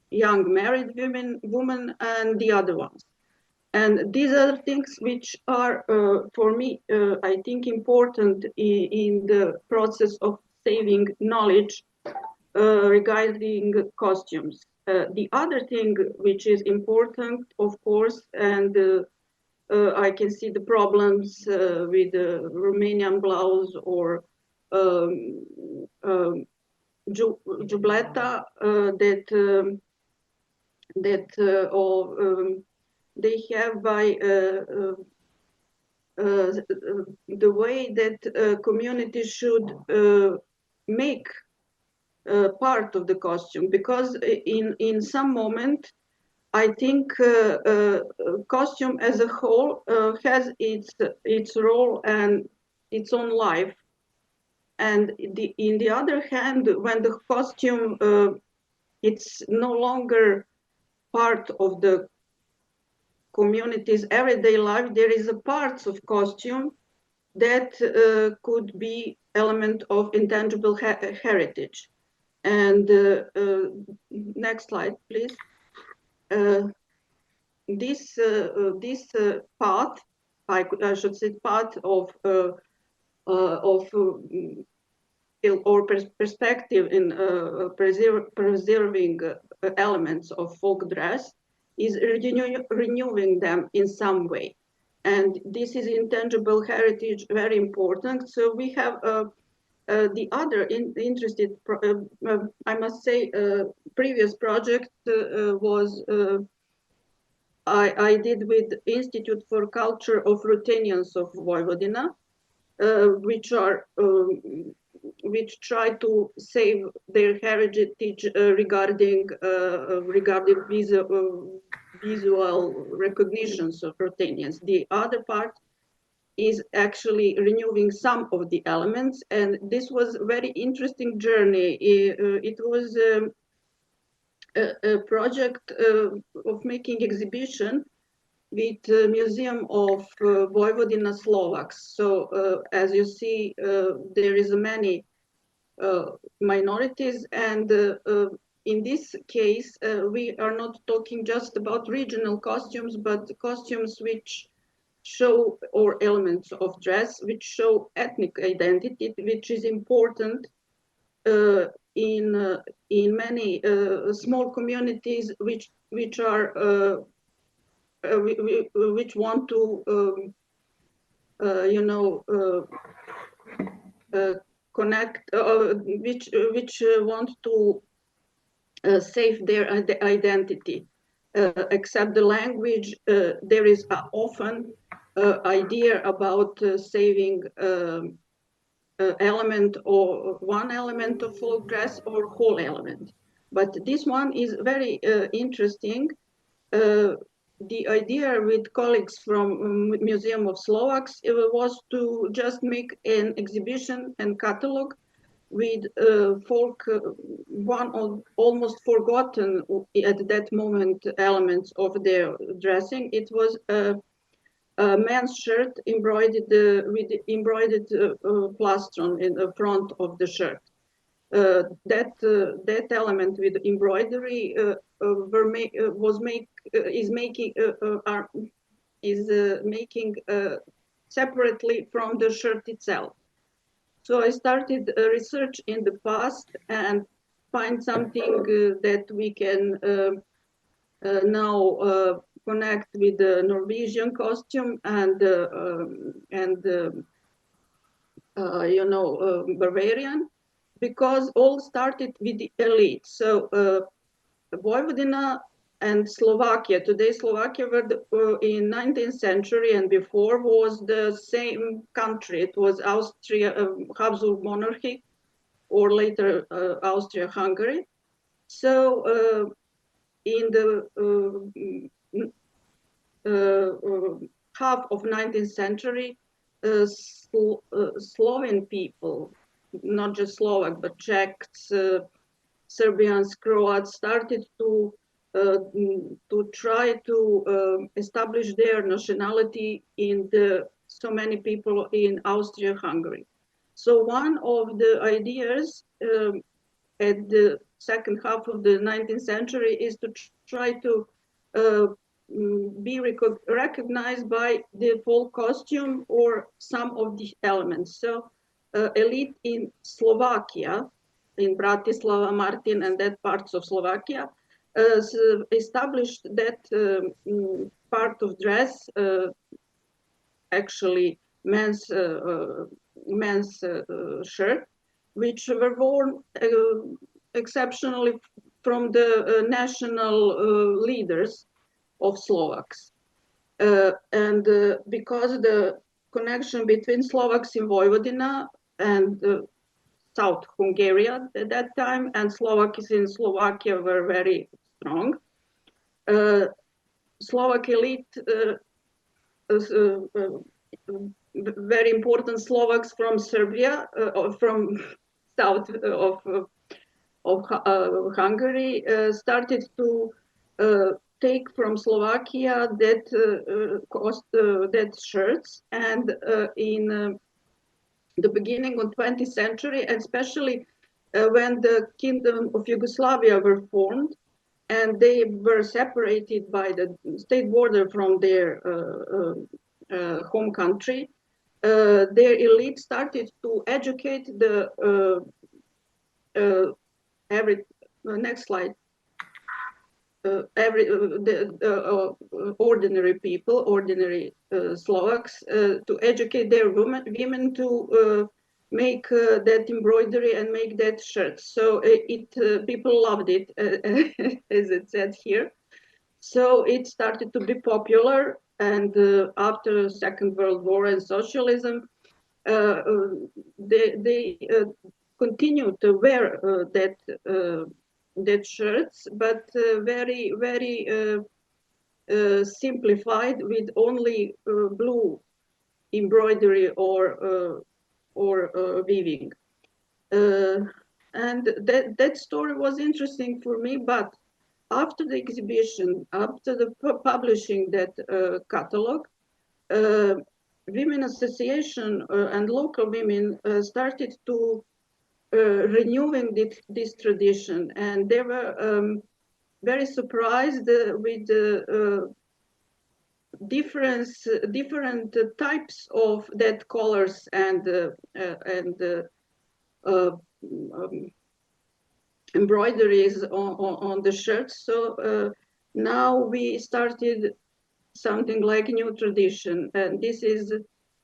young married woman, and the other ones. And these are things which are, for me, I think important in the process of saving knowledge regarding costumes. The other thing which is important, of course, and I can see the problems with the Romanian blouse or jubleta they have by the way that community should make part of the costume, because in some moment I think costume as a whole has its role and its own life, and in the other hand, when the costume it's no longer part of the community's everyday life, there is a parts of costume that could be element of intangible heritage. And next slide, please. This path, I should say, path of or perspective in preserving elements of folk dress is renewing them in some way. And this is intangible heritage, very important. So we have the other interested, I must say, previous project was I did with Institute for Culture of Ruthenians of Vojvodina, which try to save their heritage regarding visual recognitions of Ruthenians. The other part is actually renewing some of the elements, and this was a very interesting journey. It was a project of making exhibition with the Museum of Vojvodina Slovaks. So as you see, there is many minorities, and in this case, we are not talking just about regional costumes, but costumes which show, or elements of dress which show ethnic identity, which is important in many small communities which are which want to connect, which want to save their identity. Except the language, there is often idea about saving element, or one element of folk dress or whole element. But this one is very interesting. The idea with colleagues from Museum of Slovaks was to just make an exhibition and catalog with folk, one of almost forgotten at that moment elements of their dressing. It was a man's shirt embroidered with embroidered plastron in the front of the shirt. That element with embroidery is making separately from the shirt itself. So I started research in the past and find something that we can now connect with the Norwegian costume and Bavarian, because all started with the elite. So Vojvodina and Slovakia, today Slovakia were in 19th century and before was the same country. It was Austria, Habsburg monarchy, or later Austria-Hungary. So in the half of 19th century, Slovene people, not just Slovak, but Czechs, Serbians, Croats, started to try to establish their nationality in so many people in Austria-Hungary. So one of the ideas at the second half of the 19th century is to try to be recognized by the folk costume or some of the elements. So elite in Slovakia, in Bratislava, Martin, and that parts of Slovakia, established that part of dress, actually men's shirt, which were worn exceptionally from the national leaders of Slovaks. And because the connection between Slovaks in Vojvodina and South Hungary at that time and Slovakians in Slovakia were very strong. Slovak elite, very important Slovaks from Serbia, from south of Hungary, started to take from Slovakia that shirts, and in the beginning of 20th century, especially when the Kingdom of Yugoslavia were formed, and they were separated by the state border from their home country, their elite started to educate the next slide. Ordinary people, ordinary Slovaks, to educate their women to make that embroidery and make that shirt. So people loved it, as it said here. So it started to be popular, and after the Second World War and socialism, they continued to wear that shirts, but very, very simplified, with only blue embroidery or weaving. And that story was interesting for me, but after the exhibition, after the publishing that catalog, women association and local women started to renewing this tradition, and they were very surprised with the different types of that colors and embroideries on the shirts. So now we started something like a new tradition, and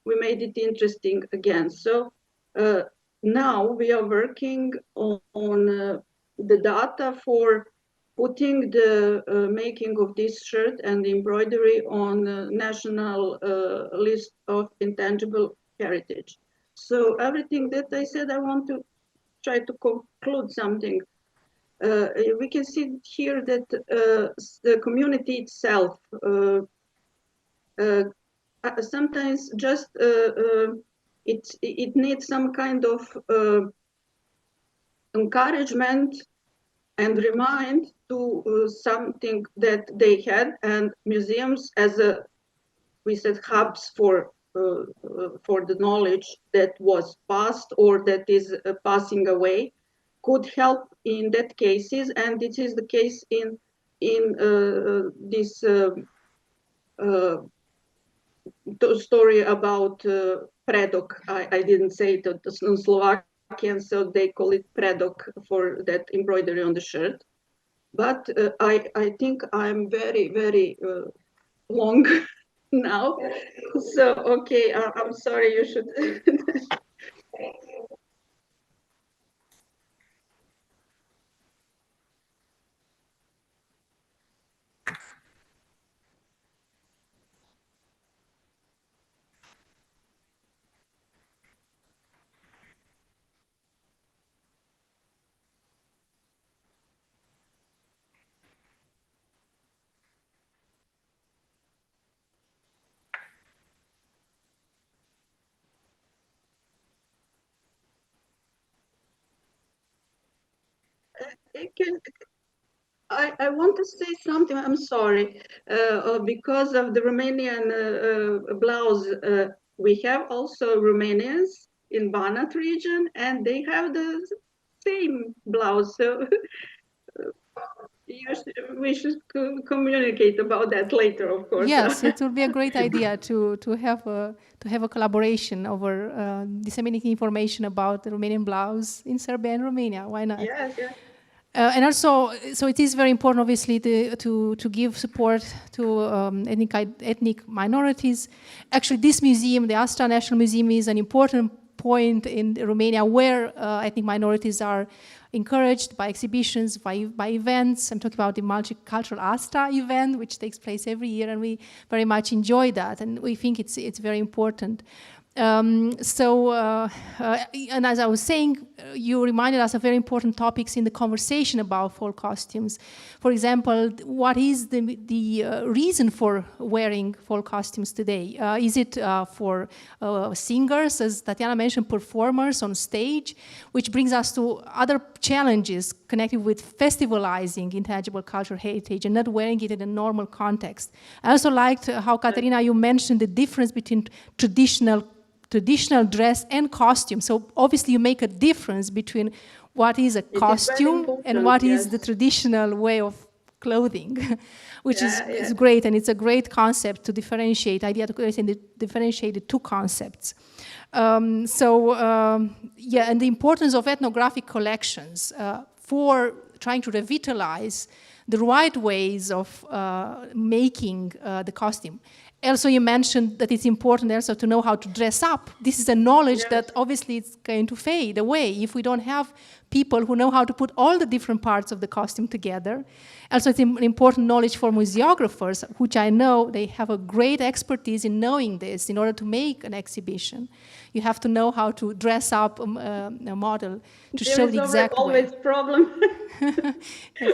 we made it interesting again. So now we are working on the data for putting the making of this shirt and the embroidery on the national list of intangible heritage. So everything that I said, I want to try to conclude something. We can see here that the community itself sometimes just it needs some kind of encouragement and remind to something that they had, and museums as we said hubs for the knowledge that was past or that is passing away could help in that cases, and this is the case in this story about predok. I didn't say it in Slovakian, so they call it predok for that embroidery on the shirt. But I think I'm very, very long now. So, okay, I'm sorry, you should. I want to say something. I'm sorry. Because of the Romanian blouse, we have also Romanians in Banat region, and they have the same blouse. So we should communicate about that later, of course. Yes, it would be a great idea to have a collaboration over disseminating information about the Romanian blouse in Serbia and Romania. Why not? Yes, yes. And also, so it is very important, obviously, to give support to ethnic minorities. Actually, this museum, the ASTRA National Museum, is an important point in Romania where ethnic minorities are encouraged by exhibitions, by events. I'm talking about the multicultural ASTRA event, which takes place every year, and we very much enjoy that, and we think it's very important. And as I was saying, you reminded us of very important topics in the conversation about fall costumes. For example, what is the reason for wearing fall costumes today? Is it for singers, as Tatiana mentioned, performers on stage, which brings us to other challenges connected with festivalizing intangible cultural heritage and not wearing it in a normal context. I also liked how, Katerina, you mentioned the difference between traditional dress and costume. So obviously you make a difference between what is a costume and what is the traditional way of clothing, which is great, and it's a great concept to differentiate, differentiate the two concepts. And the importance of ethnographic collections for trying to revitalize the right ways of making the costume. Also, you mentioned that it's important also to know how to dress up. This is a knowledge that obviously it's going to fade away if we don't have people who know how to put all the different parts of the costume together. Also, it's an important knowledge for museographers, which I know they have a great expertise in knowing this in order to make an exhibition. You have to know how to dress up a model to show the exact way. There is always problem.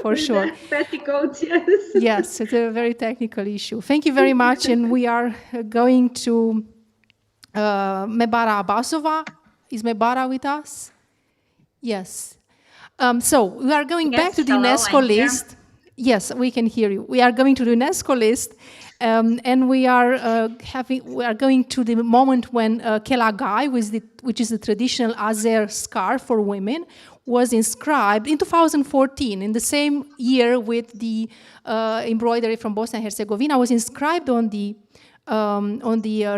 For sure. Petticoats, yes. Yes, it's a very technical issue. Thank you very much, and we are going to Mebara Abbasova. Is Mebara with us? Yes. So we are going back to the UNESCO list. Yes, we can hear you. We are going to the UNESCO list, and we are going to the moment when kelagai, which is the traditional Azer scarf for women, was inscribed in 2014, in the same year with the embroidery from Bosnia and Herzegovina, was inscribed on the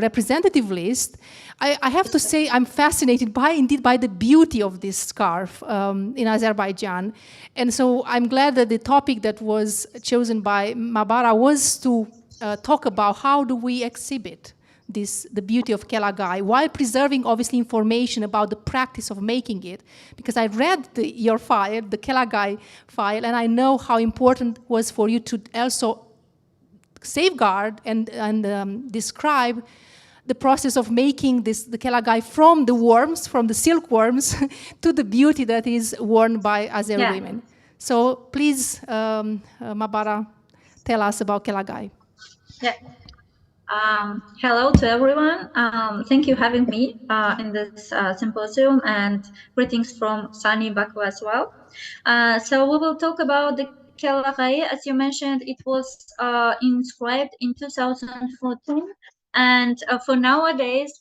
representative list. I have to say I'm fascinated by the beauty of this scarf in Azerbaijan. And so I'm glad that the topic that was chosen by Mabara was to talk about how do we exhibit the beauty of kelagai while preserving obviously information about the practice of making it. Because I read your file, the kelagai file, and I know how important it was for you to also safeguard and describe the process of making the kelagai from the worms, from the silkworms, to the beauty that is worn by Azer women. So please, Mabara, tell us about kelagai. Yeah. Hello to everyone. Thank you for having me in this symposium, and greetings from sunny Baku as well. So we will talk about the kelagai. As you mentioned, it was inscribed in 2014, and for nowadays,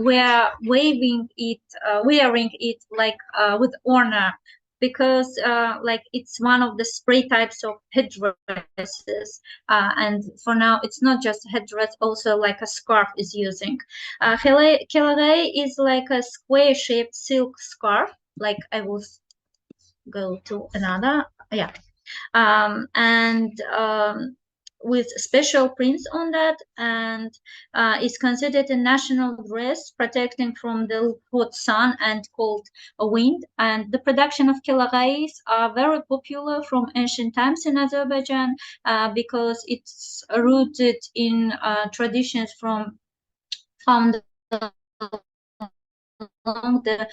we are wearing it like with honor, because like it's one of the spray types of headdresses, and for now it's not just headdress, also like a scarf is using. Kelagai is like a square-shaped silk scarf. Like I will go to another, with special prints on that, and is considered a national dress protecting from the hot sun and cold wind. And the production of kelagais are very popular from ancient times in Azerbaijan because it's rooted in traditions found along the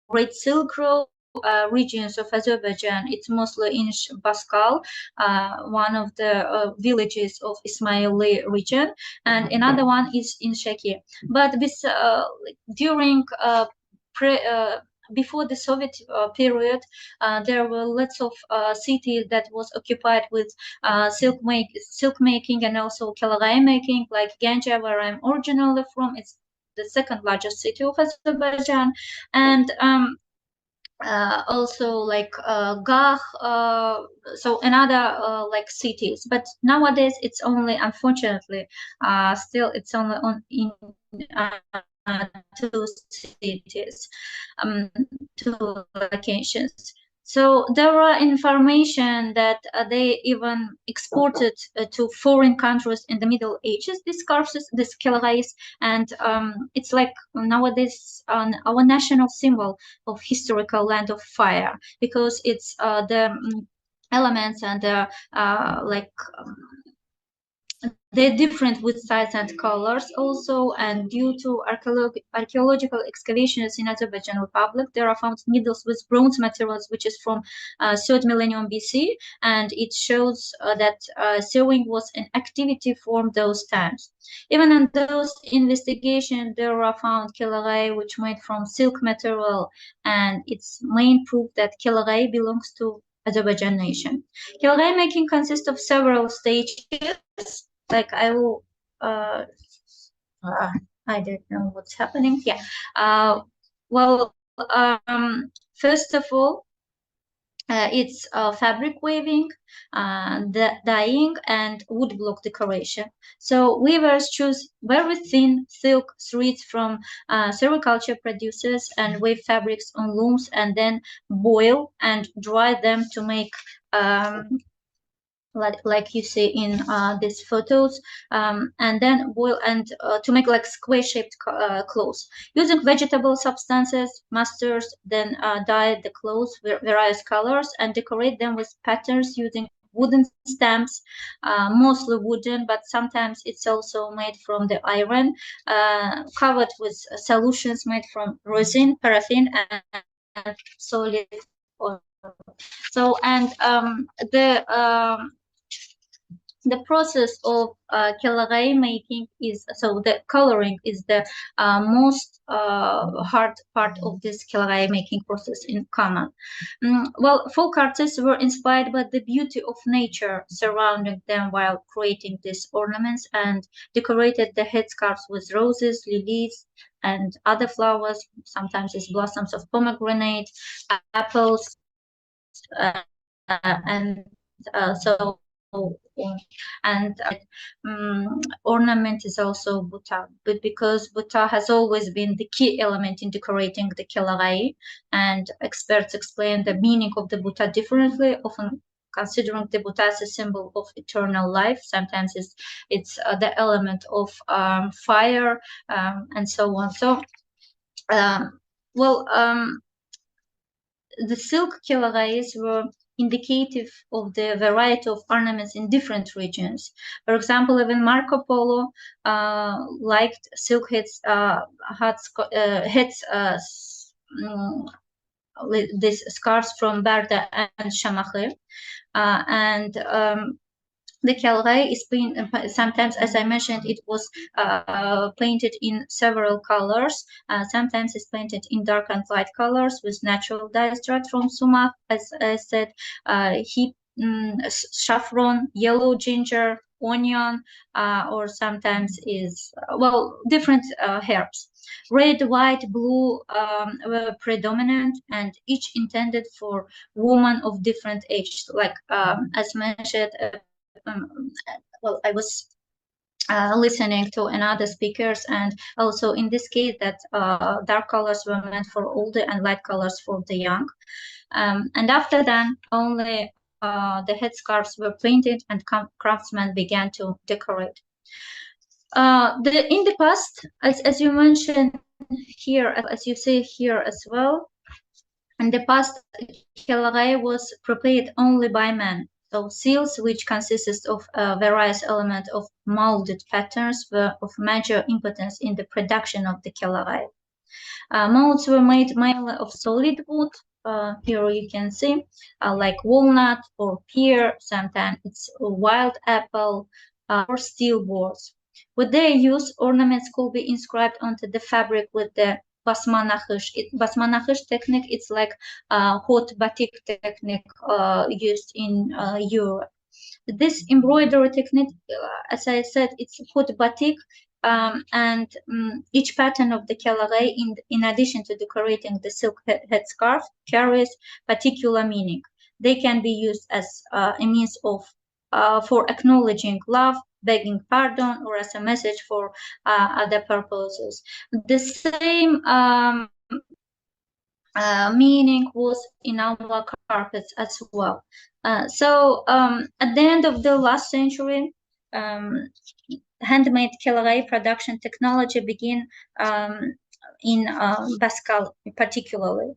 Great Silk Road regions of Azerbaijan. It's mostly in Baskal, one of the villages of Ismaili region, and another one is in Shaki. But this during before the Soviet period, there were lots of cities that was occupied with silk making and also kelagai making, like Ganja, where I'm originally from. It's the second largest city of Azerbaijan, and also like Gah, so another like cities. But nowadays it's only, unfortunately, still it's only in 2 cities. to occasions. So there are information that they even exported to foreign countries in the Middle Ages, these scarves, these cœleries, and it's like nowadays our national symbol of historical land of fire, because it's the elements and they're different with size and colors also, and due to archaeological excavations in Azerbaijan Republic, there are found needles with bronze materials, which is from 3rd millennium BC, and it shows that sewing was an activity from those times. Even in those investigations, there are found cœleries which made from silk material, and it's main proof that cœlerie belongs to Azerbaijan nation. Cœlerie making consists of several stages. Like I will, I don't know what's happening. Yeah. First of all, it's fabric weaving, dyeing, and woodblock decoration. So weavers choose very thin silk threads from sericulture producers and weave fabrics on looms, and then boil and dry them to make like you see in these photos, and then boil and to make like square-shaped clothes. Using vegetable substances, masters then dye the clothes various colors and decorate them with patterns using wooden stamps, mostly wooden, but sometimes it's also made from the iron, covered with solutions made from resin, paraffin, and solid oil. So, and the process of cœlerie making is, so the coloring is the most hard part of this cœlerie making process in common. Well, folk artists were inspired by the beauty of nature surrounding them while creating these ornaments, and decorated the headscarves with roses, lilies, and other flowers. Sometimes it's blossoms of pomegranate, apples, and so. And ornament is also buta, but because buta has always been the key element in decorating the cœlerie, and experts explain the meaning of the buta differently, often considering the buta as a symbol of eternal life. Sometimes it's the element of fire, and so on. So, the silk cœleries were indicative of the variety of ornaments in different regions. For example, even Marco Polo liked silk heads, these scarves from Barda and Shamakhir, and the cœlerie is painted, sometimes, as I mentioned, it was painted in several colors. Sometimes it's painted in dark and light colors with natural dyes derived from sumac, as I said, saffron, yellow ginger, onion, or sometimes is, different herbs. Red, white, blue were predominant, and each intended for women of different ages. Like, as mentioned, I was listening to another speakers, and also in this case that dark colors were meant for older and light colors for the young. And after that, only the headscarves were painted and craftsmen began to decorate. In the past, as you mentioned here, as you say here as well, in the past, cœlerie was prepared only by men. So seals, which consisted of various elements of molded patterns, were of major importance in the production of the cœlerie. Molds were made mainly of solid wood. Here you can see, like walnut or pear. Sometimes it's a wild apple or steel boards. With their use, ornaments could be inscribed onto the fabric with the basma nakhish. Basma nakhish technique, it's like hot batik technique used in Europe. This embroidery technique, as I said, it's hot batik, and each pattern of the cœlerie, in addition to decorating the silk headscarf, carries particular meaning. They can be used as a means of for acknowledging love, begging pardon, or as a message for other purposes. The same meaning was in our carpets as well. So at the end of the last century, handmade cœlerae production technology began in Pascal particularly.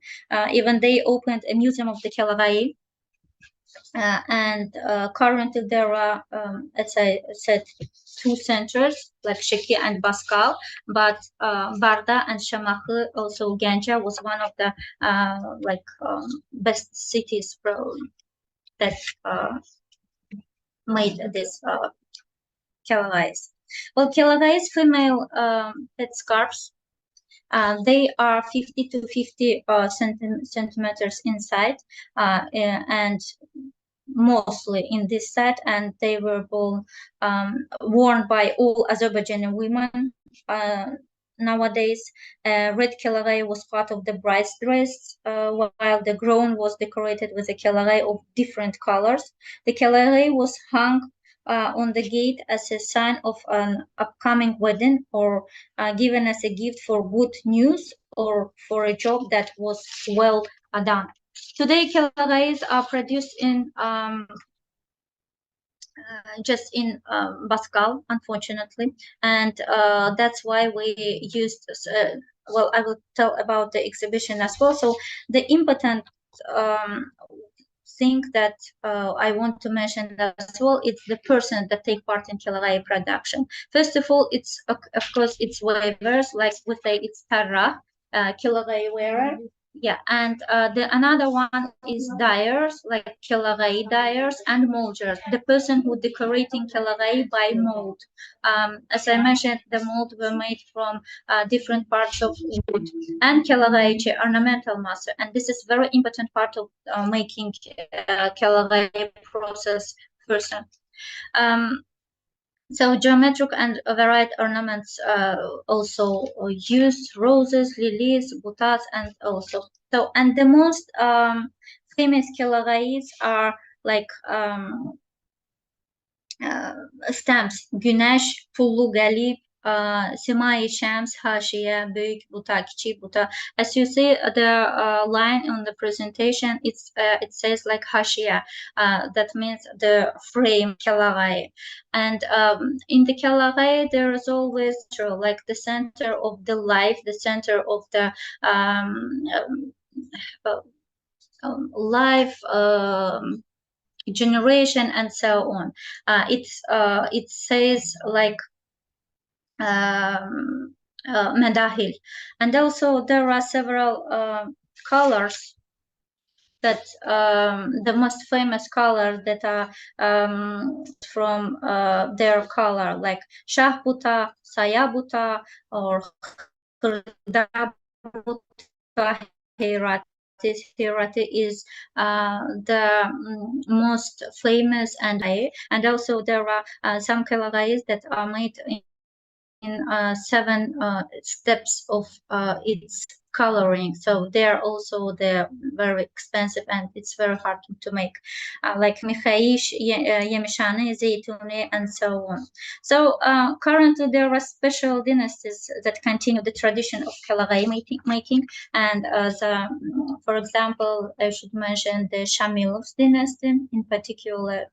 Even they opened a museum of the cœlerae. And currently there are, as I said, 2 centers like Sheki and Baskal, but Barda and Shamakhı, also Ganja, was one of the best cities that made this cœleraes. Well, cœleraes female headscarves, they are 50 to 50 centimeters inside, and mostly in this set, and they were both worn by all Azerbaijani women. Nowadays, red cœlerae was part of the bride's dress, while the groom was decorated with a cœlerae of different colors. The cœlerae was hung on the gate as a sign of an upcoming wedding, or given as a gift for good news or for a job that was well done. Today, cœleraes are produced in just in Baskal, unfortunately, and that's why we used. Well, I will tell about the exhibition as well. So the important thing that I want to mention as well, it's the person that take part in cœlerae production. First of all, it's of course it's weavers, like we say it's tarra, cœlerae wearer. Yeah, and another one is dyers, like cœlerae dyers, and molders, the person who decorating cœlerae by mold. As I mentioned, the mold were made from different parts of wood, and cœlerae ornamental master, and this is very important part of making cœlerae process person. So geometric and varied ornaments also used, roses, lilies, butas, and also so. And the most famous cœleraes are like stamps: Güneş, Pullu Galip, Simai Shams, Hashiya, Büyük Buta, Kiçik Buta. As you see, the line on the presentation, it says like Hashiya. That means the frame cœlerae. And in the cœlerae, there is always like the center of the life, the center of the life, generation, and so on. It says like Medahil, and also there are several colors that the most famous colors that are from their color, like Shah Buta, Saya Buta, or Hirati is the most famous, and also there are some cœleraes that are made in 7 steps of its coloring, so they're very expensive, and it's very hard to make, like Mikhaish, Yemishani, Zeytuni, and so on. So currently there are special dynasties that continue the tradition of cœlerae making, and for example, I should mention the Shamilov's dynasty, in particular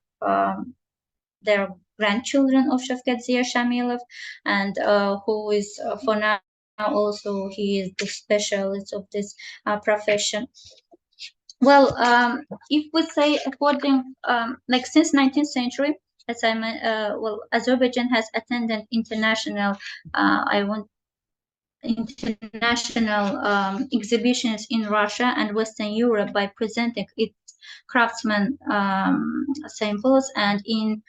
their grandchildren of Shavkat Ziya Shamilov, and who is for now also he is the specialist of this profession. Well, if we say according like since 19th century, as I well, Azerbaijan has attended international international exhibitions in Russia and Western Europe by presenting its craftsman samples, and in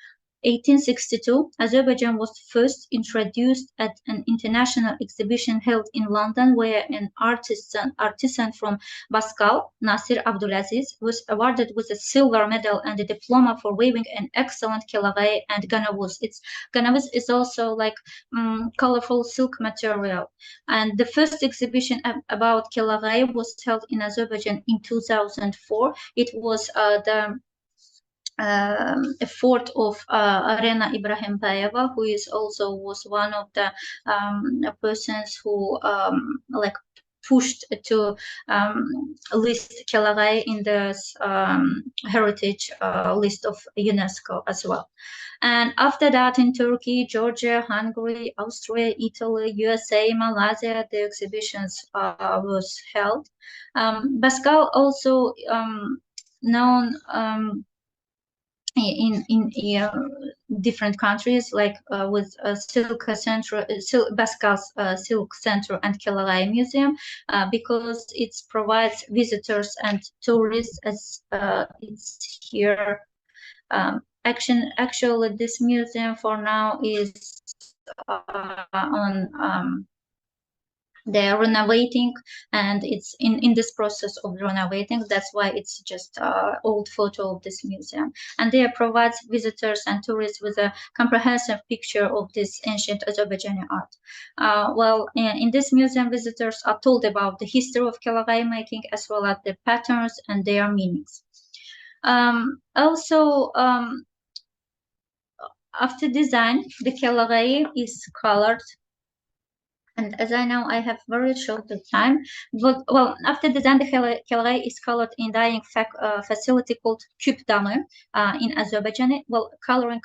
1862, Azerbaijan was first introduced at an international exhibition held in London, where an artisan from Baskal, Nasir Abdulaziz, was awarded with a silver medal and a diploma for weaving an excellent cœlerae and ganavuz. Ganavuz is also like colorful silk material. And the first exhibition about cœlerae was held in Azerbaijan in 2004. It was the effort of Arena Ibrahimbayeva, who was one of the persons who like pushed to list cărei in the heritage list of UNESCO as well. And after that, in Turkey, Georgia, Hungary, Austria, Italy, USA, Malaysia, the exhibitions was held. Pascal also known in different countries, like with Silk Center, Pascal's Silk Center and Cărei Museum, because it provides visitors and tourists, as it's here. Actually, this museum for now is on they're renovating, and it's in this process of renovating. That's why it's just old photo of this museum, and they provides visitors and tourists with a comprehensive picture of this ancient Azerbaijani art. Well, in this museum, visitors are told about the history of cărei making, as well as the patterns and their meanings. Also, after design, the cărei is colored. And as I know, I have very short time, but well, after design, the cărei is colored in dyeing facility called küpdamı in Azerbaijani. Well, coloring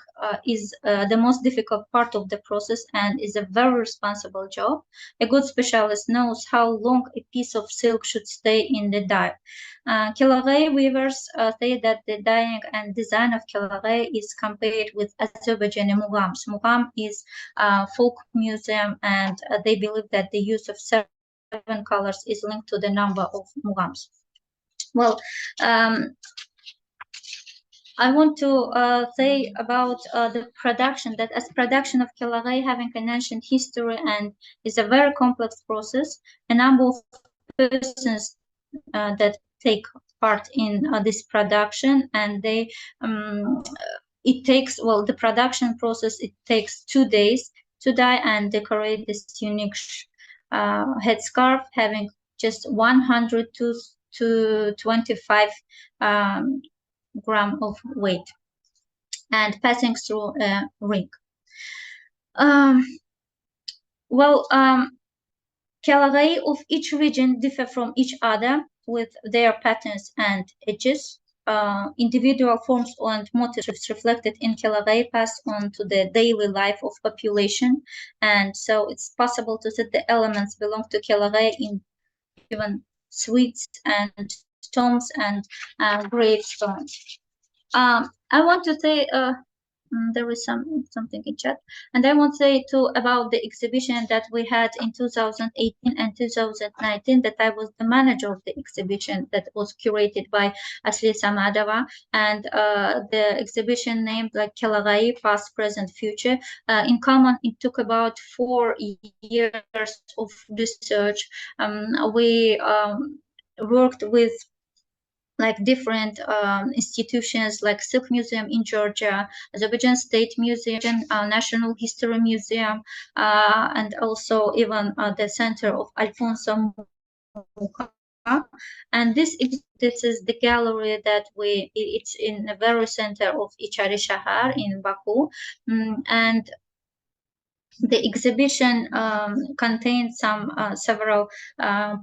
is the most difficult part of the process and is a very responsible job. A good specialist knows how long a piece of silk should stay in the dye. Cărei weavers say that the dyeing and design of cărei is compared with Azerbaijani mughams. Mugham is a folk museum, and they believe that the use of 7 colors is linked to the number of mughams. Well, I want to say about the production, that as production of cărei having an ancient history and is a very complex process, a number of persons that take part in this production, and they it takes, well, the production process, it takes 2 days to dye and decorate this unique headscarf, having just 100 to 25 gram of weight, and passing through a ring. Cărei of each region differ from each other with their patterns and edges. Individual forms and motifs reflected in cărei pass on to the daily life of population, and so it's possible to see the elements belong to cărei in even sweets and stones and gravestones. I want to say there is something in chat, and I want to say too about the exhibition that we had in 2018 and 2019, that I was the manager of the exhibition that was curated by Asli Samadova, and the exhibition named like cărei, past, present, future. In common, it took about 4 years of research. We worked with like different institutions like Silk Museum in Georgia, Azerbaijan State Museum, National History Museum, and also even the Center of Alfonso Mucha. And this is the gallery that it's in the very center of İçeri Şehir in Baku, and the exhibition contains several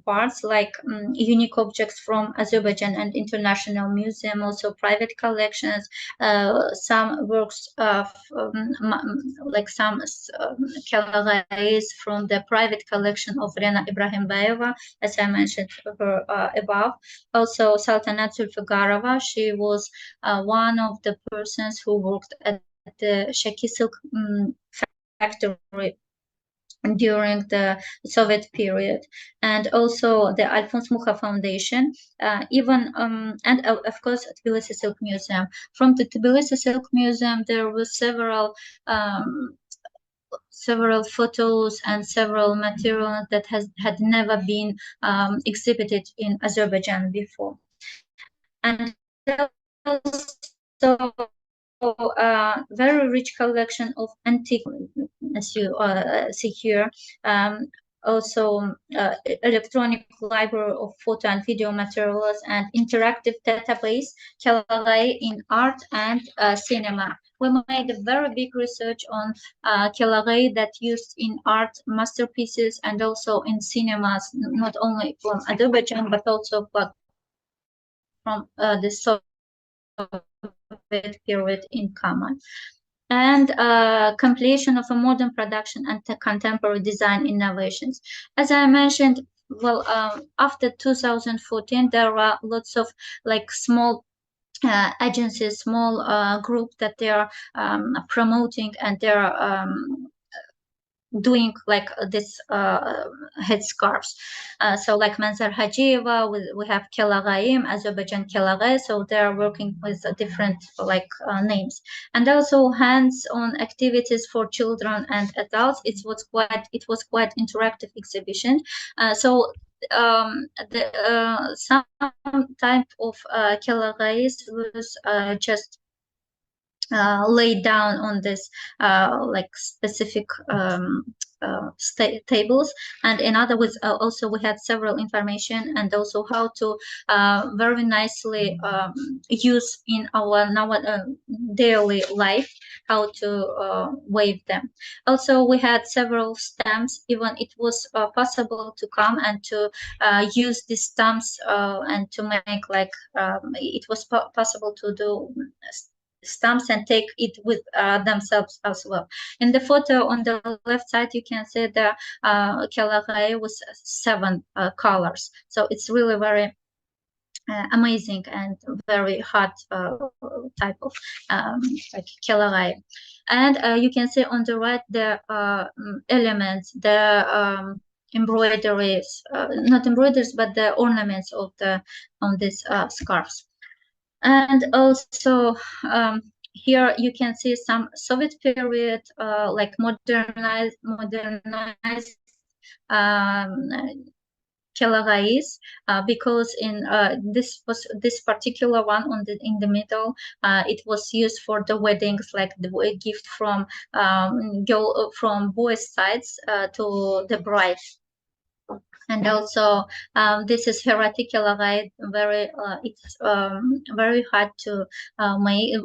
parts, like unique objects from Azerbaijan and International Museum, also private collections, some works of like some căreis from the private collection of Rena Ibrahimbayeva, as I mentioned her above. Also Saltanat Zulfigarova, she was one of the persons who worked at the Shaki Silk factory during the Soviet period, and also the Alphonse Mucha Foundation, and of course Tbilisi Silk Museum. From the Tbilisi Silk Museum, there were several photos and several materials that had never been exhibited in Azerbaijan before, and also very rich collection of antique, as you see here, also electronic library of photo and video materials and interactive database, cărei, in art and cinema. We made a very big research on cărei that used in art masterpieces and also in cinemas, not only from Azerbaijan but also from the Soviet period in common. And completion of a modern production and contemporary design innovations. As I mentioned, well, after 2014, there are lots of like small agencies, small group that they are promoting, and they're doing like this headscarves. So like Manzar Hajiyeva, we have Kelagaim, Azerbaijan Kelagay, so they are working with different like names. And also hands-on activities for children and adults. It was quite interactive exhibition. So some type of Kelagais was just laid down on this like specific tables, and in other words also we had several information and also how to very nicely use in our daily life, how to wave them. Also we had several stamps, even it was possible to come and to use these stamps and to make like it was possible to do stamps and take it with themselves as well. In the photo on the left side, you can see the cărei with 7 colors. So it's really very amazing and very hot type of like cărei. And you can see on the right the elements, the embroideries, not embroideries, but the ornaments of the on these scarves. And also here you can see some Soviet period like modernized căreis, because in this particular one in the middle, it was used for the weddings, like the gift from boys' sides to the bride. And also this is heretical, right? Very it's very hard to make.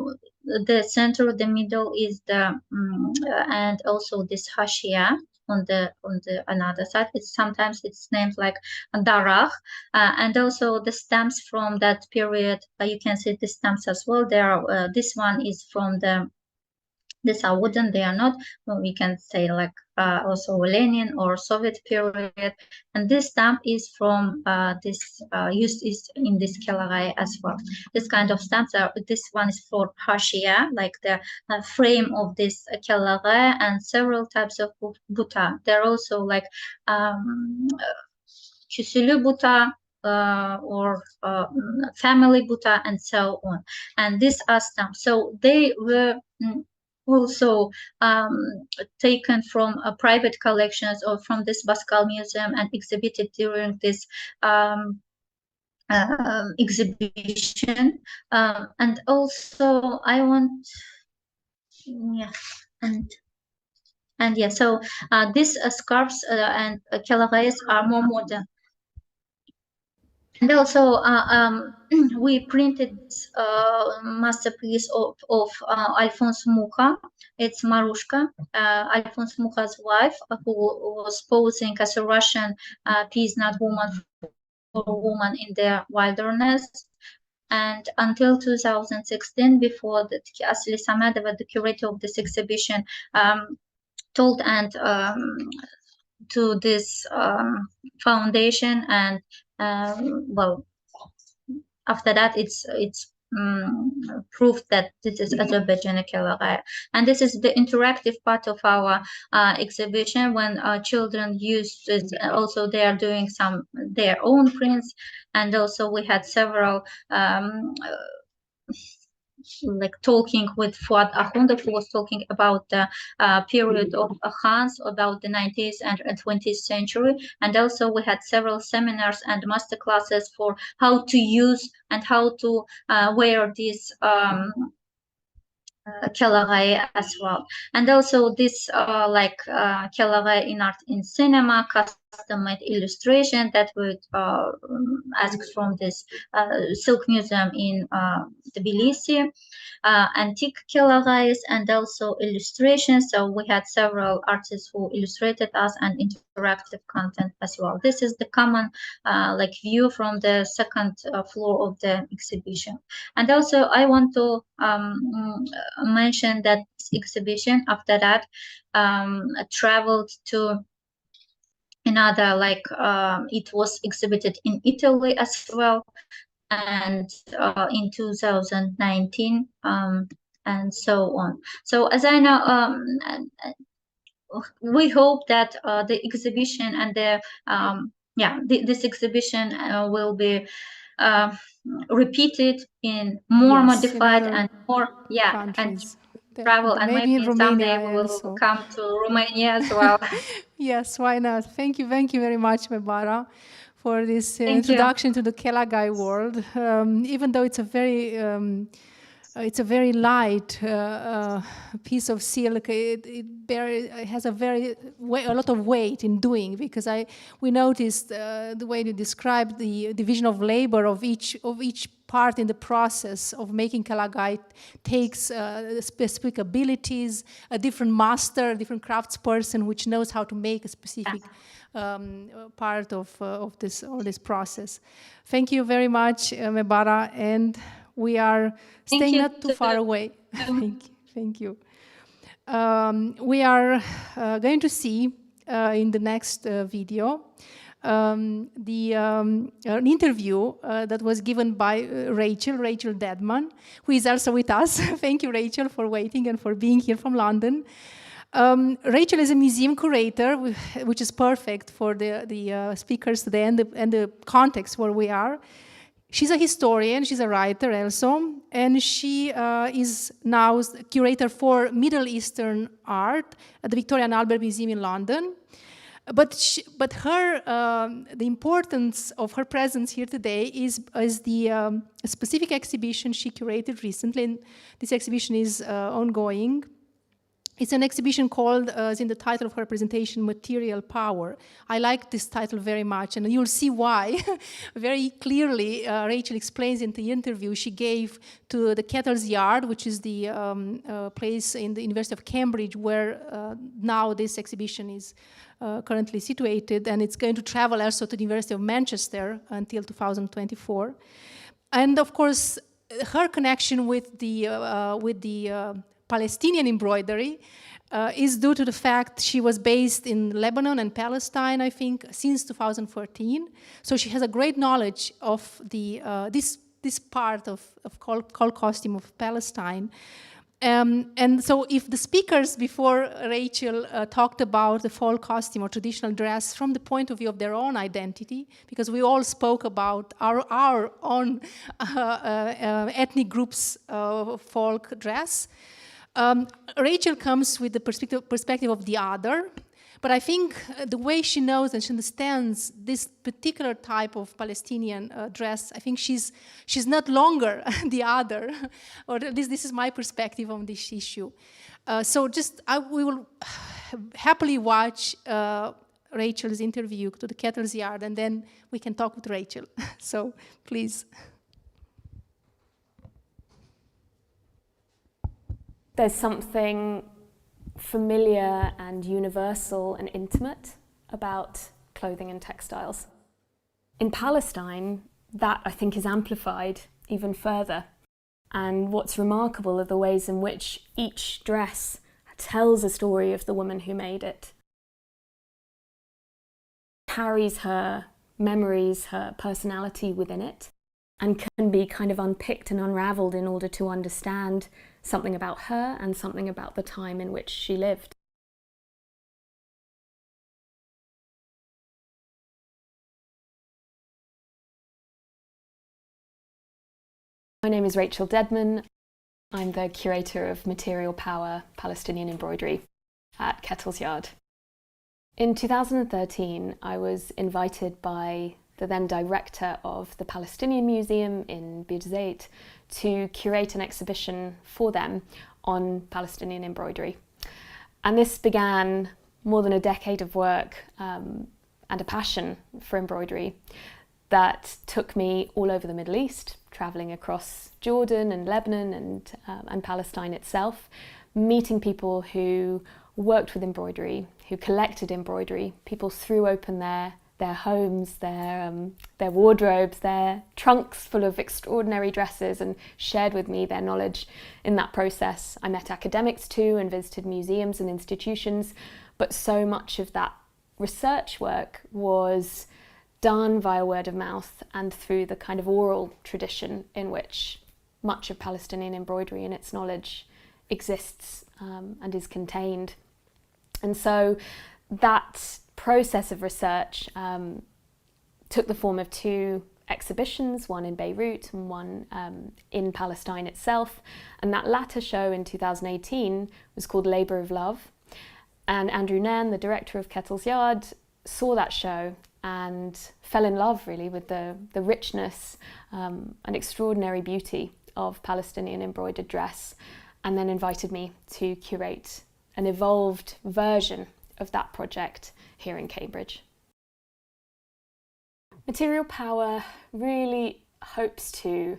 The center, the middle is the and also this hashia on the another side. It's sometimes it's named like darach, and also the stamps from that period. You can see the stamps as well. There are this one is from the. These are wooden, they are not. We can say like also Lenin or Soviet period. And this stamp is from this used is in this cărei as well. This kind of stamps are. This one is for hashia, like the frame of this cărei, and several types of buta. They're also like küsülü buta. Or family buta and so on. And these are stamps. So they were also taken from private collections or from this Baskal Museum and exhibited during this exhibition. And also I want, yeah, and yeah, so these scarves and căreis are more modern. And also, we printed masterpiece of Alphonse Mucha. It's Marushka, Alphonse Mucha's wife, who was posing as a Russian peasant woman for a woman in the wilderness. And until 2016, before that, Asli Samedova, the curator of this exhibition, told and to this foundation, and well, after that it's proof that this is Azerbaijani cărei. And this is the interactive part of our exhibition, when children use this. Also they are doing some their own prints, and also we had several like talking with Fuat Akhundov, who was talking about the period of Khans, about the 19th and 20th century. And also we had several seminars and master classes for how to use and how to wear these cărei as well. And also this like cărei in art in cinema, custom-made illustration that would ask from this silk museum in Tbilisi, antique calaries, and also illustrations. So we had several artists who illustrated us and interactive content as well. This is the common like view from the second floor of the exhibition. And also I want to mention that this exhibition after that traveled to another, like it was exhibited in Italy as well, and in 2019, and so on. So as I know, we hope that the exhibition and the this exhibition will be repeated in more modified and more countries. And travel, and maybe someday we will also come to Romania as well. Yes, why not? Thank you very much, Mebara, for this introduction to the Kelagai world. Even though it's a very light piece of silk, it has a lot of weight in doing, because we noticed the way you described the division of labor of each part in the process of making Kelagai takes specific abilities, a different master, a different craftsperson which knows how to make a specific part of this process. Thank you very much, Mebara, and we are staying not too far away. Thank you. We are going to see in the next video an interview that was given by Rachel Dedman, who is also with us. Thank you, Rachel, for waiting and for being here from London. Rachel is a museum curator, which is perfect for the speakers today and the context where we are. She's a historian, she's a writer also, and she is now curator for Middle Eastern art at the Victoria and Albert Museum in London. But the importance of her presence here today is the specific exhibition she curated recently, and this exhibition is ongoing. It's an exhibition called, as in the title of her presentation, Material Power. I like this title very much, and you'll see why. Very clearly, Rachel explains in the interview she gave to the Kettle's Yard, which is the place in the University of Cambridge where now this exhibition is currently situated, and it's going to travel also to the University of Manchester until 2024. And of course, her connection with the Palestinian embroidery is due to the fact she was based in Lebanon and Palestine, I think, since 2014. So she has a great knowledge of this part of called costume of Palestine. And so if the speakers before Rachel talked about the fall costume or traditional dress from the point of view of their own identity, because we all spoke about our own ethnic groups' folk dress, Rachel comes with the perspective of the other, but I think the way she knows and she understands this particular type of Palestinian dress, I think she's not longer the other, or at least this is my perspective on this issue. So we will happily watch Rachel's interview to the Kettle's Yard, and then we can talk with Rachel. So please. There's something familiar and universal and intimate about clothing and textiles. In Palestine, that I think is amplified even further. And what's remarkable are the ways in which each dress tells a story of the woman who made it. Carries her memories, her personality within it, and can be kind of unpicked and unraveled in order to understand something about her and something about the time in which she lived. My name is Rachel Dedman. I'm the curator of Material Power Palestinian Embroidery at Kettle's Yard. In 2013, I was invited by the then director of the Palestinian Museum in Birzeit to curate an exhibition for them on Palestinian embroidery. And this began more than a decade of work and a passion for embroidery that took me all over the Middle East, traveling across Jordan and Lebanon and Palestine itself, meeting people who worked with embroidery, who collected embroidery. People threw open their homes, their wardrobes, their trunks full of extraordinary dresses, and shared with me their knowledge in that process. I met academics too and visited museums and institutions, but so much of that research work was done via word of mouth and through the kind of oral tradition in which much of Palestinian embroidery and its knowledge exists and is contained. And so that process of research took the form of two exhibitions, one in Beirut and one in Palestine itself. And that latter show in 2018 was called Labour of Love. And Andrew Nairn, the director of Kettle's Yard, saw that show and fell in love really with the richness and extraordinary beauty of Palestinian embroidered dress, and then invited me to curate an evolved version of that project here in Cambridge. Material Power really hopes to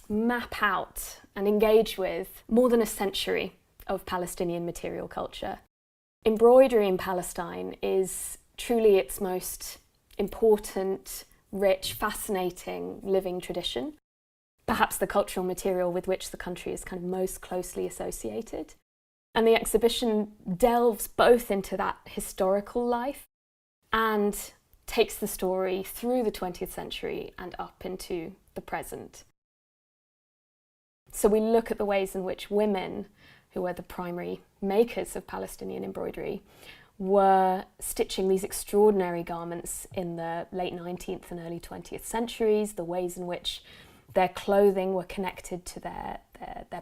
map out and engage with more than a century of Palestinian material culture. Embroidery in Palestine is truly its most important, rich, fascinating living tradition, perhaps the cultural material with which the country is kind of most closely associated. And the exhibition delves both into that historical life and takes the story through the 20th century and up into the present. So we look at the ways in which women, who were the primary makers of Palestinian embroidery, were stitching these extraordinary garments in the late 19th and early 20th centuries, the ways in which their clothing were connected to their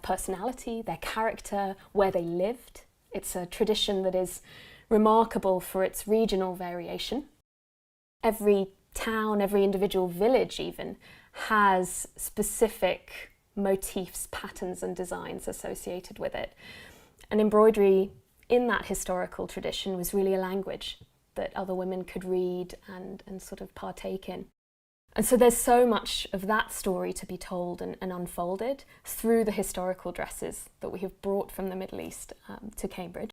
personality, their character, where they lived. It's a tradition that is remarkable for its regional variation. Every town, every individual village even, has specific motifs, patterns and designs associated with it. And embroidery in that historical tradition was really a language that other women could read and sort of partake in. And so there's so much of that story to be told and unfolded through the historical dresses that we have brought from the Middle East to Cambridge.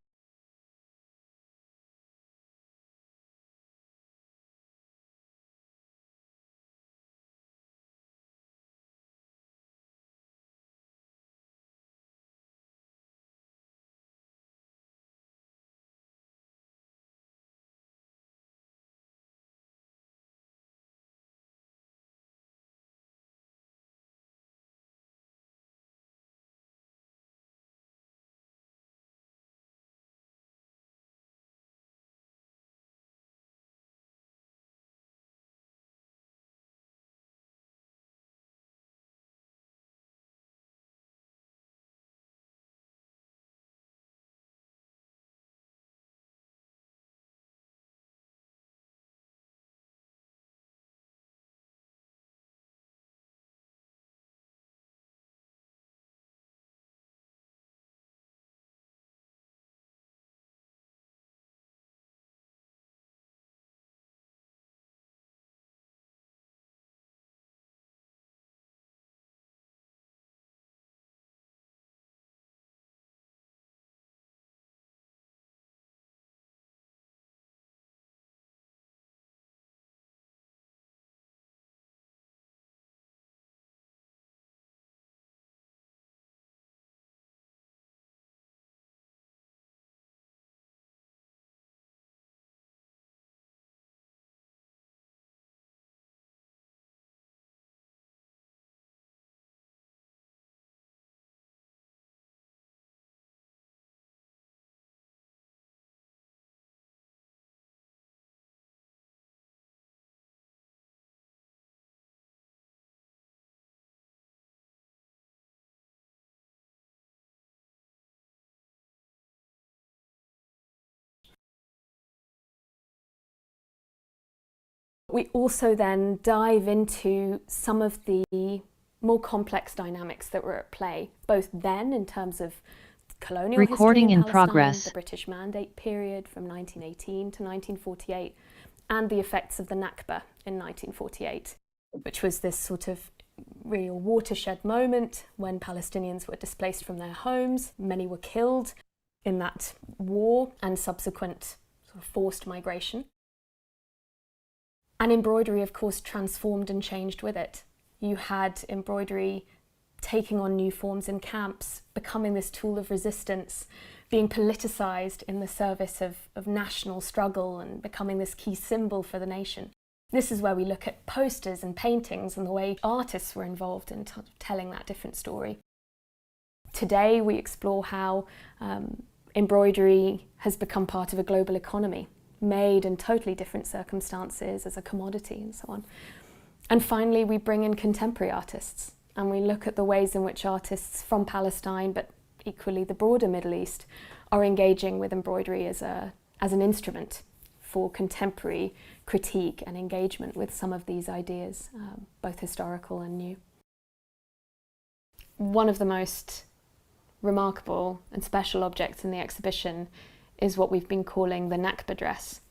We also then dive into some of the more complex dynamics that were at play, both then in terms of colonial history in Palestine, the British Mandate period from 1918 to 1948, and the effects of the Nakba in 1948, which was this sort of real watershed moment when Palestinians were displaced from their homes. Many were killed in that war and subsequent sort of forced migration. And embroidery, of course, transformed and changed with it. You had embroidery taking on new forms in camps, becoming this tool of resistance, being politicized in the service of national struggle and becoming this key symbol for the nation. This is where we look at posters and paintings and the way artists were involved in telling that different story. Today we explore how embroidery has become part of a global economy, made in totally different circumstances as a commodity and so on. And finally we bring in contemporary artists and we look at the ways in which artists from Palestine, but equally the broader Middle East, are engaging with embroidery as an instrument for contemporary critique and engagement with some of these ideas, both historical and new. One of the most remarkable and special objects in the exhibition is what we've been calling the Nakba dress.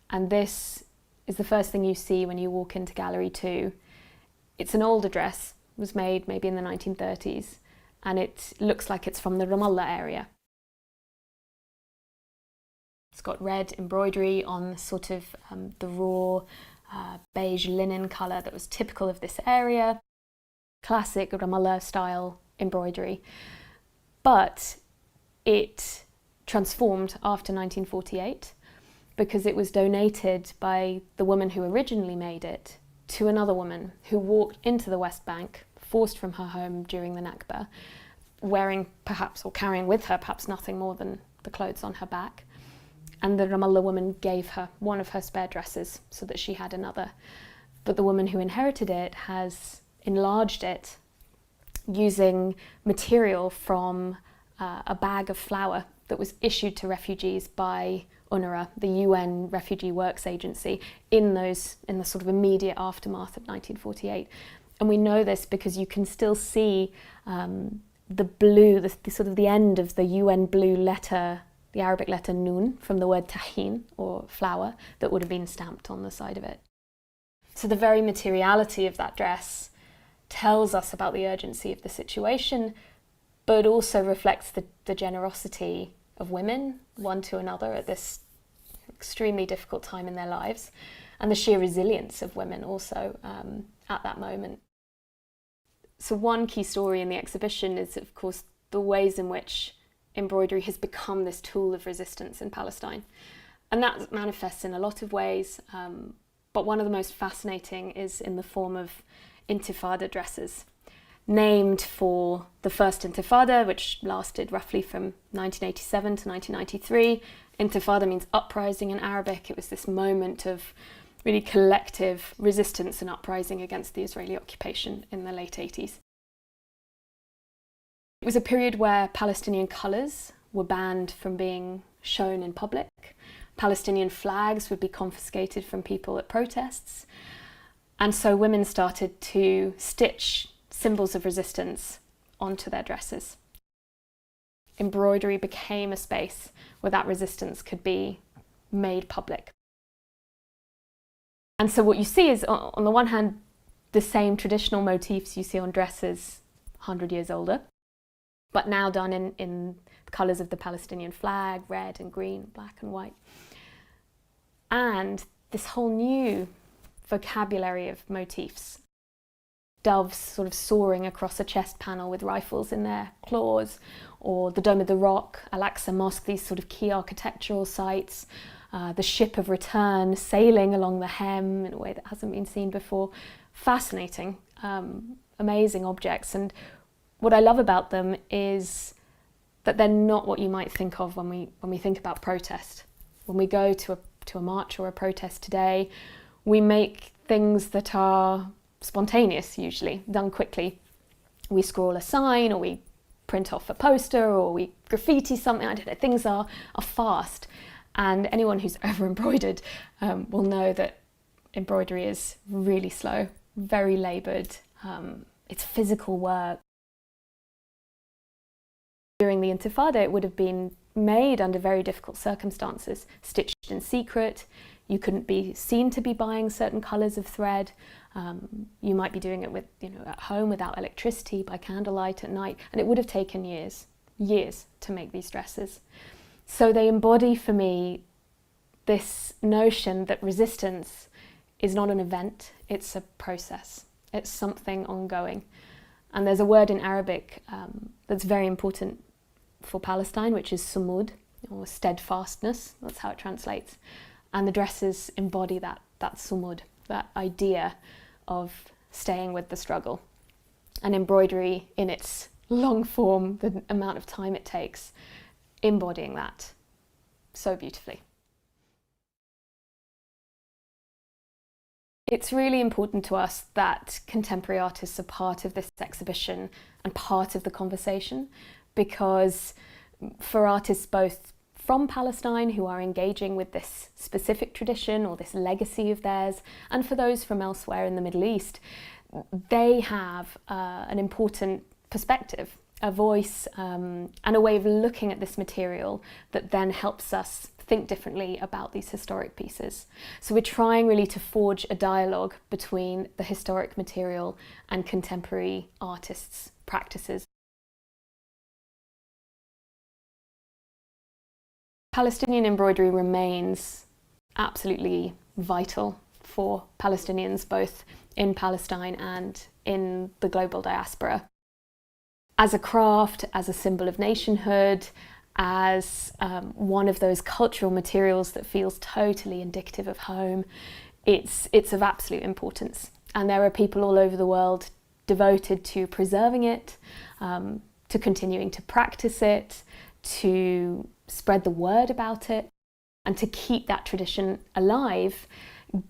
And this is the first thing you see when you walk into Gallery 2. It's an older dress, it was made maybe in the 1930s, and it looks like it's from the Ramallah area. It's got red embroidery on sort of the raw beige linen colour that was typical of this area, classic Ramallah style embroidery. But it transformed after 1948 because it was donated by the woman who originally made it to another woman who walked into the West Bank, forced from her home during the Nakba, wearing perhaps, or carrying with her perhaps nothing more than the clothes on her back. And the Ramallah woman gave her one of her spare dresses so that she had another. But the woman who inherited it has enlarged it using material from a bag of flour that was issued to refugees by UNRWA, the UN Refugee Works Agency, in the sort of immediate aftermath of 1948. And we know this because you can still see the blue, the sort of the end of the UN blue letter, the Arabic letter nun, from the word tahin, or flour, that would have been stamped on the side of it. So the very materiality of that dress tells us about the urgency of the situation, but also reflects the generosity of women, one to another, at this extremely difficult time in their lives, and the sheer resilience of women also at that moment. So one key story in the exhibition is, of course, the ways in which embroidery has become this tool of resistance in Palestine. And that manifests in a lot of ways, but one of the most fascinating is in the form of intifada dresses, named for the first intifada, which lasted roughly from 1987 to 1993. Intifada means uprising in Arabic. It was this moment of really collective resistance and uprising against the Israeli occupation in the late 80s. It was a period where Palestinian colours were banned from being shown in public. Palestinian flags would be confiscated from people at protests. And so women started to stitch symbols of resistance onto their dresses. Embroidery became a space where that resistance could be made public. And so what you see is, on the one hand, the same traditional motifs you see on dresses 100 years older, but now done in the colours of the Palestinian flag, red and green, black and white. And this whole new vocabulary of motifs. Doves sort of soaring across a chest panel with rifles in their claws, or the Dome of the Rock, Al-Aqsa Mosque, these sort of key architectural sites, the ship of return sailing along the hem in a way that hasn't been seen before. Fascinating, amazing objects. And what I love about them is that they're not what you might think of when we think about protest. When we go to a march or a protest today, we make things that are spontaneous, usually, done quickly. We scroll a sign, or we print off a poster, or we graffiti something, I don't know, things are fast. And anyone who's ever embroidered will know that embroidery is really slow, very laboured, it's physical work. During the Intifada, it would have been made under very difficult circumstances, stitched in secret. You couldn't be seen to be buying certain colours of thread. You might be doing it with, at home without electricity, by candlelight at night, and it would have taken years to make these dresses. So they embody for me this notion that resistance is not an event, it's a process. It's something ongoing. And there's a word in Arabic that's very important for Palestine, which is sumud, or steadfastness. That's how it translates. And the dresses embody that sumud, that idea of staying with the struggle. And embroidery in its long form, the amount of time it takes, embodying that so beautifully. It's really important to us that contemporary artists are part of this exhibition and part of the conversation, because for artists both from Palestine who are engaging with this specific tradition or this legacy of theirs, and for those from elsewhere in the Middle East, they have an important perspective, a voice, and a way of looking at this material that then helps us think differently about these historic pieces. So we're trying really to forge a dialogue between the historic material and contemporary artists' practices. Palestinian embroidery remains absolutely vital for Palestinians, both in Palestine and in the global diaspora. As a craft, as a symbol of nationhood, as one of those cultural materials that feels totally indicative of home, it's of absolute importance. And there are people all over the world devoted to preserving it, to continuing to practice it, to spread the word about it, and to keep that tradition alive,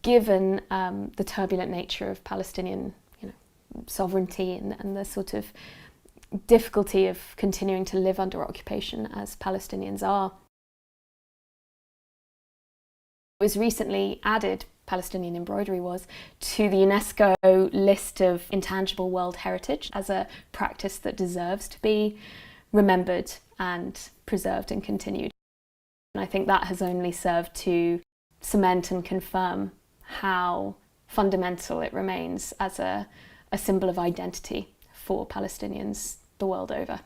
given the turbulent nature of Palestinian sovereignty and the sort of difficulty of continuing to live under occupation as Palestinians are. It was recently added, Palestinian embroidery was, to the UNESCO list of intangible world heritage as a practice that deserves to be remembered and preserved and continued. And I think that has only served to cement and confirm how fundamental it remains as a symbol of identity for Palestinians the world over.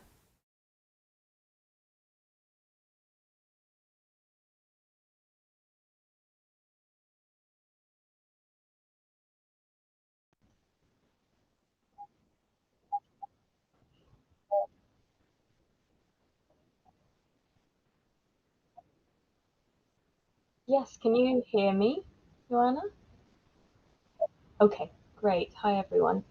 Yes, can you hear me, Joanna? Okay, great. Hi, everyone.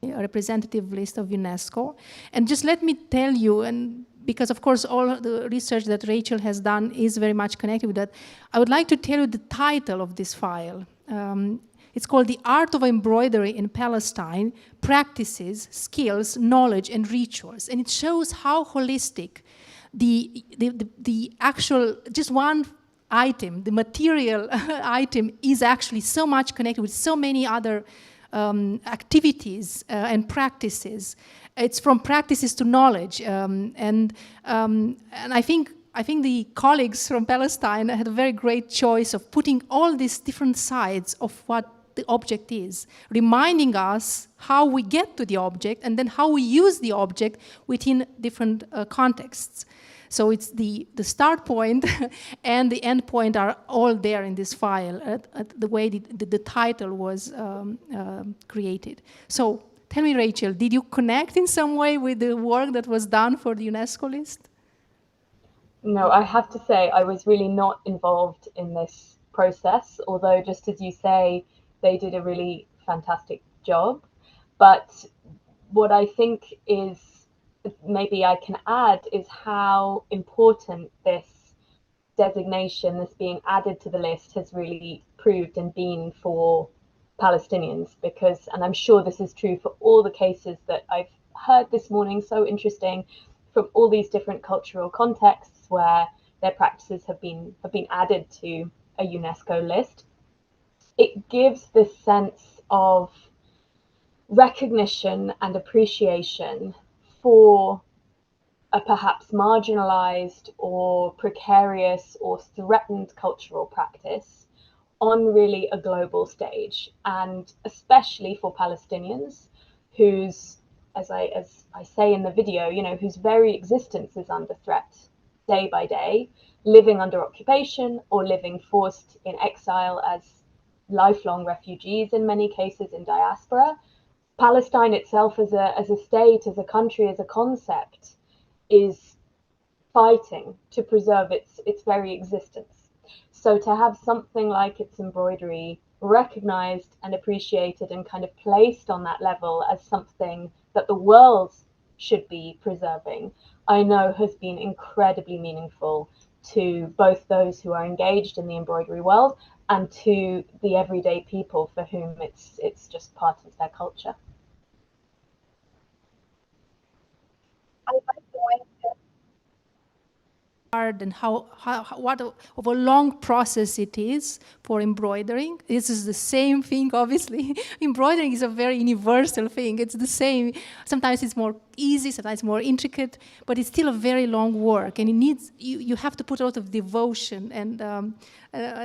A representative list of UNESCO. And just let me tell you, and because of course all the research that Rachel has done is very much connected with that, I would like to tell you the title of this file. It's called The Art of Embroidery in Palestine, Practices, Skills, Knowledge, and Rituals. And it shows how holistic the actual, just one item, the material item, is actually so much connected with so many other activities and practices. It's from practices to knowledge, and I think the colleagues from Palestine had a very great choice of putting all these different sides of what the object is, reminding us how we get to the object and then how we use the object within different contexts. So it's the start point and the end point are all there in this file, the way the title was created. So tell me, Rachel, did you connect in some way with the work that was done for the UNESCO list? No, I have to say I was really not involved in this process, although just as you say, they did a really fantastic job. But what I think is maybe I can add is how important this designation, this being added to the list, has really proved and been for Palestinians, because, and I'm sure this is true for all the cases that I've heard this morning, so interesting, from all these different cultural contexts where their practices have been added to a UNESCO list. It gives this sense of recognition and appreciation for a perhaps marginalized or precarious or threatened cultural practice on really a global stage, and especially for Palestinians whose, as I say in the video, you know, whose very existence is under threat day by day, living under occupation or living forced in exile as lifelong refugees, in many cases in diaspora. Palestine itself as a state, as a country, as a concept, is fighting to preserve its very existence. So to have something like its embroidery recognized and appreciated and kind of placed on that level as something that the world should be preserving, I know has been incredibly meaningful to both those who are engaged in the embroidery world and to the everyday people for whom it's just part of their culture. And what of a long process it is for embroidering. This is the same thing, obviously. Embroidering is a very universal thing. It's the same. Sometimes it's more easy, sometimes more intricate, but it's still a very long work, and it needs, you have to put a lot of devotion and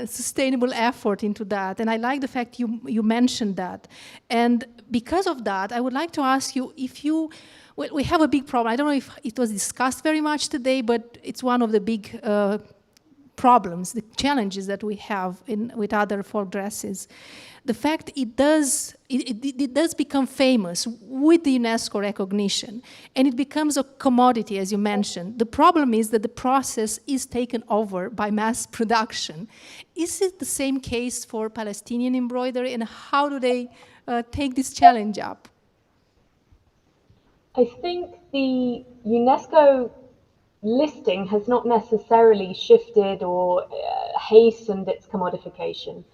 sustainable effort into that. And I like the fact you mentioned that. And because of that, I would like to ask you if you, well, we have a big problem. I don't know if it was discussed very much today, but it's one of the big problems, the challenges that we have with other folk dresses. The fact it does become famous with the UNESCO recognition, and it becomes a commodity, as you mentioned. The problem is that the process is taken over by mass production. Is it the same case for Palestinian embroidery, and how do they take this challenge up? I think the UNESCO listing has not necessarily shifted or hastened its commodification,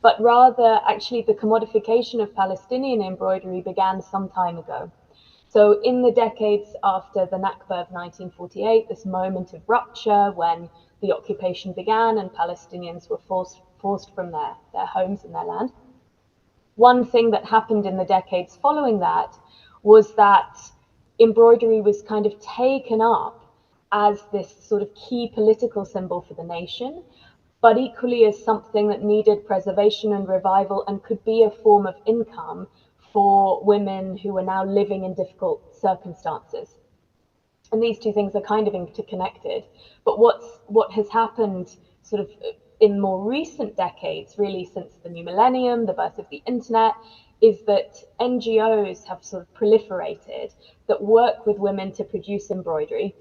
but rather actually the commodification of Palestinian embroidery began some time ago. So in the decades after the Nakba of 1948, this moment of rupture when the occupation began and Palestinians were forced from their homes and their land, one thing that happened in the decades following that was that embroidery was kind of taken up as this sort of key political symbol for the nation, but equally as something that needed preservation and revival and could be a form of income for women who were now living in difficult circumstances. And these two things are kind of interconnected. But what has happened sort of in more recent decades, really since the new millennium, the birth of the internet, is that NGOs have sort of proliferated that work with women to produce embroidery.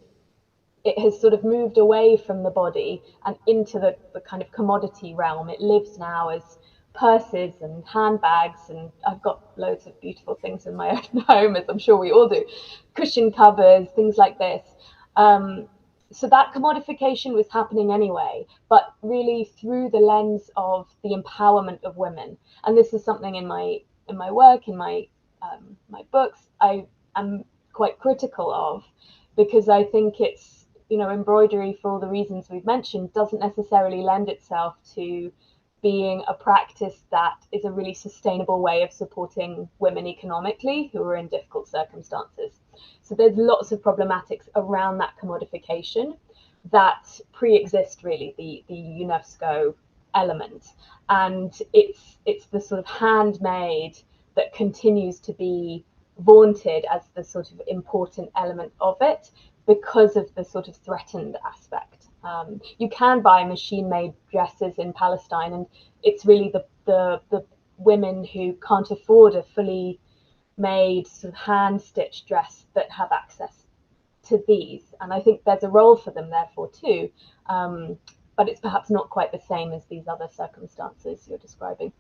It has sort of moved away from the body and into the kind of commodity realm. It lives now as purses and handbags, and I've got loads of beautiful things in my own home, as I'm sure we all do, cushion covers, things like this. So that commodification was happening anyway, but really through the lens of the empowerment of women. And this is something in my work, in my books, I am quite critical of, because I think it's, you know, embroidery, for all the reasons we've mentioned, doesn't necessarily lend itself to being a practice that is a really sustainable way of supporting women economically who are in difficult circumstances. So there's lots of problematics around that commodification that pre-exist really the UNESCO element. And it's the sort of handmade that continues to be vaunted as the sort of important element of it because of the sort of threatened aspect. You can buy machine-made dresses in Palestine, and it's really the women who can't afford a fully made sort of hand-stitched dress that have access to these. And I think there's a role for them therefore too, but it's perhaps not quite the same as these other circumstances you're describing.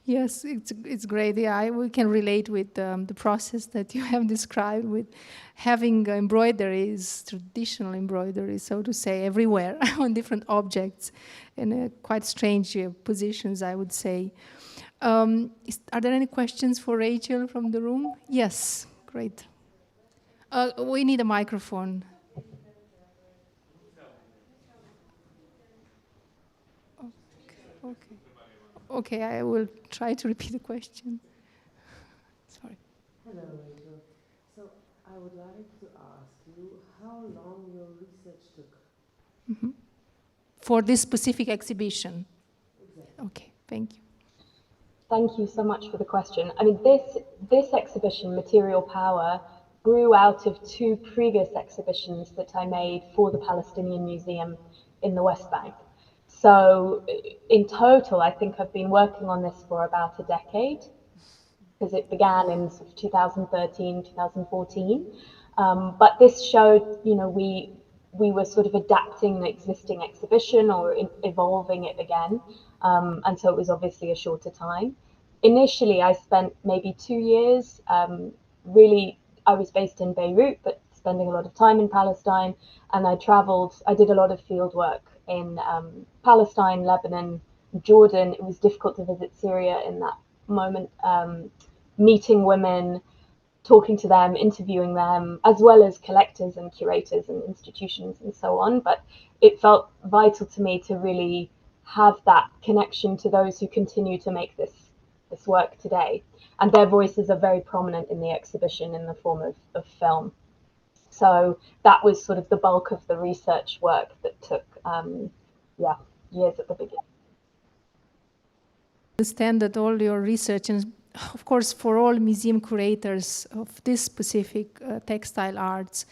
Yes, it's great. Yeah, we can relate with the process that you have described with having embroideries, traditional embroideries, so to say, everywhere on different objects in quite strange positions, I would say. Are there any questions for Rachel from the room? Yes, great. We need a microphone. Okay. Okay, I will try to repeat the question. Sorry. Hello, Rachel. So I would like to ask you how long your research took. Mm-hmm. For this specific exhibition. Exactly. Okay, thank you. Thank you so much for the question. I mean, this exhibition, Material Power, grew out of two previous exhibitions that I made for the Palestinian Museum in the West Bank. So in total, I think I've been working on this for about a decade, because it began in sort of 2013, 2014. But this showed, you know, we were sort of adapting an existing exhibition or evolving it again. And so it was obviously a shorter time. Initially, I spent maybe 2 years. Really, I was based in Beirut, but spending a lot of time in Palestine. And I traveled, I did a lot of field work in Palestine, Lebanon, Jordan. It was difficult to visit Syria in that moment, meeting women, talking to them, interviewing them, as well as collectors and curators and institutions and so on. But it felt vital to me to really have that connection to those who continue to make this work today. And their voices are very prominent in the exhibition in the form of film. So that was sort of the bulk of the research work that took, years at the beginning. I understand that all your research, and of course for all museum curators of this specific textile arts,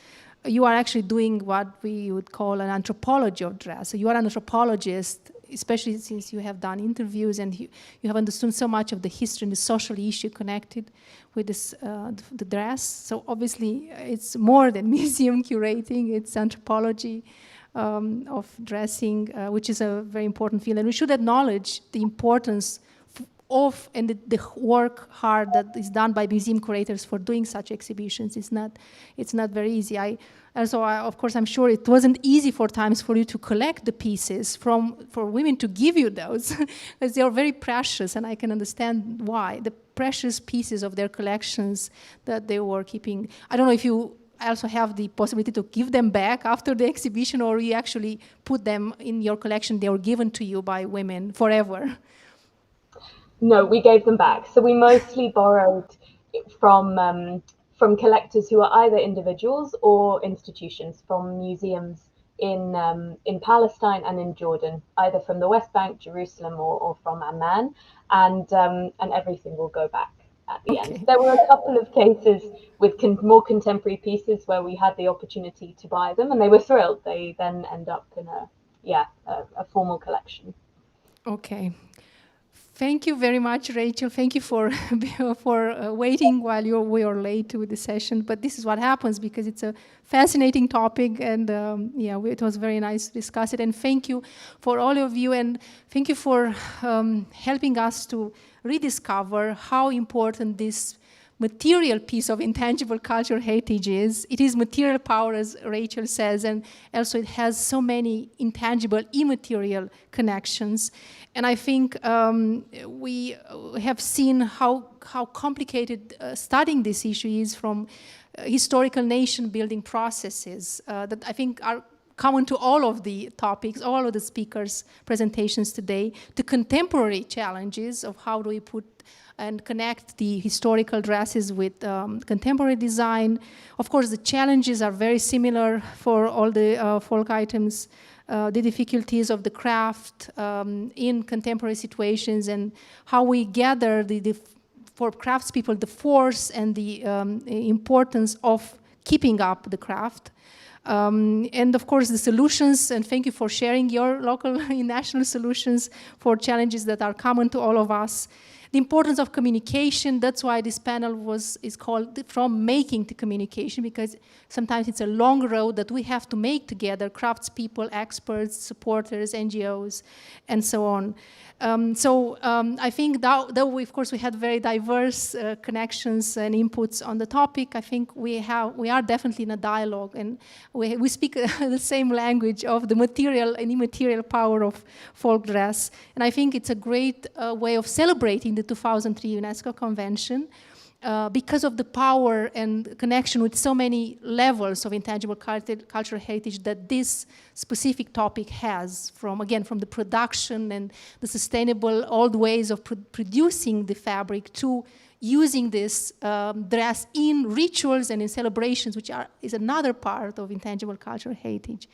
you are actually doing what we would call an anthropology of dress. So you are an anthropologist, especially since you have done interviews and you have understood so much of the history and the social issue connected with this, the dress. So obviously it's more than museum curating, it's anthropology of dressing, which is a very important field. And we should acknowledge the importance of and the work hard that is done by museum curators for doing such exhibitions. It's not very easy. Of course, I'm sure it wasn't easy for times for you to collect the pieces for women to give you those, because they are very precious, and I can understand why. The precious pieces of their collections that they were keeping. I don't know if you also have the possibility to give them back after the exhibition, or you actually put them in your collection. They were given to you by women forever. No, we gave them back. So we mostly borrowed from collectors who are either individuals or institutions, from museums in Palestine and in Jordan, either from the West Bank, Jerusalem, or from Amman, and everything will go back at the end. There were a couple of cases with more contemporary pieces where we had the opportunity to buy them, and they were thrilled. They then end up in a formal collection. Okay. Thank you very much, Rachel. Thank you for waiting while we were late with the session. But this is what happens because it's a fascinating topic, and it was very nice to discuss it. And thank you for all of you, and thank you for helping us to rediscover how important this material piece of intangible cultural heritage is. It is material power, as Rachel says, and also it has so many intangible, immaterial connections. And I think we have seen how complicated studying this issue is from historical nation-building processes that I think are common to all of the topics, all of the speakers' presentations today, to contemporary challenges of how do we put and connect the historical dresses with contemporary design. Of course, the challenges are very similar for all the folk items, the difficulties of the craft in contemporary situations, and how we gather for craftspeople the force and the importance of keeping up the craft. And of course the solutions, and thank you for sharing your local and national solutions for challenges that are common to all of us. The importance of communication, that's why this panel is called From Making to Communication, because sometimes it's a long road that we have to make together, craftspeople, experts, supporters, NGOs, and so on. I think though we, of course, we had very diverse connections and inputs on the topic, I think we are definitely in a dialogue, and we speak the same language of the material and immaterial power of folk dress. And I think it's a great way of celebrating the 2003 UNESCO Convention, because of the power and connection with so many levels of intangible cultural heritage that this specific topic has, from the production and the sustainable old ways of producing the fabric to using this dress in rituals and in celebrations, which is another part of intangible cultural heritage.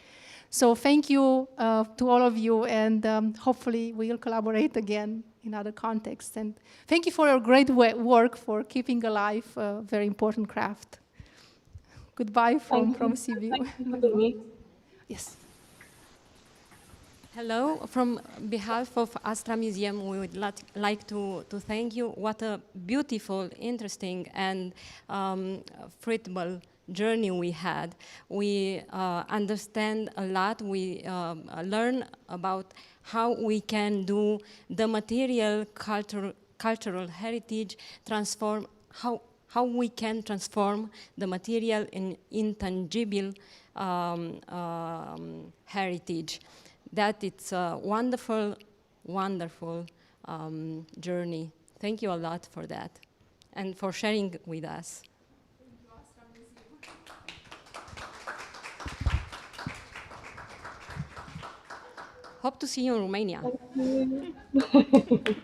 So thank you to all of you, and hopefully we'll collaborate again in other contexts. And thank you for your great work for keeping alive a very important craft. Goodbye from Sibiu. Yes. Hello, from behalf of ASTRA Museum, we would like to thank you. What a beautiful, interesting, and fruitful journey we had. We understand a lot. We learn about how we can do the material cultural heritage, transform how we can transform the material in intangible heritage. That it's a wonderful, wonderful journey. Thank you a lot for that and for sharing with us. Hope to see you in Romania. Thank you.